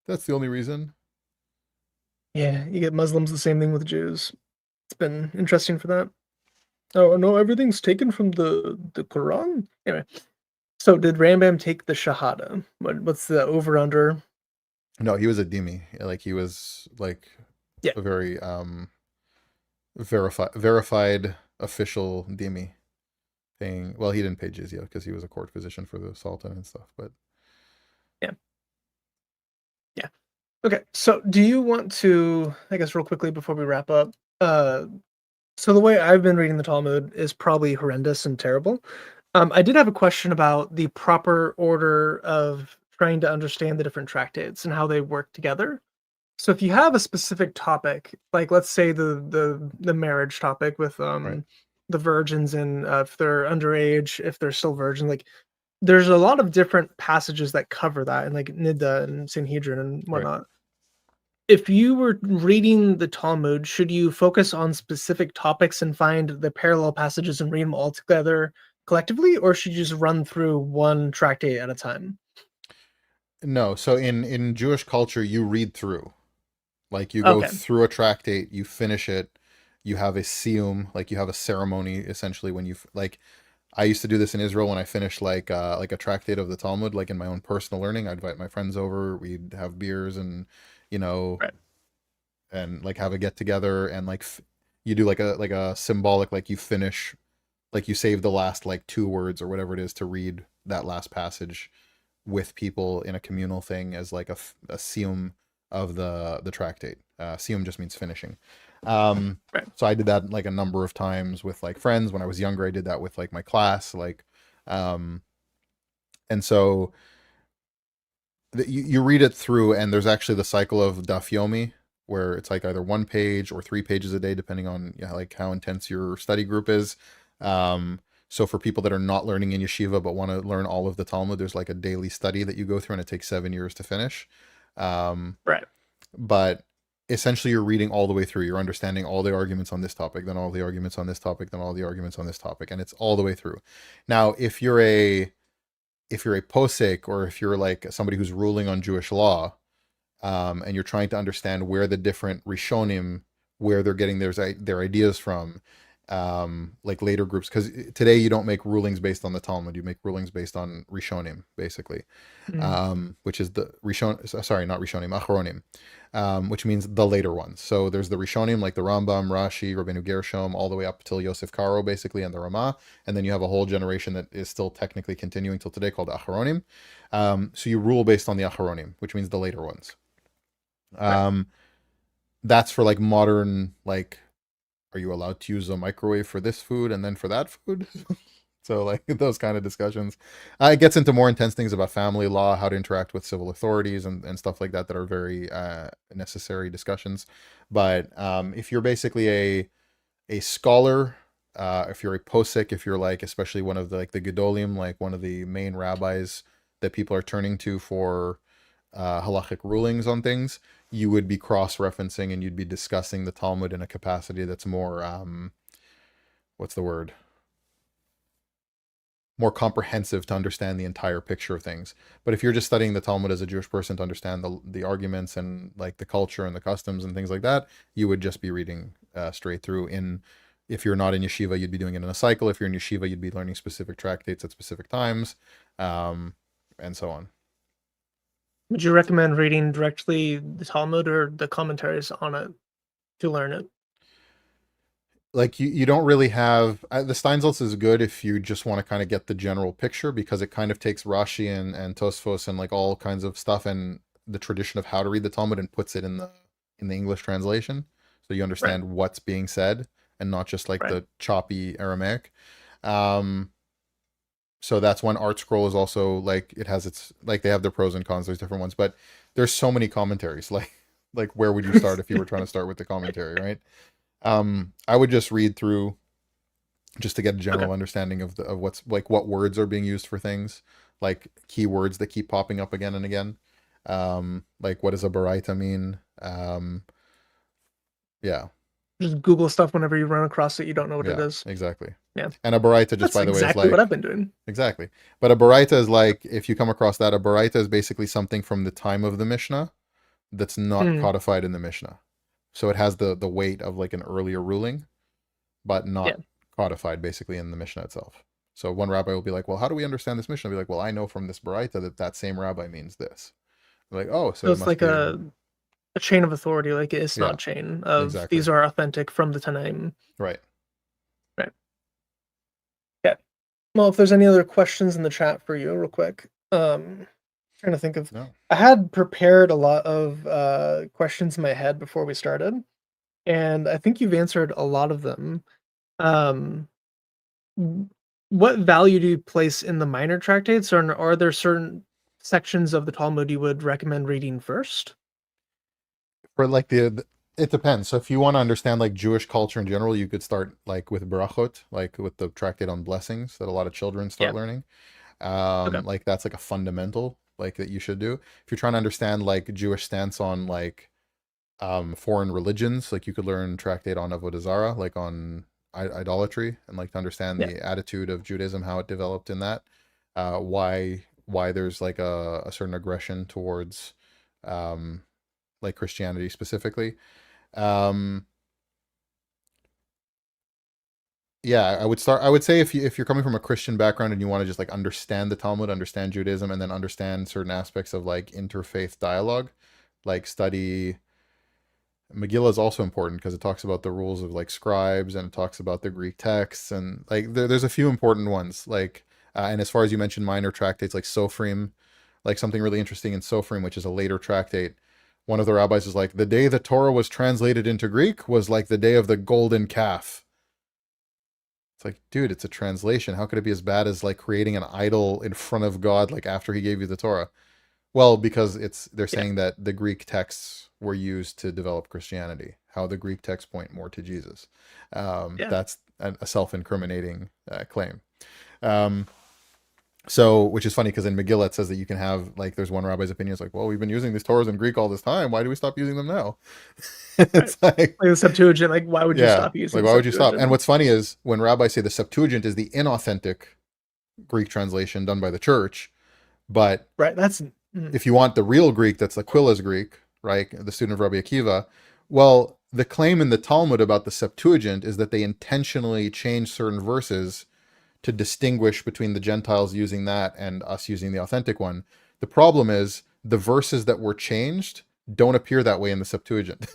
That's the only reason. Yeah, you get Muslims the same thing with Jews. It's been interesting for that. Oh no, everything's taken from the Quran. Anyway, so did Rambam take the Shahada? What's the over under? No, he was a dhimmi. Like, he was like Yeah, a very verified official dhimmi, paying. Well, he didn't pay jizya because he was a court physician for the sultan and stuff. But yeah, yeah. Okay, so do you want to, I guess, real quickly before we wrap up? Uh, so the way I've been reading the Talmud is probably horrendous and terrible. I did have a question about the proper order of trying to understand the different tractates and how they work together. So if you have a specific topic, like let's say the marriage topic with right, the virgins and if they're underage, if they're still virgin, like there's a lot of different passages that cover that, and like Nidda and Sanhedrin and right. whatnot. If you were reading the Talmud, should you focus on specific topics and find the parallel passages and read them all together collectively, or should you just run through one tractate at a time? No, so in Jewish culture, you read through. Like, you go Okay, through a tractate, you finish it, you have a siyum, like you have a ceremony essentially when like, I used to do this in Israel when I finished like a tractate of the Talmud, like in my own personal learning. I'd invite my friends over, we'd have beers, and you know, right. and like have a get together, and like you do like a symbolic, like you finish, like you save the last like two words or whatever it is to read that last passage with people in a communal thing as like a siyum of the tractate. Siyum just means finishing. Right. So I did that like a number of times with like friends when I was younger. I did that with like my class, like, um, and so you read it through, and there's actually the cycle of daf yomi, where it's like either one page or 3 pages a day, depending on, yeah, like how intense your study group is. So for people that are not learning in yeshiva but want to learn all of the Talmud, there's like a daily study that you go through, and it takes 7 years to finish. Um, Right. but essentially, you're reading all the way through. You're understanding all the arguments on this topic, then all the arguments on this topic, then all the arguments on this topic, and it's all the way through. Now, if you're a posek, or if you're like somebody who's ruling on Jewish law, and you're trying to understand where the different Rishonim, where they're getting their ideas from, like later groups, because today you don't make rulings based on the Talmud, you make rulings based on Rishonim, basically, Mm, which is the Rishon, sorry, not Rishonim, Achronim, which means the later ones. So there's the Rishonim, like the Rambam, Rashi, Rabbeinu Gershom, all the way up till Yosef Karo, basically, and the Ramah, and then you have a whole generation that is still technically continuing till today called Achronim. So you rule based on the Achronim, which means the later ones. right. Um, that's for like modern, like, are you allowed to use a microwave for this food and then for that food? So like those kind of discussions. It gets into more intense things about family law, how to interact with civil authorities, and stuff like that, that are very necessary discussions. But if you're basically a scholar, if you're a posek, if you're like, especially one of the like the gedolim, like one of the main rabbis that people are turning to for halachic rulings on things, you would be cross-referencing, and you'd be discussing the Talmud in a capacity that's more, what's the word? more comprehensive to understand the entire picture of things. But if you're just studying the Talmud as a Jewish person to understand the arguments and like the culture and the customs and things like that, you would just be reading straight through. If you're not in yeshiva, you'd be doing it in a cycle. If you're in yeshiva, you'd be learning specific tractates at specific times, and so on. Would you recommend reading directly the Talmud or the commentaries on it to learn it? Like you don't really have the Steinsaltz is good if you just want to kind of get the general picture, because it kind of takes Rashi and Tosfos and like all kinds of stuff and the tradition of how to read the Talmud and puts it in the English translation, so you understand what's being said and not just like the choppy Aramaic. So that's one. Art Scroll is also like, it has its, like they have their pros and cons, there's different ones, but there's so many commentaries. Like where would you start if you were trying to start with the commentary, right? I would just read through just to get a general understanding of what's like, what words are being used for things, like keywords that keep popping up again and again. Like what does a baraita mean? Yeah. Just Google stuff whenever you run across it, you don't know what it is. Exactly. Yeah. And a baraita, just That's by the way, is exactly like what I've been doing. Exactly. But a baraita is like, if you come across that, a baraita is basically something from the time of the Mishnah that's not codified in the Mishnah. So it has the weight of like an earlier ruling, but not codified basically in the Mishnah itself. So one rabbi will be like, well, how do we understand this Mishnah? I'll be like, well, I know from this baraita that same rabbi means this. They're like, oh, so it's like a chain of authority, like it's not chain of these are authentic from the Tanaim. Right. Right. Yeah. Well, if there's any other questions in the chat for you, real quick. Trying to think of. No. I had prepared a lot of questions in my head before we started, and I think you've answered a lot of them. What value do you place in the minor tractates, or are there certain sections of the Talmud you would recommend reading first? For like it depends. So if you want to understand like Jewish culture in general, you could start like with Berachot, like with the tractate on blessings that a lot of children start learning. Like that's like a fundamental like that you should do. If you're trying to understand like Jewish stance on like foreign religions, like you could learn tractate on Avodah Zarah, like on idolatry, and like to understand the attitude of Judaism, how it developed in that, why there's like a certain aggression towards like Christianity specifically. Yeah, I would say if you're coming from a Christian background and you want to just like understand the Talmud, understand Judaism, and then understand certain aspects of like interfaith dialogue, like study Megillah is also important because it talks about the rules of like scribes, and it talks about the Greek texts, and like there's a few important ones, like and as far as you mentioned minor tractates like Sofrim, like something really interesting in Sofrim, which is a later tractate. One of the rabbis is like, the day the Torah was translated into Greek was like the day of the golden calf. It's like, dude, it's a translation. How could it be as bad as like creating an idol in front of God, like after he gave you the Torah? Well, because they're saying that the Greek texts were used to develop Christianity, how the Greek texts point more to Jesus. That's a self-incriminating claim. So, which is funny because in Megillah it says that you can have, like, there's one rabbi's opinion is like, well, we've been using these Torahs in Greek all this time. Why do we stop using them now? It's like the Septuagint, like, why would you stop using like, why would you stop? And what's funny is when rabbis say the Septuagint is the inauthentic Greek translation done by the church, but that's if you want the real Greek, that's Aquila's Greek, right? The student of Rabbi Akiva. Well, the claim in the Talmud about the Septuagint is that they intentionally changed certain verses to distinguish between the Gentiles using that and us using the authentic one. The problem is the verses that were changed don't appear that way in the Septuagint.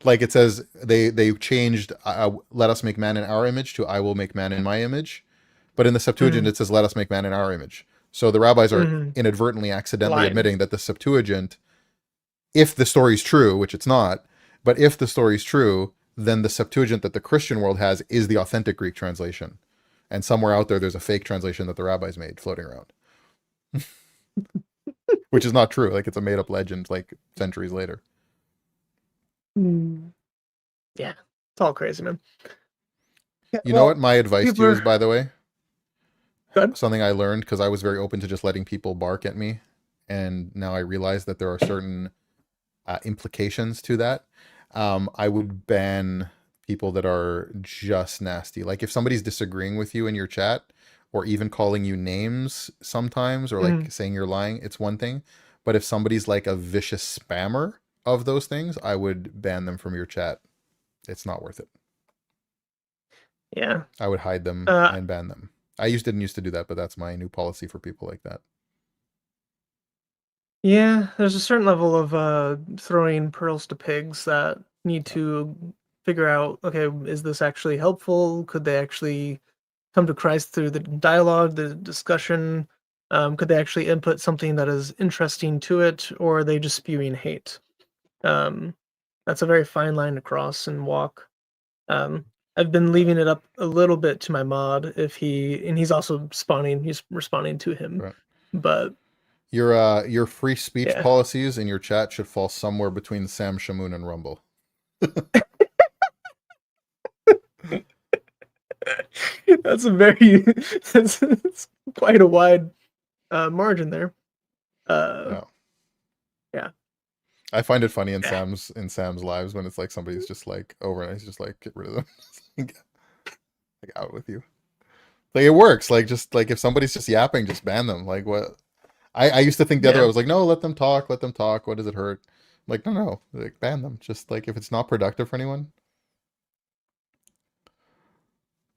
Like it says, they changed let us make man in our image to I will make man in my image. But in the Septuagint, it says, let us make man in our image. So the rabbis are inadvertently, accidentally admitting that the Septuagint, if the story's true, which it's not, but if the story's true, then the Septuagint that the Christian world has is the authentic Greek translation. And somewhere out there, there's a fake translation that the rabbis made floating around. Which is not true. Like, it's a made-up legend, like, centuries later. Yeah. It's all crazy, man. You know what my advice to you is, by the way? Good. Something I learned, because I was very open to just letting people bark at me. And now I realize that there are certain implications to that. I would ban people that are just nasty. Like if somebody's disagreeing with you in your chat or even calling you names sometimes or like Mhm. saying you're lying, it's one thing. But if somebody's like a vicious spammer of those things, I would ban them from your chat. It's not worth it. Yeah. I would hide them Uh, and ban them. Didn't used to do that, but that's my new policy for people like that. yeah, there's a certain level of throwing pearls to pigs that need Yeah. to figure out, okay, is this actually helpful? Could they actually come to Christ through the dialogue, the discussion? Could they actually input something that is interesting to it, or are they just spewing hate? Um, that's a very fine line to cross and walk. Um, I've been leaving it up a little bit to my mod if he's also spawning, he's responding to him. Right. But Your free speech yeah. policies in your chat should fall somewhere between Sam Shamoon and Rumble. That's a very that's quite a wide margin there. Uh, Yeah. yeah, I find it funny yeah, in Sam's lives when it's like somebody's just like over and he's just like get rid of them. Like out with you. Like it works. Like just like if somebody's just yapping, just ban them. Like what I used to think the other way. yeah, I was like, no, let them talk, let them talk. What does it hurt? I'm like, no, like ban them. Just like if it's not productive for anyone.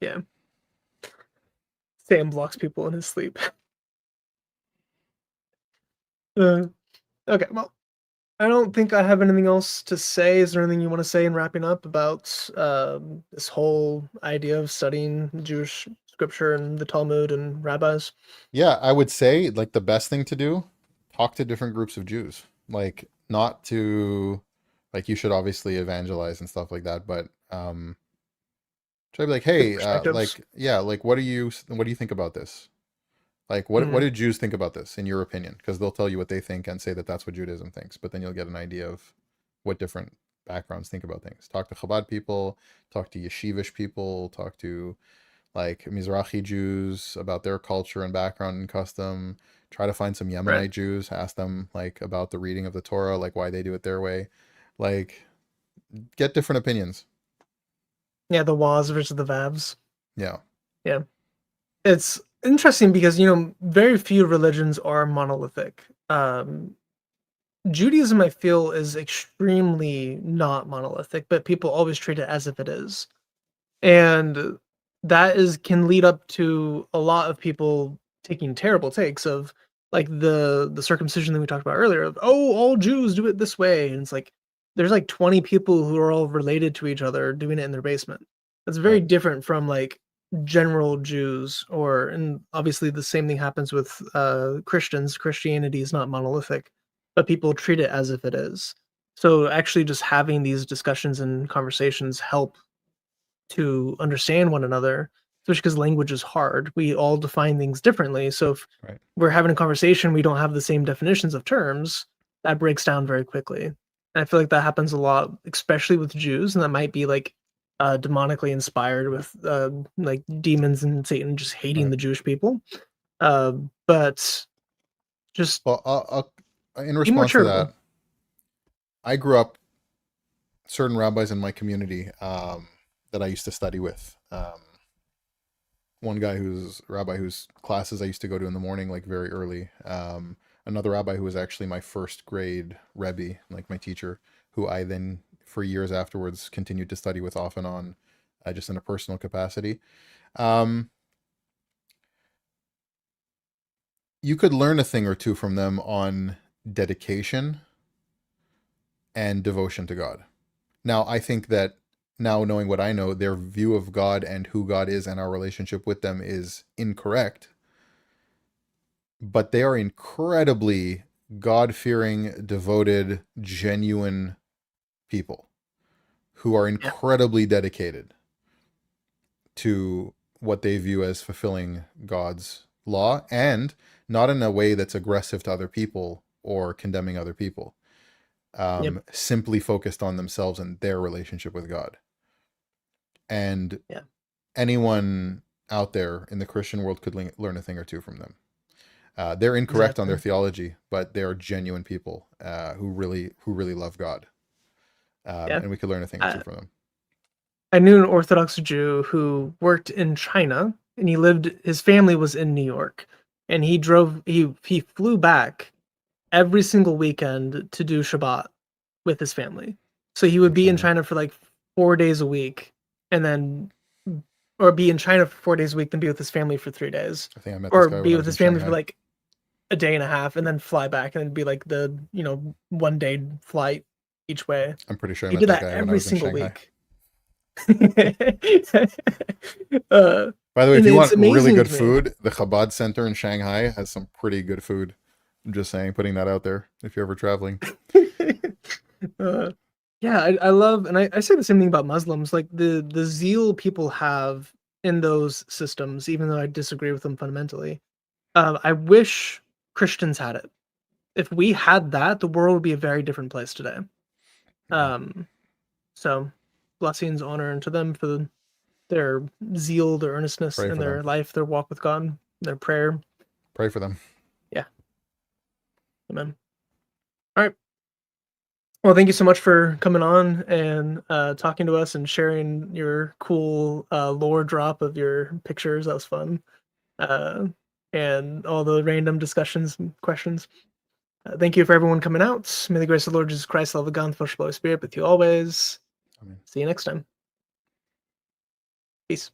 yeah. Sam blocks people in his sleep. Uh, okay, well, I don't think I have anything else to say. Is there anything you want to say in wrapping up about this whole idea of studying Jewish scripture and the Talmud and rabbis? Yeah, I would say like the best thing to do, talk to different groups of Jews. Like not to like you should obviously evangelize and stuff like that, but try to be like, Good hey, perspectives. like yeah, like what do you think about this? Like what Mm, do Jews think about this in your opinion? Because they'll tell you what they think and say that that's what Judaism thinks, but then you'll get an idea of what different backgrounds think about things. Talk to Chabad people, talk to Yeshivish people, talk to like Mizrahi Jews about their culture and background and custom. Try to find some right. Yemenite Jews, ask them like about the reading of the Torah, like why they do it their way. Like get different opinions. Yeah, the was versus the vavs. Yeah. Yeah. It's interesting because, very few religions are monolithic. Judaism, I feel, is extremely not monolithic, but people always treat it as if it is. And that is can lead up to a lot of people taking terrible takes of like the circumcision that we talked about earlier of, oh, all Jews do it this way. And it's like there's like 20 people who are all related to each other doing it in their basement. That's very Right. different from like general Jews or and obviously the same thing happens with Christians. Christianity is not monolithic, but people treat it as if it is. So actually just having these discussions and conversations help to understand one another, especially because language is hard. We all define things differently. So if Right. we're having a conversation, we don't have the same definitions of terms, that breaks down very quickly. And I feel like that happens a lot, especially with Jews, and that might be like demonically inspired with like demons and Satan just hating Right. the Jewish people. Uh, but just Well, in be more response to charitable. that, I grew up certain rabbis in my community that I used to study with. One guy who's rabbi whose classes I used to go to in the morning, like very early. Another rabbi who was actually my first grade rebbe, like my teacher, who I then for years afterwards continued to study with off and on, just in a personal capacity. Um, you could learn a thing or two from them on dedication and devotion to God. Now, I think that now knowing what I know, their view of God and who God is and our relationship with them is incorrect, but they are incredibly God-fearing, devoted, genuine people who are Yeah. incredibly dedicated to what they view as fulfilling God's law and not in a way that's aggressive to other people or condemning other people, Yep. simply focused on themselves and their relationship with God. And Yeah. anyone out there in the Christian world could learn a thing or two from them. They're incorrect on their Exactly. theology, but they are genuine people who really love God, Yeah. and we could learn a thing or two I, from them. I knew an Orthodox Jew who worked in China, and his family was in New York, and he flew back every single weekend to do Shabbat with his family. So he would be in China for like 4 days a week, and then, or be in China for 4 days a week, then be with his family for 3 days, I think I met or this guy when be I with was in his family for Shanghai. like a day and a half, and then fly back, and then be like the 1 day flight each way. I'm pretty sure I He met did that that guy when I every was in single Shanghai. week. uh, By the way, if and you it's want really amazing good to me. food, the Chabad Center in Shanghai has some pretty good food. I'm just saying, putting that out there if you're ever traveling. uh, yeah, I love, and I say the same thing about Muslims, like the zeal people have in those systems, even though I disagree with them fundamentally. I wish Christians had it. If we had that, the world would be a very different place today. So blessings, honor unto them for their zeal, their earnestness Pray in for their them. life, their walk with God, their prayer. Pray for them. Yeah. Amen. All right. Well, thank you so much for coming on and talking to us and sharing your cool lore drop of your pictures. That was fun. And all the random discussions and questions. Thank you for everyone coming out. May the grace of the Lord Jesus Christ, the love of God, and the fellowship of the Holy Spirit with you always. Amen. See you next time. Peace.